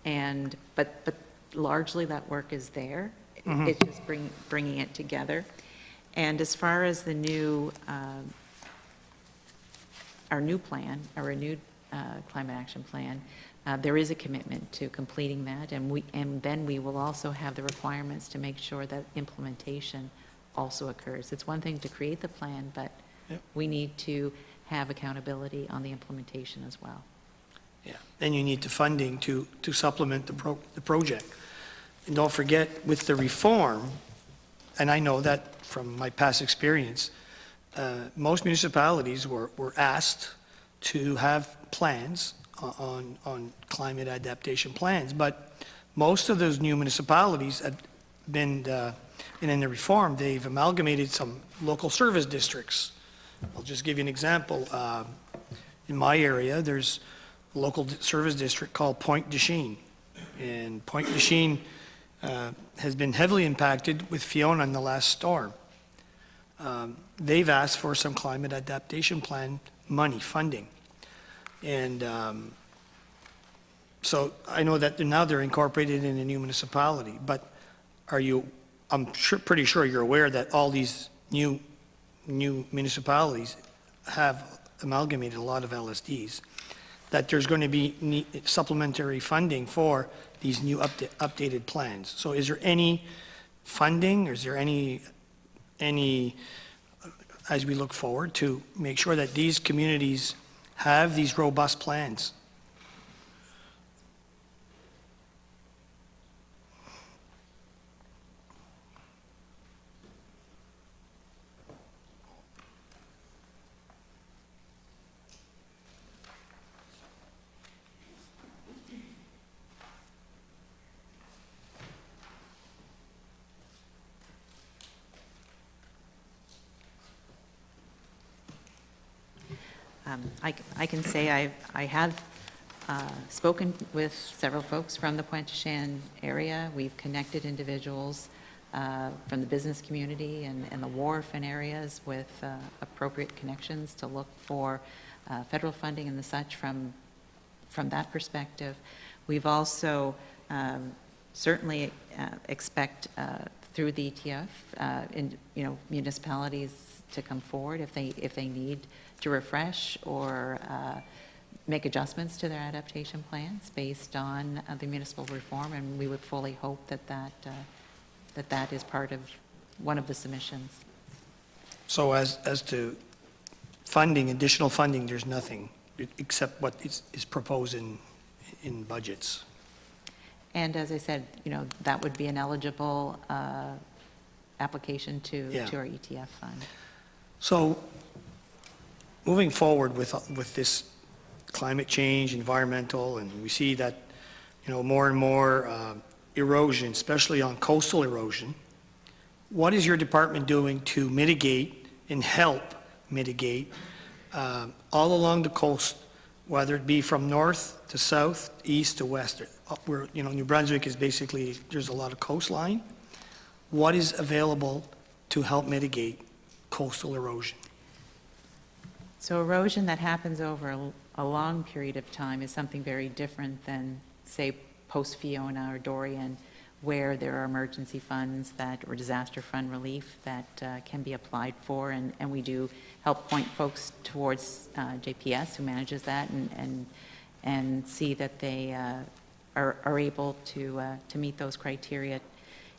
But largely that work is there. It's just bringing it together. And as far as the new, our new plan, our renewed climate action plan, there is a commitment to completing that, and then we will also have the requirements to make sure that implementation also occurs. It's one thing to create the plan, but Yep. we need to have accountability on the implementation as well. Yeah, then you need the funding to supplement the project. And don't forget, with the reform, and I know that from my past experience, most municipalities were asked to have plans on climate adaptation plans, but most of those new municipalities have been, and in the reform, they've amalgamated some local service districts. I'll just give you an example. In my area, there's a local service district called Pointe de Chine. And Pointe de Chine has been heavily impacted with Fiona in the last storm. They've asked for some climate adaptation plan money, funding. And so I know that now they're incorporated in a new municipality, but I'm pretty sure you're aware that all these new municipalities have amalgamated a lot of LSDs, that there's going to be supplementary funding for these new updated plans. So is there any funding, or is there any, as we look forward, to make sure that these communities have these robust plans? I can say I have spoken with several folks from the Pointe de Chine area. We've connected individuals from the business community and the wharf and areas with appropriate connections to look for federal funding and the such from that perspective. We've also certainly expect through the ETF, municipalities to come forward if they need to refresh or make adjustments to their adaptation plans based on the municipal reform, and we would fully hope that is part of one of the submissions. So as to funding, additional funding, there's nothing except what is proposed in budgets. And as I said, that would be an eligible application to our ETF fund. So moving forward with this climate change, environmental, and we see that, more and more erosion, especially on coastal erosion, what is your department doing to mitigate and help mitigate all along the coast, whether it be from north to south, east to west? Where, New Brunswick is basically, there's a lot of coastline. What is available to help mitigate coastal erosion? So erosion that happens over a long period of time is something very different than, say, post-Fiona or Dorian, where there are emergency funds or disaster fund relief that can be applied for, and we do help point folks towards JPS, who manages that, and see that they are able to meet those criteria.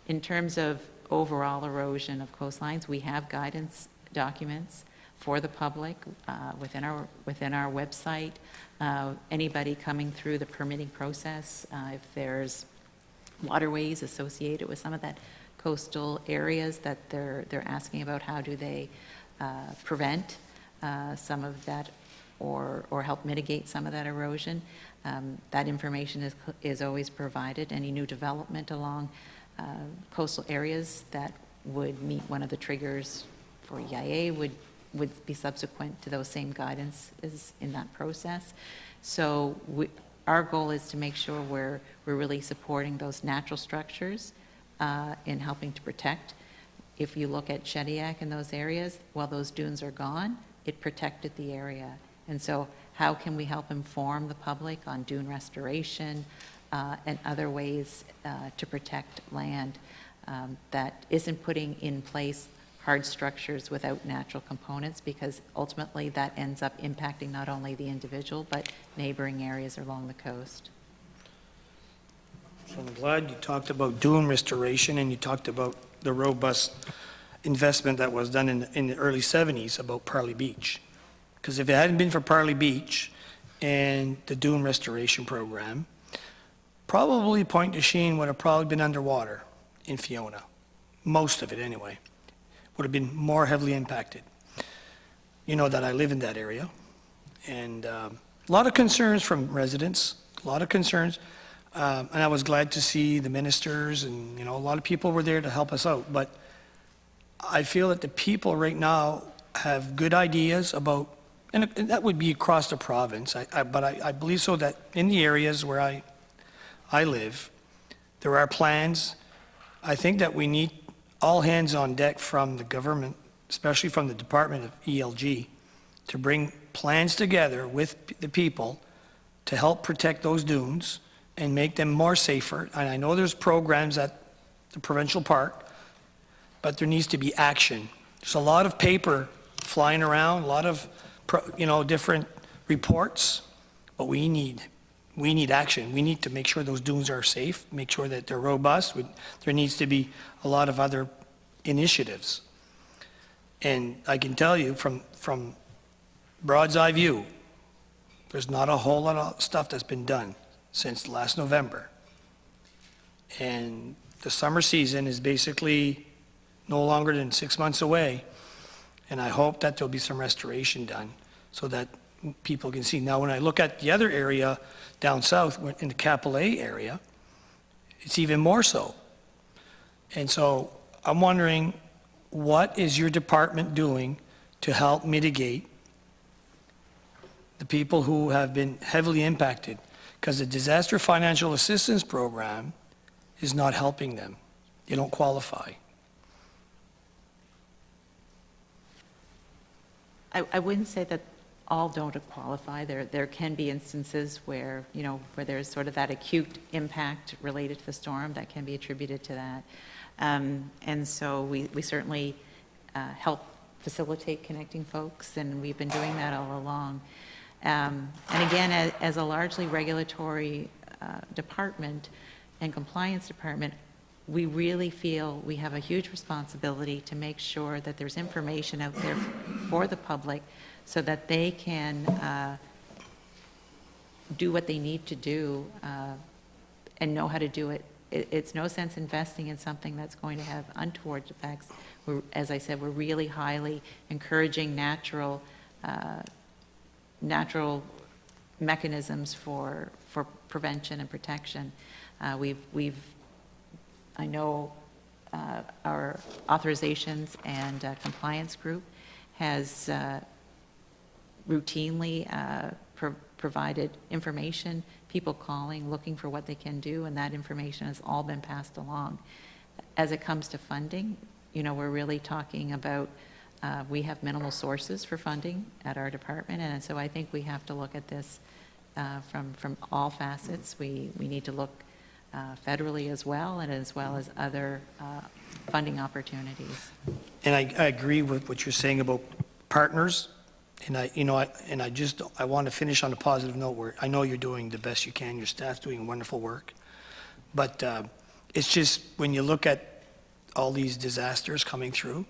In terms of overall erosion of coastlines, we have guidance documents for the public within our website. Anybody coming through the permitting process, if there's waterways associated with some of that coastal areas that they're asking about, how do they prevent some of that or help mitigate some of that erosion. That information is always provided. Any new development along coastal areas that would meet one of the triggers for EIA would be subsequent to those same guidance is in that process. So our goal is to make sure we're really supporting those natural structures in helping to protect. If you look at Shediac and those areas, while those dunes are gone, it protected the area. And so how can we help inform the public on dune restoration and other ways to protect land? that isn't putting in place hard structures without natural components, because ultimately that ends up impacting not only the individual, but neighboring areas along the coast. So I'm glad you talked about dune restoration, and you talked about the robust investment that was done in the early 70s about Parley Beach. Because if it hadn't been for Parley Beach and the dune restoration program, probably Point de Chine would have probably been underwater in Fiona. Most of it, anyway. Would have been more heavily impacted. You know that I live in that area, and a lot of concerns from residents, a lot of concerns, and I was glad to see the ministers and, a lot of people were there to help us out, but I feel that the people right now have good ideas about, and that would be across the province, but I believe so that in the areas where I live, there are plans. I think that we need all hands on deck from the government, especially from the Department of ELG, to bring plans together with the people to help protect those dunes and make them more safer. And I know there's programs at the provincial park, but there needs to be action. There's a lot of paper flying around, a lot of, different reports, but we need action. We need to make sure those dunes are safe, make sure that they're robust. There needs to be a lot of other initiatives. And I can tell you from Broad's eye view, there's not a whole lot of stuff that's been done since last November. And the summer season is basically no longer than 6 months away. And I hope that there'll be some restoration done so that people can see. Now, when I look at the other area down south, in the Capillet area, it's even more so. And so I'm wondering, what is your department doing to help mitigate the people who have been heavily impacted? Because the Disaster Financial Assistance Program is not helping them. They don't qualify. I wouldn't say that all don't qualify. There can be instances where, where there's sort of that acute impact related to the storm that can be attributed to that. And so we certainly help facilitate connecting folks, and we've been doing that all along. And again, as a largely regulatory department and compliance department, we really feel we have a huge responsibility to make sure that there's information out there for the public so that they can do what they need to do and know how to do it. It's no sense investing in something that's going to have untoward effects. As I said, we're really highly encouraging natural mechanisms for prevention and protection. I know our authorizations and compliance group has routinely provided information, people calling, looking for what they can do, and that information has all been passed along. As it comes to funding, we're really talking about, we have minimal sources for funding at our department, and so I think we have to look at this from all facets. We need to look federally as well, and as well as other funding opportunities. And I agree with what you're saying about partners, and I want to finish on a positive note where I know you're doing the best you can, your staff's doing wonderful work, but it's just when you look at all these disasters coming through,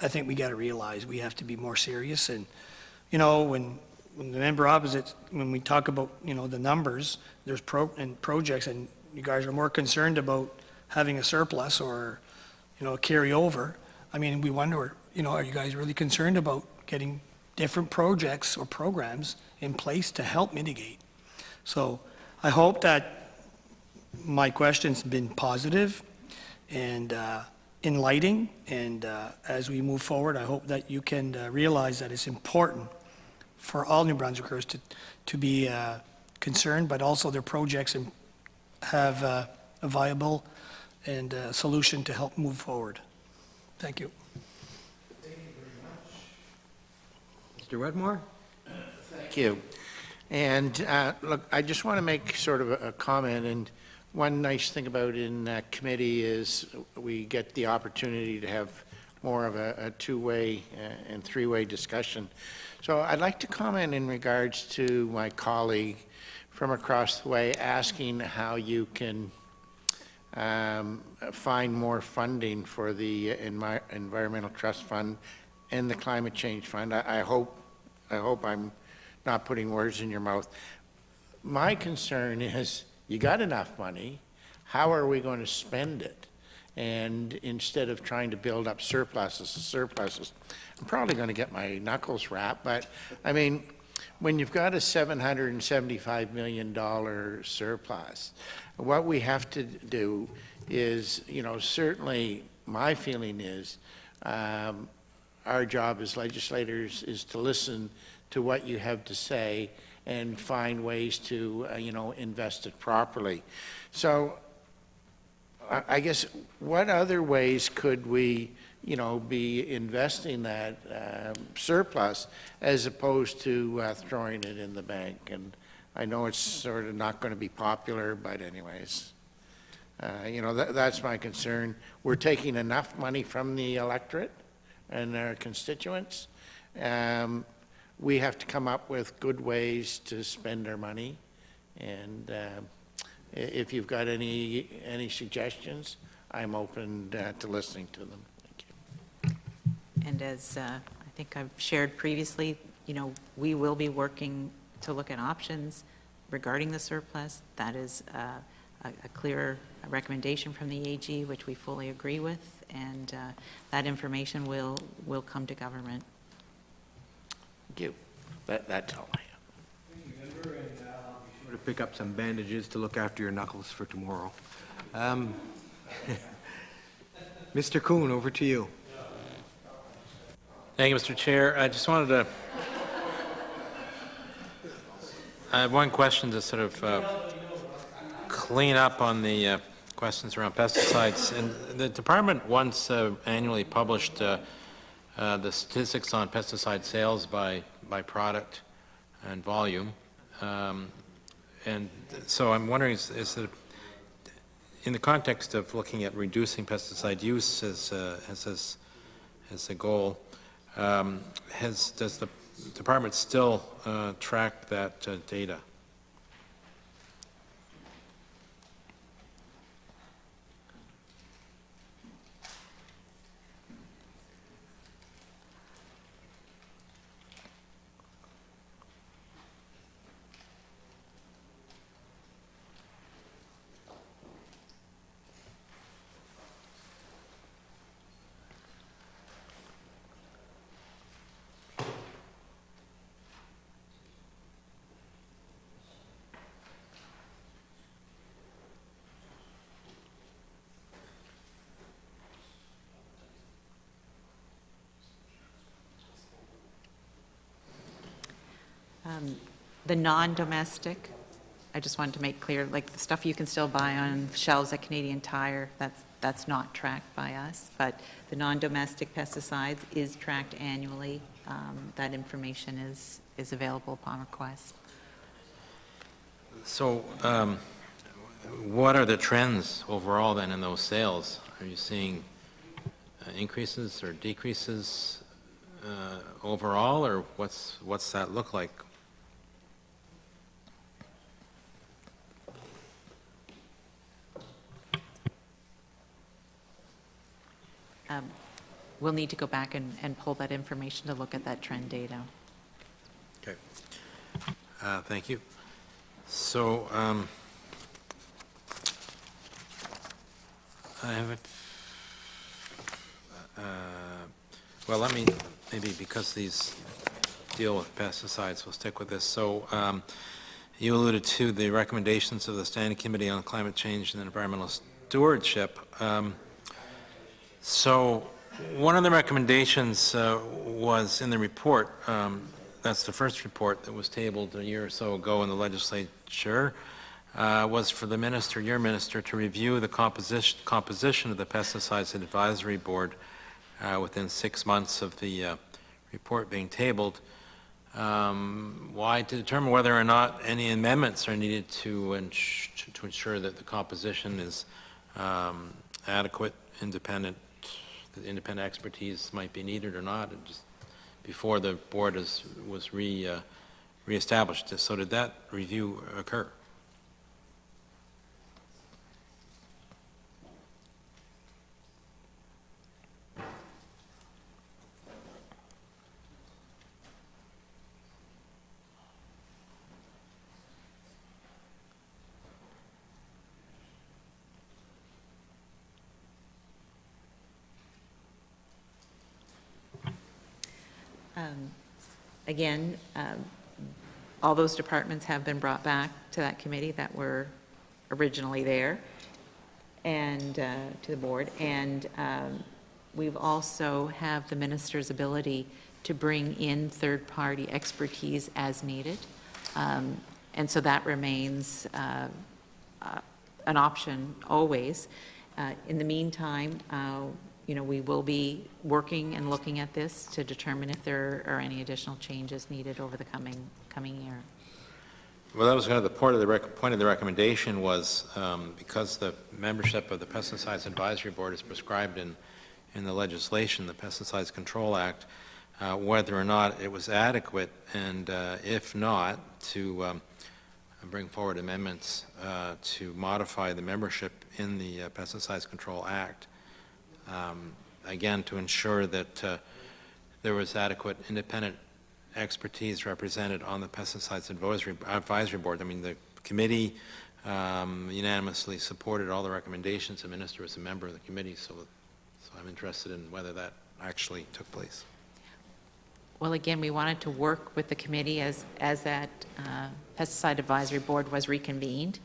I think we got to realize we have to be more serious. And when the member opposite, when we talk about the numbers, there's projects, and you guys are more concerned about having a surplus or a carryover. I mean, we wonder, are you guys really concerned about getting different projects or programs in place to help mitigate? So I hope that my question's been positive and enlightening, and as we move forward, I hope that you can realize that it's important for all New Brunswickers to be concerned, but also their projects and have a viable and solution to help move forward. Thank you. Mr. Wedmore? Thank you. And look, I just want to make sort of a comment, and one nice thing about in committee is we get the opportunity to have more of a two-way and three-way discussion. So I'd like to comment in regards to my colleague from across the way asking how you can find more funding for the Environmental Trust Fund and the Climate Change Fund. I hope I'm not putting words in your mouth. My concern is, you got enough money, how are we going to spend it? And instead of trying to build up surpluses, I'm probably going to get my knuckles rapped, but I mean, when you've got a $775 million surplus, what we have to do is, you know, certainly my feeling is our job as legislators is to listen to what you have to say and find ways to, you know, invest it properly. So I guess what other ways could we, you know, be investing that surplus as opposed to throwing it in the bank? And I know it's sort of not going to be popular, but anyways, you know, that's my concern. We're taking enough money from the electorate and their constituents. We have to come up with good ways to spend our money, and if you've got any suggestions, I'm open to listening to them. Thank you. And as I think I've shared previously, you know, we will be working to look at options regarding the surplus. That is a clear recommendation from the AG, which we fully agree with, and that information will come to government. Thank you. That's all I have. Sure to pick up some bandages to look after your knuckles for tomorrow. Mr. Kuhn, over to you. Thank you, Mr. Chair. I just wanted to, I have one question to sort of clean up on the questions around pesticides. And the department once annually published the statistics on pesticide sales by product and volume. And so I'm wondering, is it, in the context of looking at reducing pesticide use as a goal, does the department still track that data? The non-domestic, I just wanted to make clear, like the stuff you can still buy on shelves at Canadian Tire, that's not tracked by us, but the non-domestic pesticides is tracked annually. That information is available upon request. So what are the trends overall then in those sales? Are you seeing increases or decreases overall, or what's that look like? We'll need to go back and pull that information to look at that trend data. Okay. Thank you. So I have it. Well, let me, maybe because these deal with pesticides, we'll stick with this. So you alluded to the recommendations of the Standing Committee on Climate Change and Environmental Stewardship. So one of the recommendations was in the report, that's the first report that was tabled a year or so ago in the legislature, was for the minister, your minister, to review the composition of the Pesticides Advisory Board within 6 months of the report being tabled. Why? To determine whether or not any amendments are needed to ensure that the composition is adequate, independent, that independent expertise might be needed or not, and just before the board was reestablished. So did that review occur? Again, all those departments have been brought back to that committee that were originally there, and to the board. And we've also have the minister's ability to bring in third-party expertise as needed. And so that remains an option always. In the meantime, we will be working and looking at this to determine if there are any additional changes needed over the coming year. Well, that was kind of the point of the recommendation was because the membership of the Pesticides Advisory Board is prescribed in the legislation, the Pesticides Control Act, whether or not it was adequate, and if not, to bring forward amendments to modify the membership in the Pesticides Control Act. Again, to ensure that there was adequate independent expertise represented on the Pesticides Advisory Board. I mean, the committee unanimously supported all the recommendations. The minister was a member of the committee, so I'm interested in whether that actually took place. Well, again, we wanted to work with the committee as that Pesticide Advisory Board was reconvened.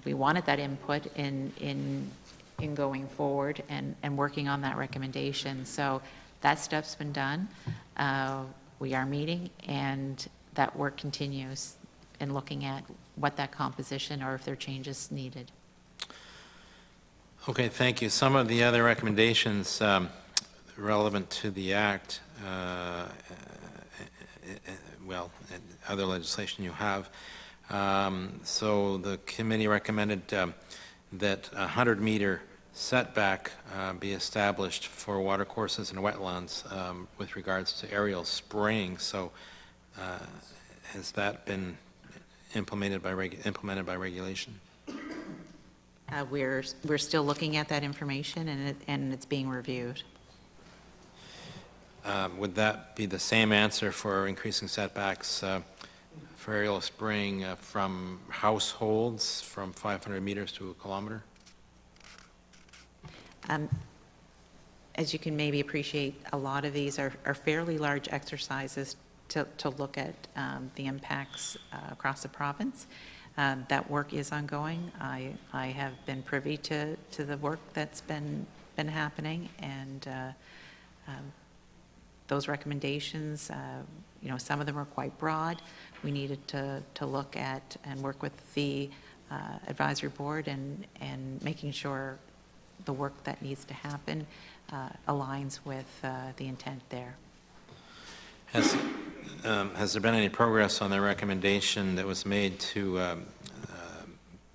We wanted that input in going forward and working on that recommendation. So that step's been done. We are meeting, and that work continues in looking at what that composition or if there are changes needed. Okay, thank you. Some of the other recommendations relevant to the Act, well, and other legislation you have. So the committee recommended that a 100-meter setback be established for watercourses and wetlands with regards to aerial spraying. So has that been implemented by regulation? We're still looking at that information, and it's being reviewed. Would that be the same answer for increasing setbacks for aerial spraying from households from 500 meters to a kilometer? As you can maybe appreciate, a lot of these are fairly large exercises to look at the impacts across the province. That work is ongoing. I have been privy to the work that's been happening, and those recommendations, some of them are quite broad. We needed to look at and work with the advisory board and making sure the work that needs to happen aligns with the intent there. Has there been any progress on the recommendation that was made to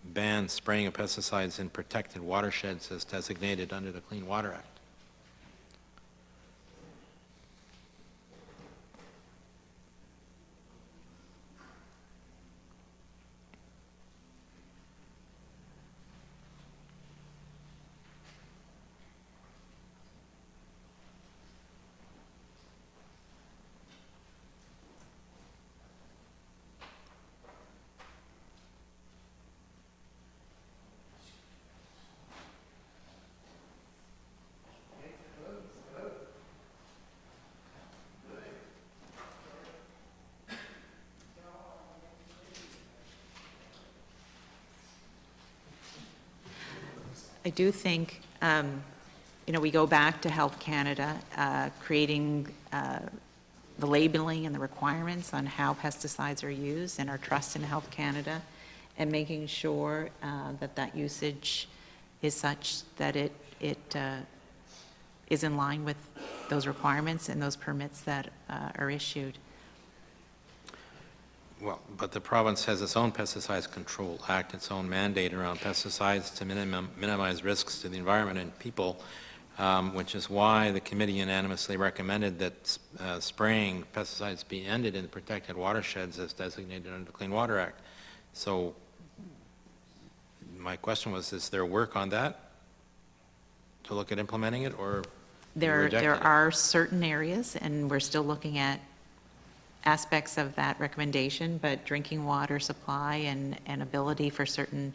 ban spraying of pesticides in protected watersheds as designated under the Clean Water Act? I do think, we go back to Health Canada, creating the labeling and the requirements on how pesticides are used, and our trust in Health Canada, and making sure that usage is such that it is in line with those requirements and those permits that are issued. Well, but the province has its own Pesticides Control Act, its own mandate around pesticides to minimize risks to the environment and people, which is why the committee unanimously recommended that spraying pesticides be ended in protected watersheds as designated under the Clean Water Act. So my question was, is there work on that to look at implementing it, or you There rejected it? are certain areas, and we're still looking at aspects of that recommendation, but drinking water supply and ability for certain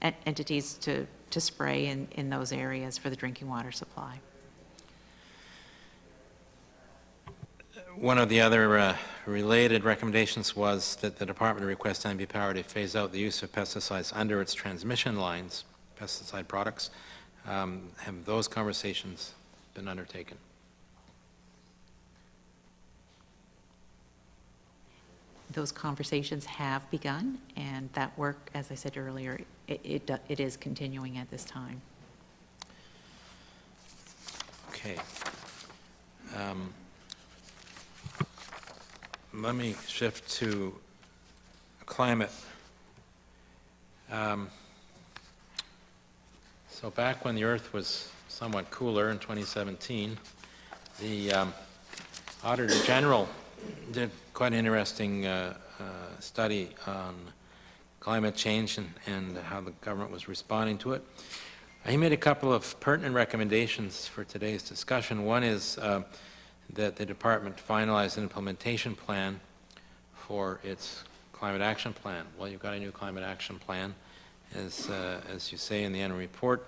entities to spray in those areas for the drinking water supply. One of the other related recommendations was that the department request NB Power to phase out the use of pesticides under its transmission lines, pesticide products. Have those conversations been undertaken? Those conversations have begun, and that work, as I said earlier, it is continuing at this time. Okay. Let me shift to climate. So back when the Earth was somewhat cooler in 2017, the Auditor General did quite an interesting study on climate change and how the government was responding to it. He made a couple of pertinent recommendations for today's discussion. One is that the department finalize an implementation plan for its climate action plan. Well, you've got a new climate action plan, as you say in the annual report.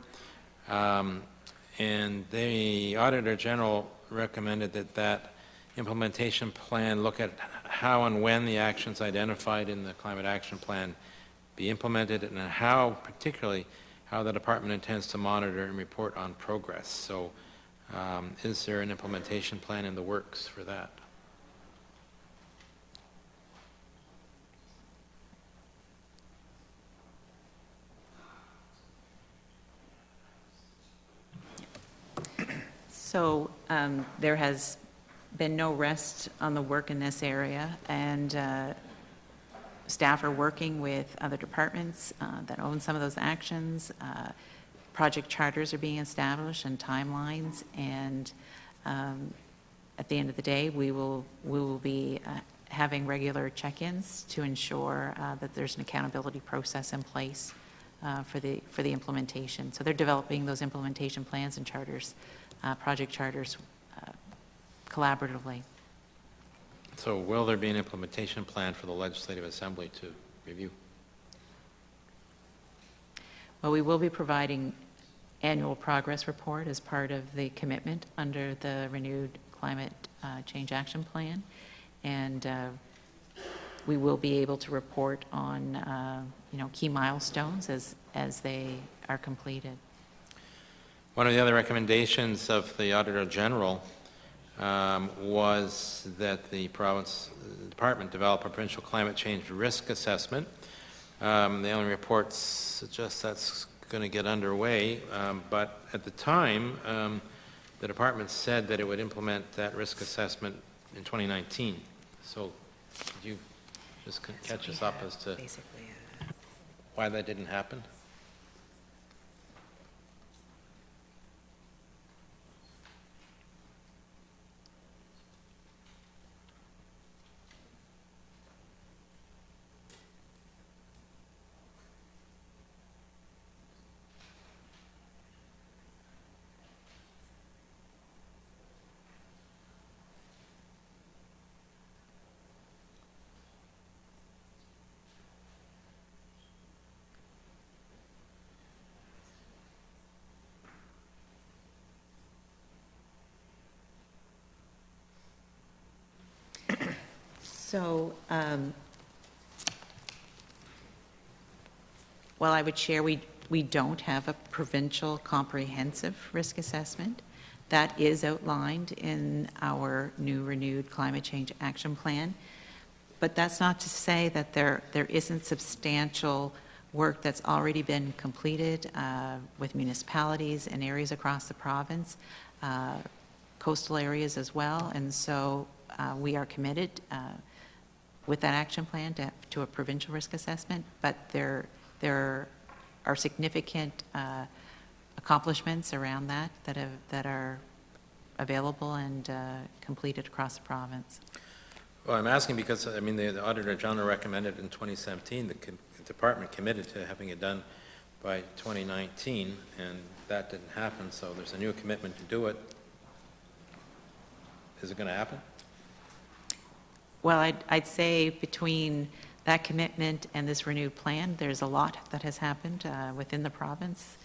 And the Auditor General recommended that implementation plan look at how and when the actions identified in the climate action plan be implemented, and how, particularly, how the department intends to monitor and report on progress. So is there an implementation plan in the works for that? So there has been no rest on the work in this area, and staff are working with other departments that own some of those actions. Project charters are being established and timelines, and at the end of the day, we will be having regular check-ins to ensure that there's an accountability process in place for the implementation. So they're developing those implementation plans and charters, project charters, collaboratively. So will there be an implementation plan for the Legislative Assembly to review? Well, we will be providing annual progress report as part of the commitment under the renewed climate change action plan, and we will be able to report on key milestones as they are completed. One of the other recommendations of the Auditor General was that the department develop a provincial climate change risk assessment. The annual report suggests that's going to get underway, but at the time, the department said that it would implement that risk assessment in 2019. So could you just catch us up as to why that didn't happen? So, well, I would share we don't have a provincial comprehensive risk assessment. That is outlined in our new renewed climate change action plan. But that's not to say that there isn't substantial work that's already been completed with municipalities and areas across the province, coastal areas as well. And so we are committed with that action plan to a provincial risk assessment, but there are significant accomplishments around that are available and completed across the province. Well, I'm asking because, I mean, the Auditor General recommended in 2017, the department committed to having it done by 2019, and that didn't happen, so there's a new commitment to do it. Is it going to happen? Well, I'd say between that commitment and this renewed plan, there's a lot that has happened within the province,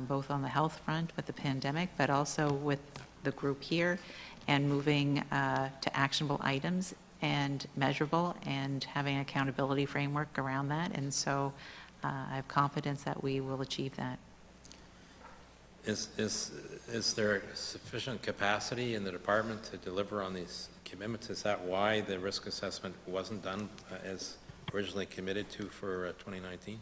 both on the health front with the pandemic, but also with the group here, and moving to actionable items and measurable, and having an accountability framework around that. And so I have confidence that we will achieve that. Is there sufficient capacity in the department to deliver on these commitments? Is that why the risk assessment wasn't done as originally committed to for 2019?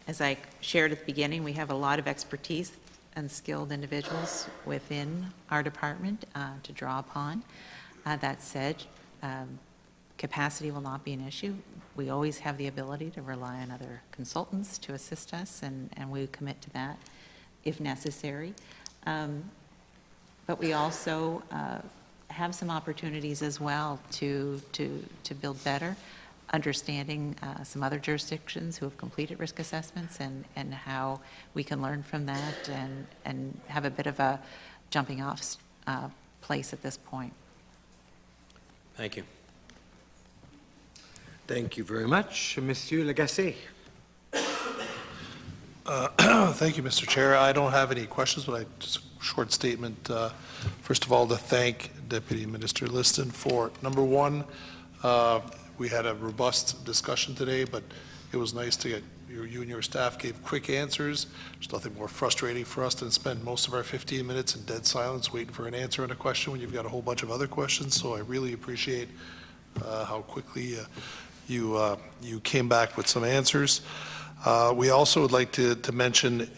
As I shared at the beginning, we have a lot of expertise and skilled individuals within our department to draw upon. That said, capacity will not be an issue. We always have the ability to rely on other consultants to assist us, and we commit to that if necessary. But we also have some opportunities as well to build better, understanding some other jurisdictions who have completed risk assessments, and how we can learn from that and have a bit of a jumping off place at this point. Thank you. Thank you very much. Monsieur Lagacé. Thank you, Mr. Chair. I don't have any questions, but just a short statement. First of all, to thank Deputy Minister Liston for, number one, we had a robust discussion today, but it was nice to get you and your staff gave quick answers. There's nothing more frustrating for us than spend most of our 15 minutes in dead silence waiting for an answer on a question when you've got a whole bunch of other questions. So I really appreciate how quickly you came back with some answers. We also would like to mention,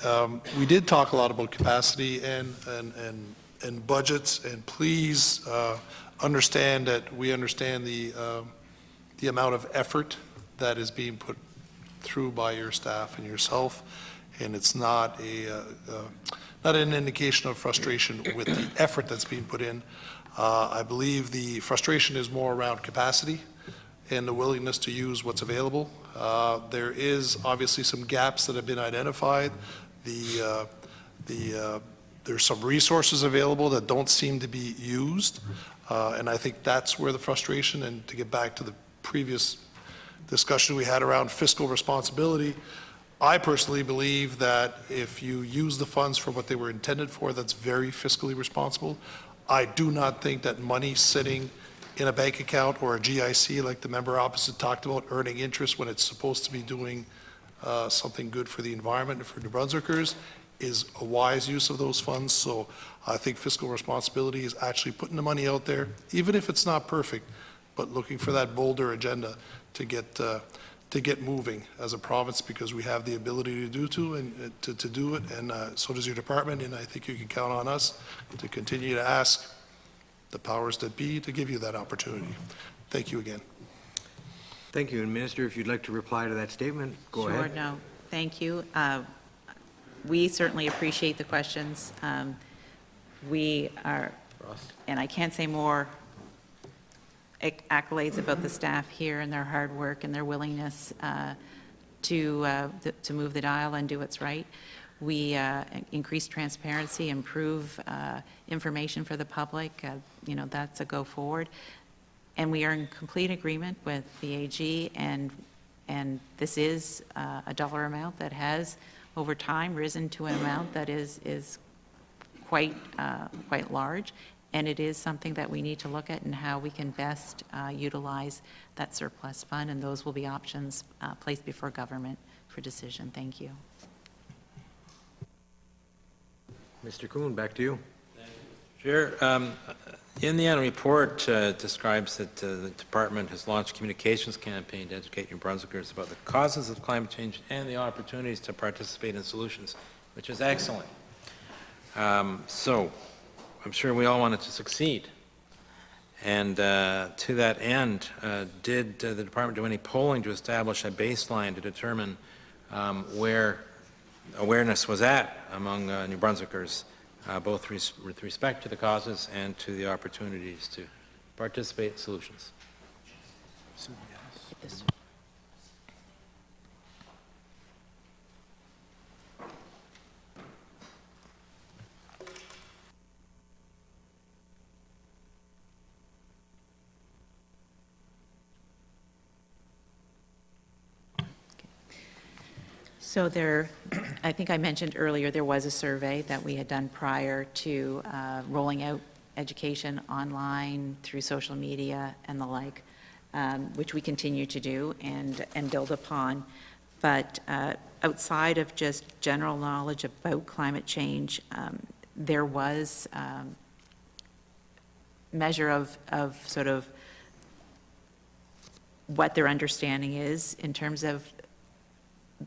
we did talk a lot about capacity and budgets, and please understand that we understand the amount of effort that is being put through by your staff and yourself, and it's not an indication of frustration with the effort that's being put in. I believe the frustration is more around capacity and the willingness to use what's available. There is obviously some gaps that have been identified. There's some resources available that don't seem to be used, and I think that's where the frustration, and to get back to the previous discussion we had around fiscal responsibility, I personally believe that if you use the funds for what they were intended for, that's very fiscally responsible. I do not think that money sitting in a bank account or a GIC, like the member opposite talked about, earning interest when it's supposed to be doing something good for the environment and for New Brunswickers, is a wise use of those funds. So I think fiscal responsibility is actually putting the money out there, even if it's not perfect, but looking for that bolder agenda to get moving as a province, because we have the ability to do it, and so does your department, and I think you can count on us to continue to ask the powers that be to give you that opportunity. Thank you again. Thank you. And Minister, if you'd like to reply to that statement, go ahead. Sure, no, thank you. We certainly appreciate the questions. We are, and I can't say more accolades about the staff here and their hard work and their willingness to move the dial and do what's right. We increase transparency, improve information for the public. That's a go forward. And we are in complete agreement with the AG, and this is a dollar amount that has, over time, risen to an amount that is quite large. And it is something that we need to look at and how we can best utilize that surplus fund, and those will be options placed before government for decision. Thank you. Mr. Kuhn, back to you. Chair, in the annual report describes that the department has launched a communications campaign to educate New Brunswickers about the causes of climate change and the opportunities to participate in solutions, which is excellent. So I'm sure we all want it to succeed. And to that end, did the department do any polling to establish a baseline to determine where awareness was at among New Brunswickers, both with respect to the causes and to the opportunities to participate in solutions? So there, I think I mentioned earlier, there was a survey that we had done prior to rolling out education online through social media and the like, which we continue to do and build upon. But outside of just general knowledge about climate change, there was measure of sort of what their understanding is in terms of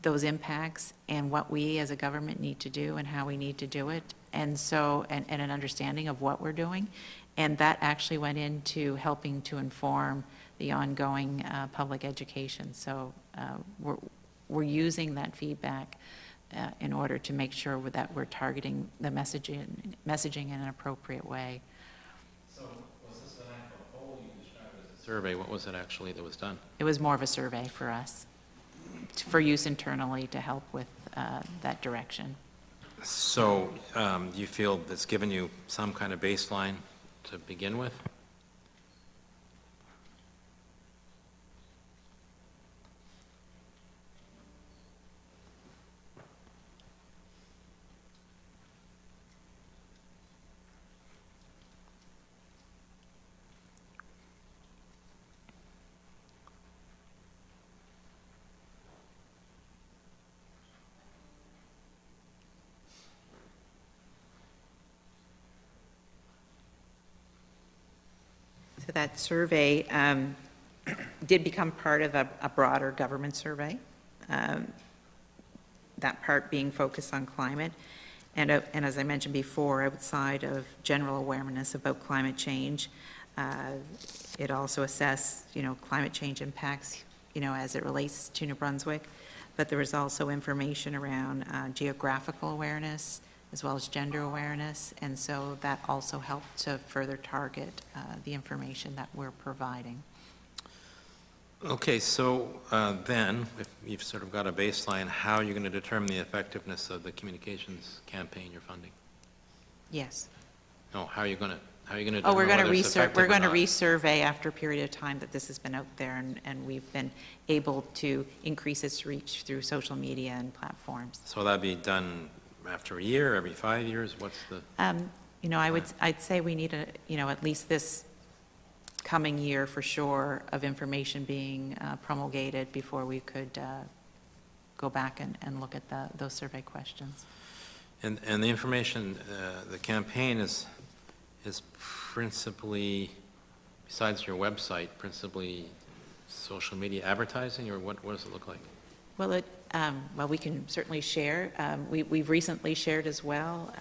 those impacts and what we as a government need to do and how we need to do it. And so, and an understanding of what we're doing. And that actually went into helping to inform the ongoing public education. So we're using that feedback in order to make sure that we're targeting the messaging in an appropriate way. So was this an actual poll you described as a survey? What was it actually that was done? It was more of a survey for us, for use internally to help with that direction. So you feel that's given you some kind of baseline to begin with? So that survey did become part of a broader government survey, that part being focused on climate. And as I mentioned before, outside of general awareness about climate change, it also assessed, climate change impacts, as it relates to New Brunswick. But there was also information around geographical awareness, as well as gender awareness, and so that also helped to further target the information that we're providing. Okay, so then, if you've sort of got a baseline, how are you going to determine the effectiveness of the communications campaign you're funding? Yes. No, how are you going to determine Oh, we're going to whether it's effective or not? resurvey after a period of time that this has been out there, and we've been able to increase its reach through social media and platforms. So that'd be done after a year, every 5 years? What's the? I'd say we need at least this coming year for sure of information being promulgated before we could go back and look at those survey questions. And the information, the campaign is principally, besides your website, principally social media advertising, or what does it look like? Well, we can certainly share. We've recently shared as well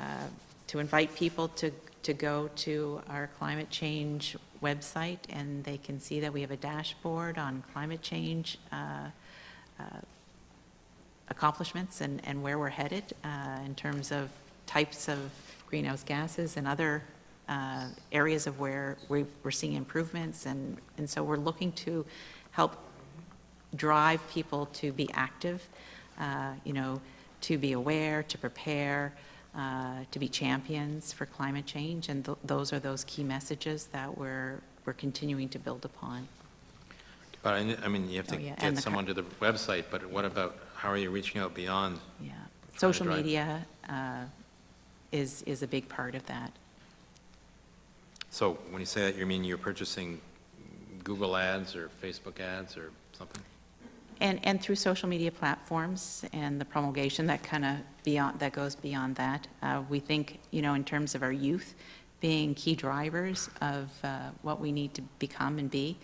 to invite people to go to our climate change website, and they can see that we have a dashboard on climate change accomplishments and where we're headed in terms of types of greenhouse gases and other areas of where we're seeing improvements. And so we're looking to help drive people to be active, to be aware, to prepare, to be champions for climate change. And those are those key messages that we're continuing to build upon. But I mean, you have to get someone to the website, but what about, how are you reaching out beyond? Yeah, social media is a big part of that. So when you say that, you mean you're purchasing Google ads or Facebook ads or something? And through social media platforms and the promulgation that kind of that goes beyond that. We think, in terms of our youth being key drivers of what we need to become and be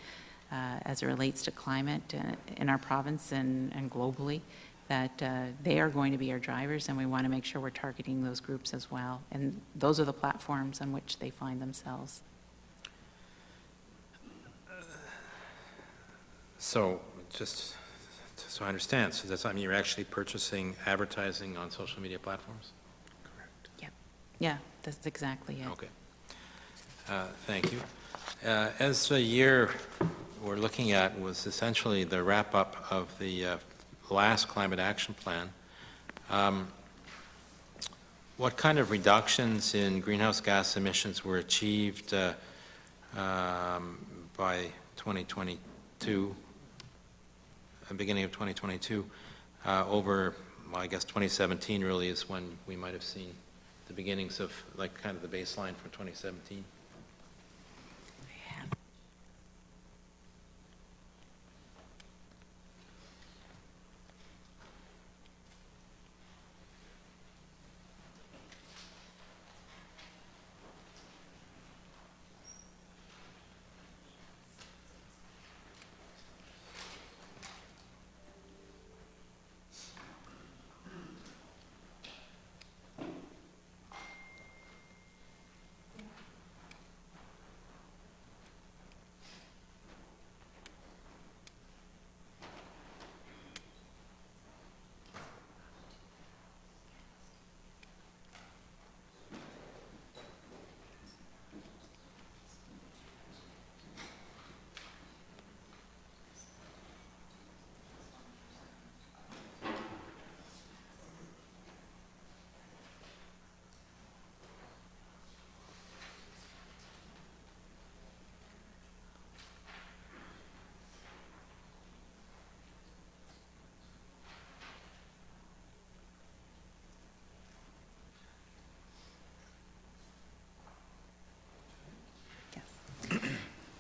as it relates to climate in our province and globally, that they are going to be our drivers, and we want to make sure we're targeting those groups as well. And those are the platforms on which they find themselves. So just so I understand, so does that mean you're actually purchasing advertising on social media platforms? Yeah, that's exactly it. Okay. Thank you. As the year we're looking at was essentially the wrap-up of the last climate action plan, what kind of reductions in greenhouse gas emissions were achieved by 2022, beginning of 2022, over, well, I guess 2017 really is when we might have seen the beginnings of, like, kind of the baseline for 2017?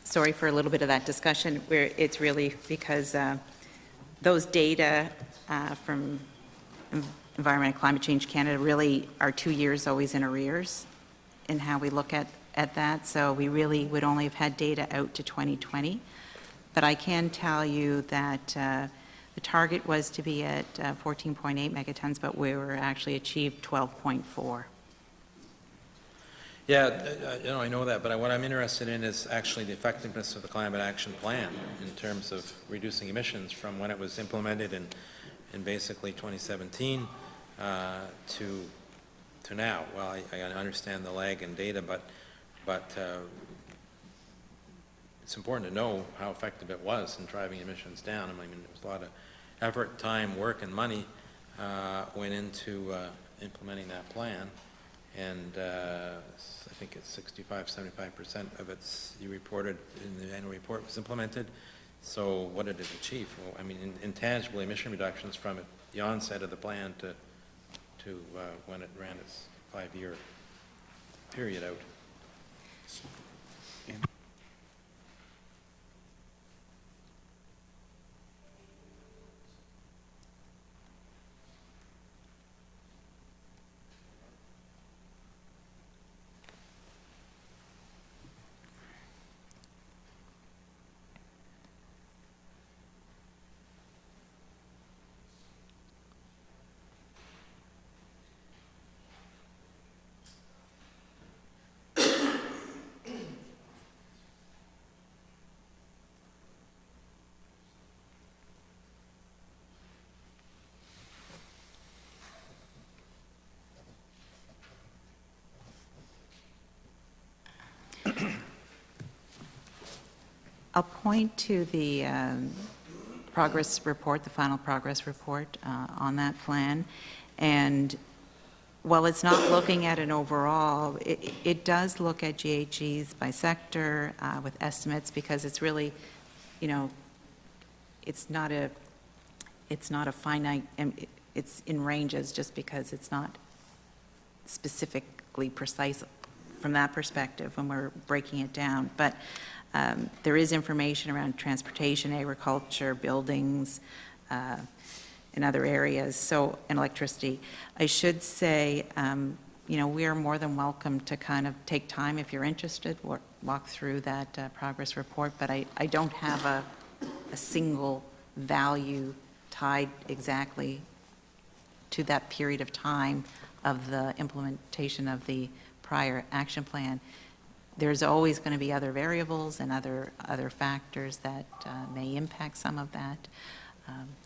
Sorry for a little bit of that discussion, where it's really because those data from Environment and Climate Change Canada really are 2 years always in arrears in how we look at that. So we really would only have had data out to 2020. But I can tell you that the target was to be at 14.8 megatons, but we were actually achieved 12.4. Yeah, I know that, but what I'm interested in is actually the effectiveness of the climate action plan in terms of reducing emissions from when it was implemented in basically 2017 to now. Well, I understand the lag in data, but it's important to know how effective it was in driving emissions down. I mean, there was a lot of effort, time, work, and money went into implementing that plan. And I think it's 75% of it, you reported in the annual report, was implemented. So what did it achieve? Well, I mean, intangible emission reductions from the onset of the plan to when it ran its 5-year period out. I'll point to the progress report, the final progress report on that plan. And while it's not looking at an overall, it does look at GHGs by sector with estimates, because it's really, it's not a finite, it's in ranges just because it's not specifically precise from that perspective when we're breaking it down. But there is information around transportation, agriculture, buildings, in other areas, so, and electricity. I should say, we are more than welcome to kind of take time if you're interested, walk through that progress report, but I don't have a single value tied exactly to that period of time of the implementation of the prior action plan. There's always going to be other variables and other factors that may impact some of that.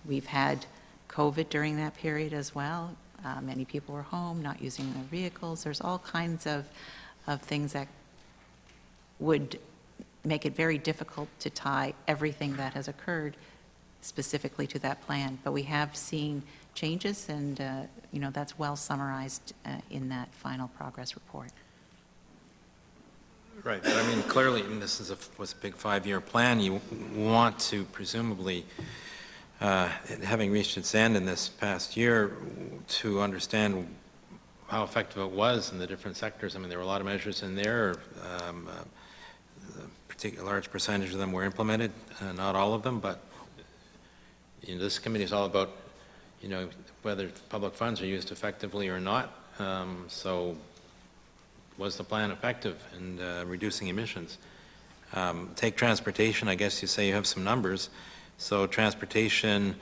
We've had COVID during that period as well. Many people were home, not using their vehicles. There's all kinds of things that would make it very difficult to tie everything that has occurred specifically to that plan. But we have seen changes, and that's well summarized in that final progress report. Right, but I mean, clearly, and this was a big 5-year plan. You want to presumably, having reached its end in this past year, to understand how effective it was in the different sectors. I mean, there were a lot of measures in there. A large percentage of them were implemented, not all of them, but this committee is all about, whether public funds are used effectively or not. So was the plan effective in reducing emissions? Take transportation, I guess you say you have some numbers. So transportation,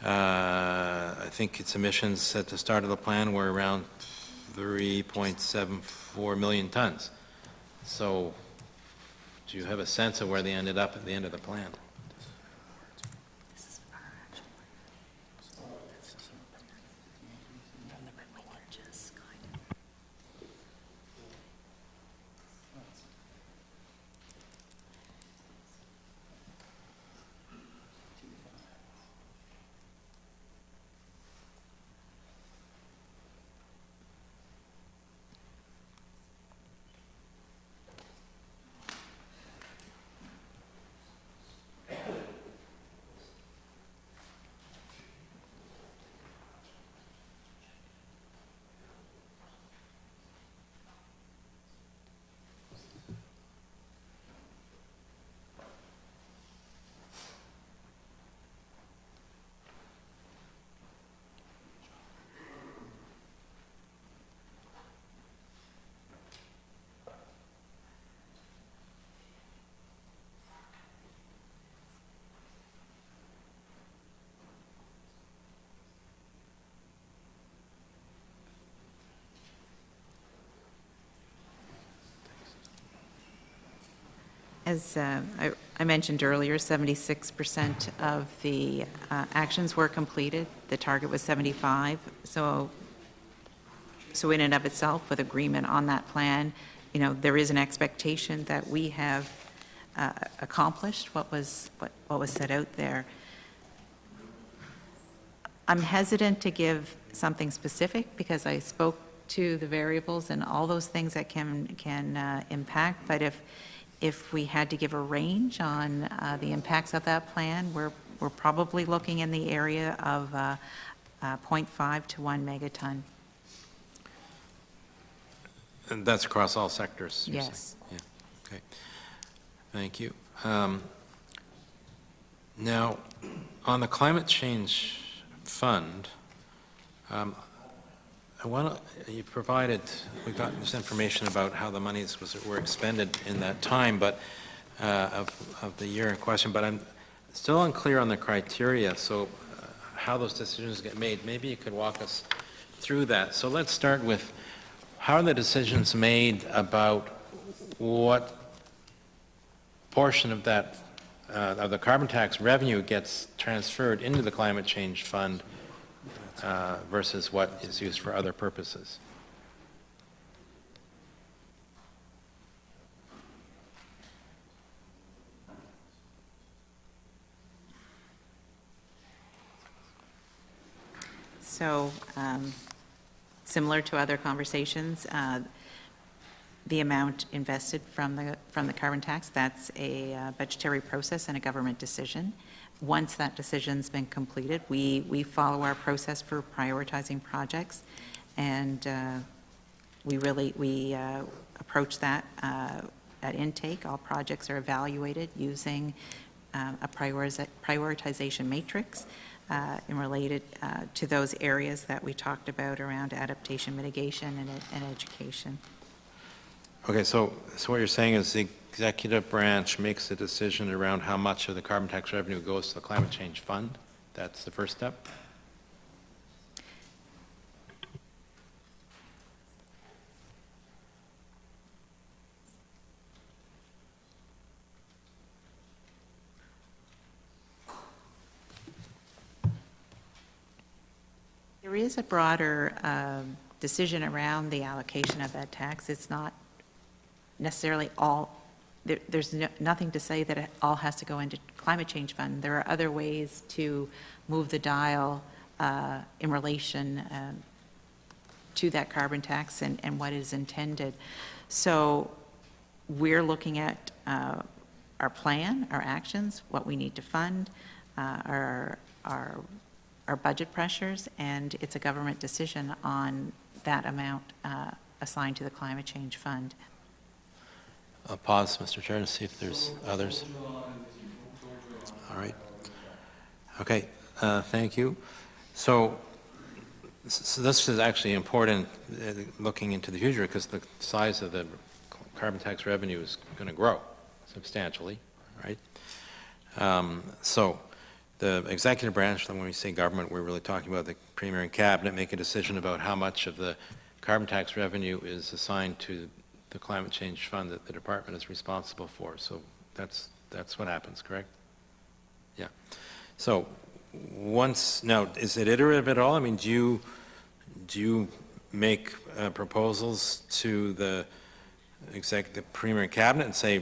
I think its emissions at the start of the plan were around 3.74 million tons. So do you have a sense of where they ended up at the end of the plan? As I mentioned earlier, 76% of the actions were completed. The target was 75. So in and of itself, with agreement on that plan, there is an expectation that we have accomplished what was set out there. I'm hesitant to give something specific because I spoke to the variables and all those things that can impact. But if we had to give a range on the impacts of that plan, we're probably looking in the area of 0.5 to 1 megaton. And that's across all sectors? Yes. Yeah. Okay. Thank you. Now, on the climate change fund, you provided, we got this information about how the monies were expended in that time, but of the year in question, but I'm still unclear on the criteria, so how those decisions get made. Maybe you could walk us through that. So let's start with, how are the decisions made about what portion of that, of the carbon tax revenue gets transferred into the climate change fund versus what is used for other purposes? So, similar to other conversations, the amount invested from the carbon tax, that's a budgetary process and a government decision. Once that decision's been completed, we follow our process for prioritizing projects, and we approach that at intake. All projects are evaluated using a prioritization matrix and related to those areas that we talked about around adaptation, mitigation, and education. Okay, so what you're saying is the executive branch makes a decision around how much of the carbon tax revenue goes to the climate change fund? That's the first step? There is a broader decision around the allocation of that tax. It's not necessarily all, there's nothing to say that it all has to go into climate change fund. There are other ways to move the dial in relation to that carbon tax and what is intended. So we're looking at our plan, our actions, what we need to fund, our budget pressures, and it's a government decision on that amount assigned to the climate change fund. I'll pause, Mr. Chair, to see if there's others. All right. Okay, thank you. So this is actually important looking into the future because the size of the carbon tax revenue is going to grow substantially, right? So the executive branch, when we say government, we're really talking about the Premier and Cabinet, make a decision about how much of the carbon tax revenue is assigned to the climate change fund that the department is responsible for. So that's what happens, correct? Yeah. So now, is it iterative at all? I mean, do you make proposals to the Premier and Cabinet and say,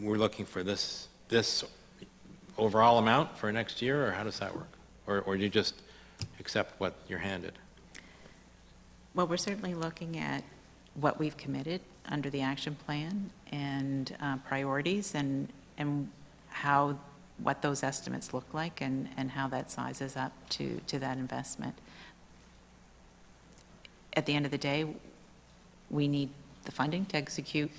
we're looking for this overall amount for next year, or how does that work? Or do you just accept what you're handed? Well, we're certainly looking at what we've committed under the action plan and priorities and what those estimates look like and how that sizes up to that investment. At the end of the day, we need the funding to execute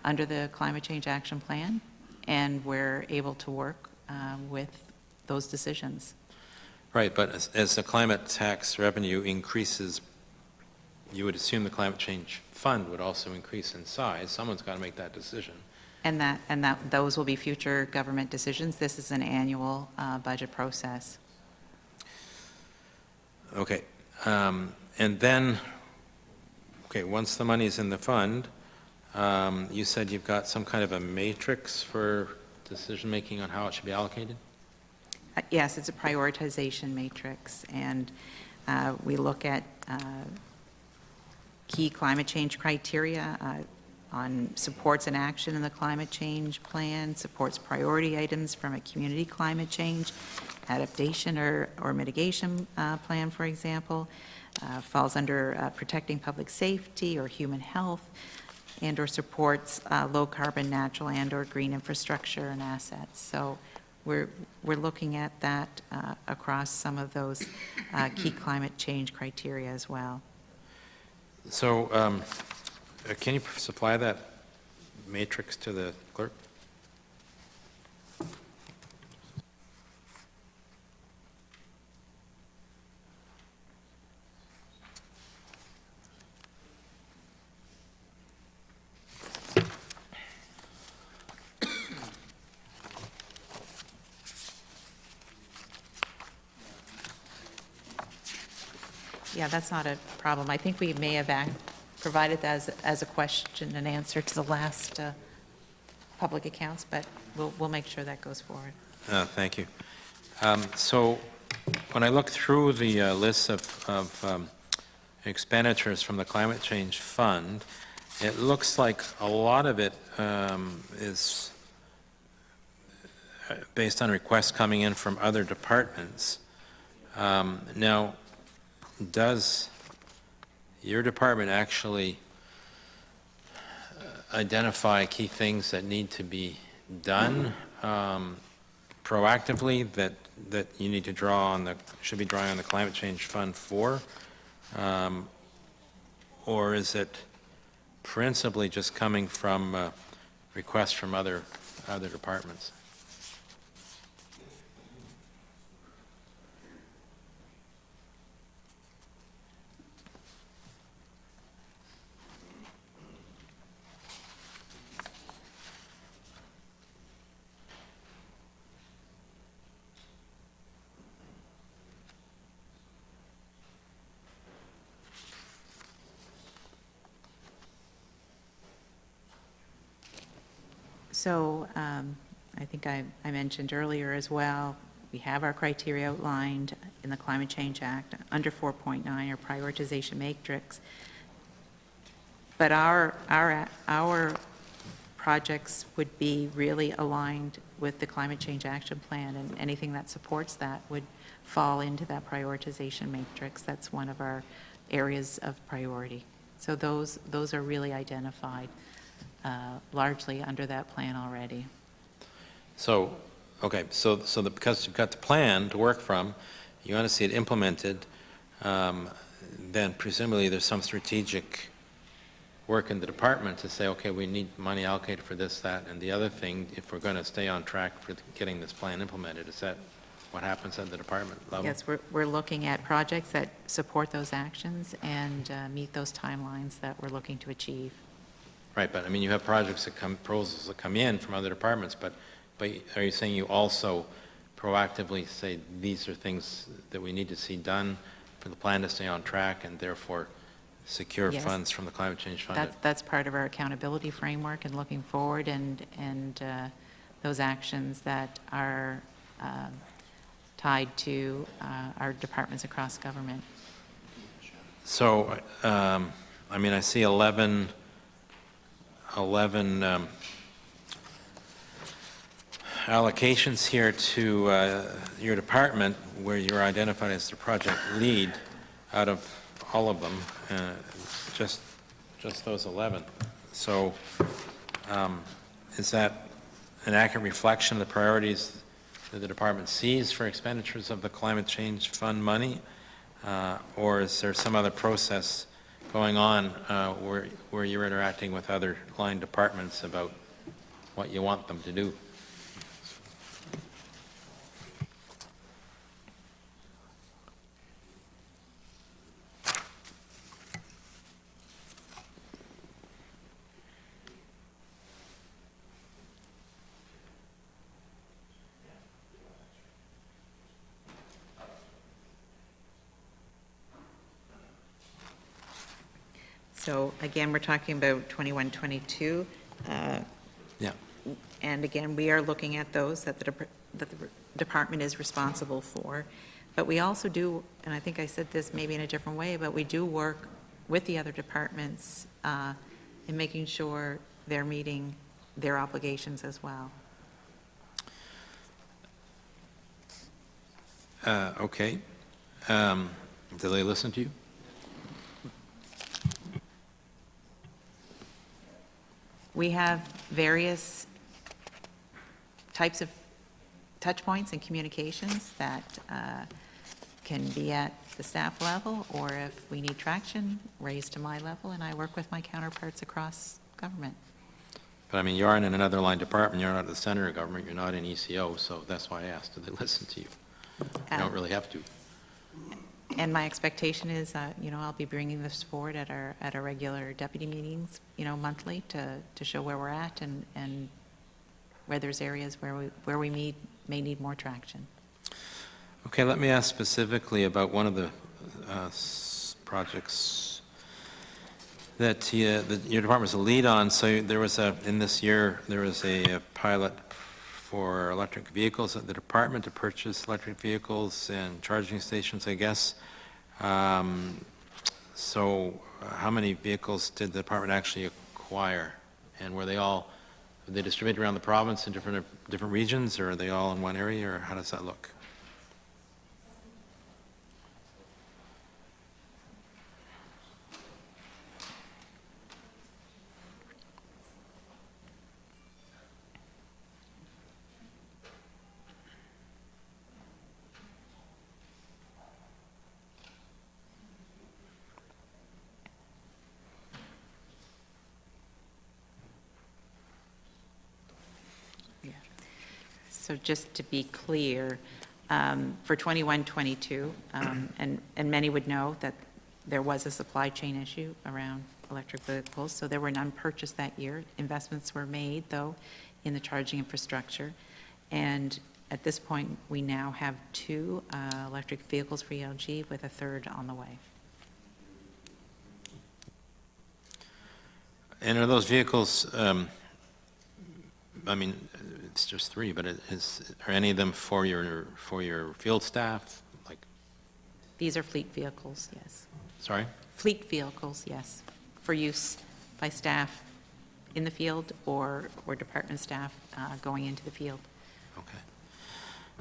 under the climate change action plan, and we're able to work with those decisions. Right, but as the climate tax revenue increases, you would assume the climate change fund would also increase in size. Someone's got to make that decision. And those will be future government decisions. This is an annual budget process. Okay, and then, once the money's in the fund, you said you've got some kind of a matrix for decision-making on how it should be allocated? Yes, it's a prioritization matrix, and we look at key climate change criteria on supports and action in the climate change plan, supports priority items from a community climate change, adaptation or mitigation plan, for example, falls under protecting public safety or human health, and or supports low carbon natural and or green infrastructure and assets. So we're looking at that across some of those key climate change criteria as well. So can you supply that matrix to the clerk? Yeah, that's not a problem. I think we may have provided that as a question and answer to the last public accounts, but we'll make sure that goes forward. Thank you. So when I look through the list of expenditures from the Climate Change Fund, it looks like a lot of it is based on requests coming in from other departments. Now, does your department actually identify key things that need to be done proactively that you need to should be drawing on the Climate Change Fund for? or is it principally just coming from requests from other departments? So I think I mentioned earlier as well, we have our criteria outlined in the Climate Change Act under 4.9, our prioritization matrix. But our projects would be really aligned with the Climate Change Action Plan, and anything that supports that would fall into that prioritization matrix. That's one of our areas of priority. So those are really identified largely under that plan already. So, okay, because you've got the plan to work from, you want to see it implemented, then presumably there's some strategic work in the department to say, okay, we need money allocated for this, that, and the other thing, if we're going to stay on track for getting this plan implemented. Is that what happens at the department level? Yes, we're looking at projects that support those actions and meet those timelines that we're looking to achieve. Right, but I mean, you have proposals that come in from other departments, but are you saying you also proactively say, these are things that we need to see done for the plan to stay on track, and therefore secure Yes. funds from the climate change fund? That's part of our accountability framework and looking forward, and those actions that are tied to our departments across government. So, I mean, I see 11 allocations here to your department where you're identified as the project lead out of all of them, just those 11. So is that an accurate reflection of the priorities that the department sees for expenditures of the climate change fund money? Or is there some other process going on where you're interacting with other line departments about what you want them to do? So again, we're talking about 21, 22. Yeah. And again, we are looking at those that the department is responsible for. But we also do, and I think I said this maybe in a different way, but we do work with the other departments in making sure they're meeting their obligations as well. Okay. Do they listen to you? We have various types of touch points and communications that can be at the staff level, or if we need traction, raised to my level, and I work with my counterparts across government. But I mean, you aren't in another line department, you're not at the center of government, you're not in ECO, so that's why I asked, do they listen to you? You don't really have to. And my expectation is, I'll be bringing this forward at our regular deputy meetings, monthly to show where we're at and where there's areas where we may need more traction. Okay, let me ask specifically about one of the projects that your department's a lead on. So there was in this year, there was a pilot for electric vehicles at the department to purchase electric vehicles and charging stations, I guess. So how many vehicles did the department actually acquire? And were they distributed around the province in different regions, or are they all in one area, or how does that look? So just to be clear, for 21-22, and many would know that there was a supply chain issue around electric vehicles, so there were none purchased that year. Investments were made, though, in the charging infrastructure. And at this point, we now have 2 electric vehicles for ELG with a third on the way. And are those vehicles, I mean, it's just 3, but are any of them for your field staff? Like, These are fleet vehicles, yes. sorry? Fleet vehicles, yes, for use by staff in the field or department staff going into the field. Okay.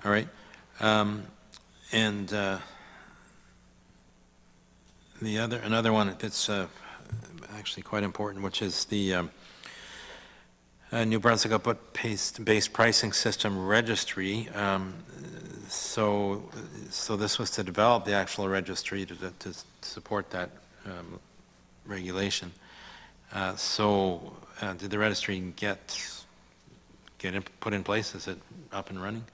All right. And another one that's actually quite important, which is the New Brunswick output-based pricing system registry. So this was to develop the actual registry to support that regulation. Did the registry get put in place? Is it up and running?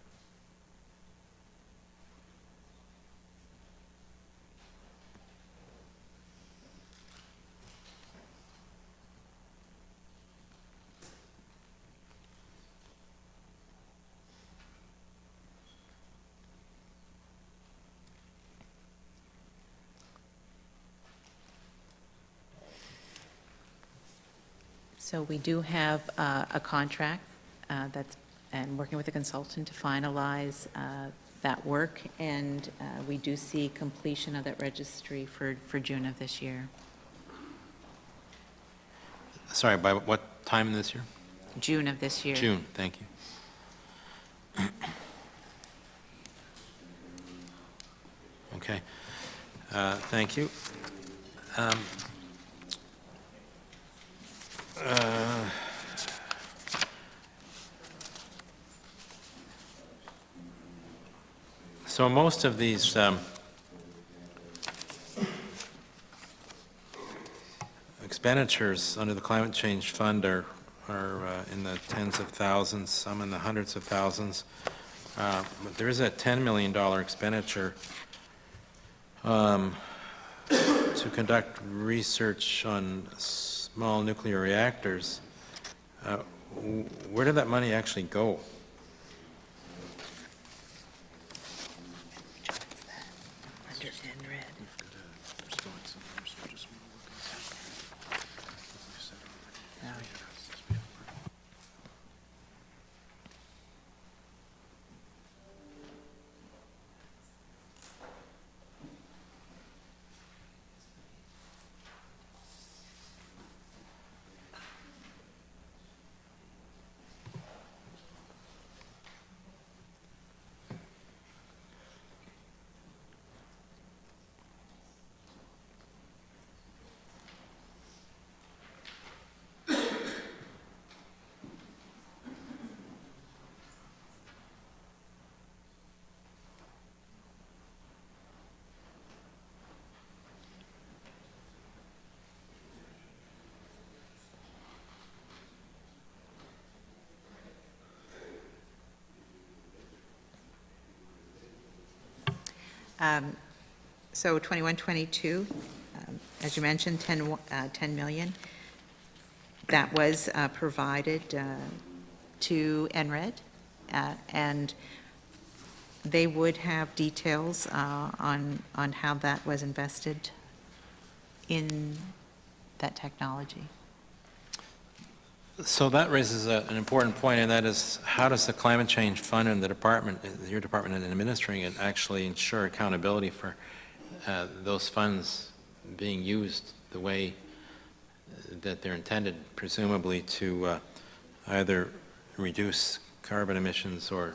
So we do have a contract and working with a consultant to finalize that work, and we do see completion of that registry for June of this year. Sorry, by what time this year? June of this year. June, thank you. Okay, thank you. So most of these expenditures under the Climate Change Fund are in the tens of thousands, some in the hundreds of thousands. But there is a $10 million expenditure to conduct research on small nuclear reactors. Where did that money actually go? So 21-22, as you mentioned, 10 million. That was provided to NRED, and they would have details on how that was invested in that technology. So that raises an important point, and that is, how does the Climate Change Fund and the department, your department in administering it, actually ensure accountability for those funds being used the way that they're intended, presumably to either reduce carbon emissions or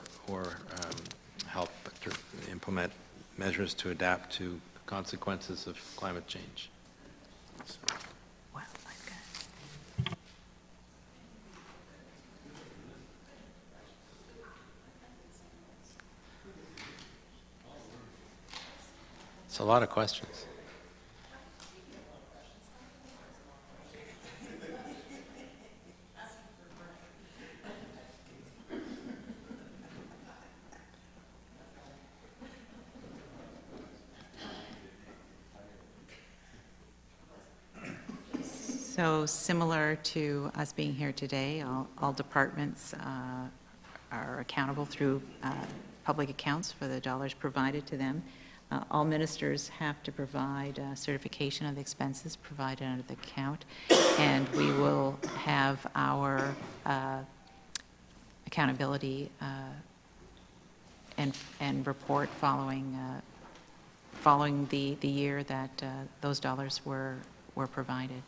help to implement measures to adapt to consequences of climate change? Wow, okay. It's a lot of questions. So similar to us being here today, all departments are accountable through public accounts for the dollars provided to them. All ministers have to provide certification of the expenses provided under the account, and we will have our accountability and report following the year that those dollars were provided.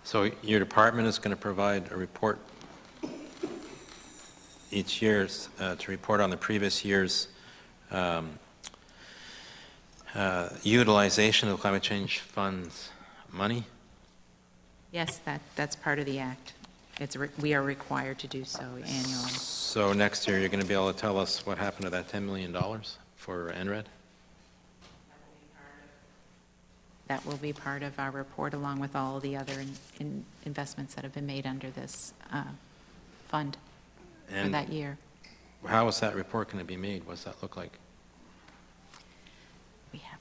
So your department is going to provide a report each year to report on the previous year's utilization of climate change funds money? Yes, that's part of the act. We are required to do so annually. So next year, you're going to be able to tell us what happened to that $10 million for NRED? That will be part of our report, along with all the other investments that have been made under this fund for And that year. how is that report going to be made? What does that look like? We have.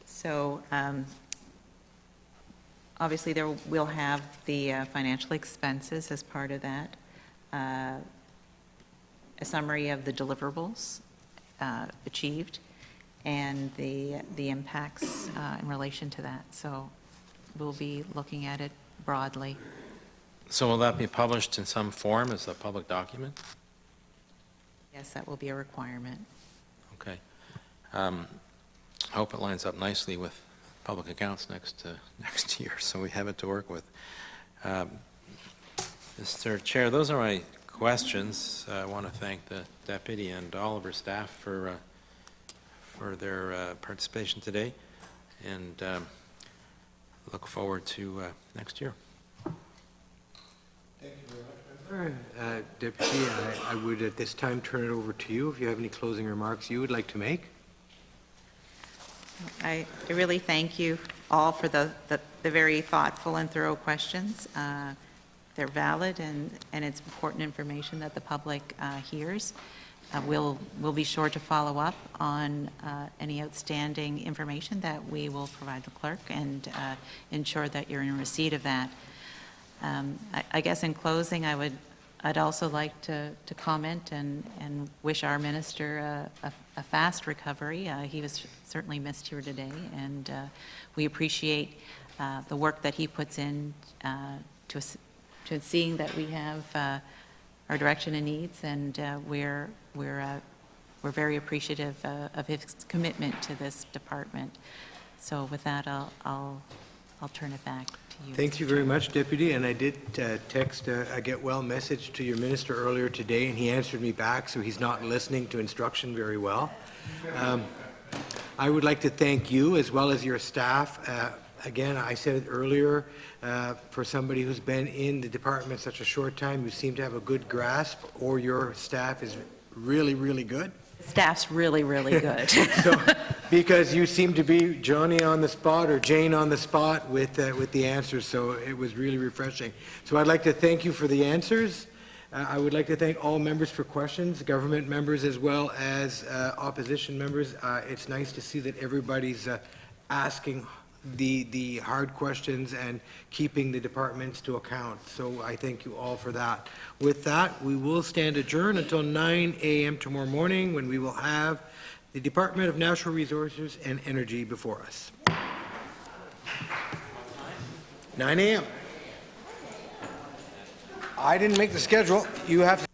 So obviously, we'll have the financial expenses as part of that, a summary of the deliverables achieved, and the impacts in relation to that. So we'll be looking at it broadly. So will that be published in some form as a public document? Yes, that will be a requirement. Okay. I hope it lines up nicely with public accounts next year, so we have it to work with. Mr. Chair, those are my questions. I want to thank the deputy and all of her staff for their participation today, and look forward to next year. Thank you very much, Deputy. I would at this time turn it over to you if you have any closing remarks you would like to make. I really thank you all for the very thoughtful and thorough questions. They're valid, and it's important information that the public hears. We'll be sure to follow up on any outstanding information that we will provide the clerk and ensure that you're in receipt of that. I guess in closing, I'd also like to comment and wish our minister a fast recovery. He was certainly missed here today, and we appreciate the work that he puts in to seeing that we have our direction and needs, and we're very appreciative of his commitment to this department. So with that, I'll turn it back to you. Thank you very much, Deputy, and I did text a get well message to your minister earlier today, and he answered me back, so he's not listening to instruction very well. I would like to thank you as well as your staff. Again, I said it earlier, for somebody who's been in the department such a short time, you seem to have a good grasp, or your staff is really, really good. Staff's really, really good. So, because you seem to be Johnny on the spot or Jane on the spot with the answers, so it was really refreshing. So I'd like to thank you for the answers. I would like to thank all members for questions, government members as well as opposition members. It's nice to see that everybody's asking the hard questions and keeping the departments to account. So I thank you all for that. With that, we will stand adjourned until 9 a.m. tomorrow morning, when we will have the Department of Natural Resources and Energy before us. 9 a.m. I didn't make the schedule. You have to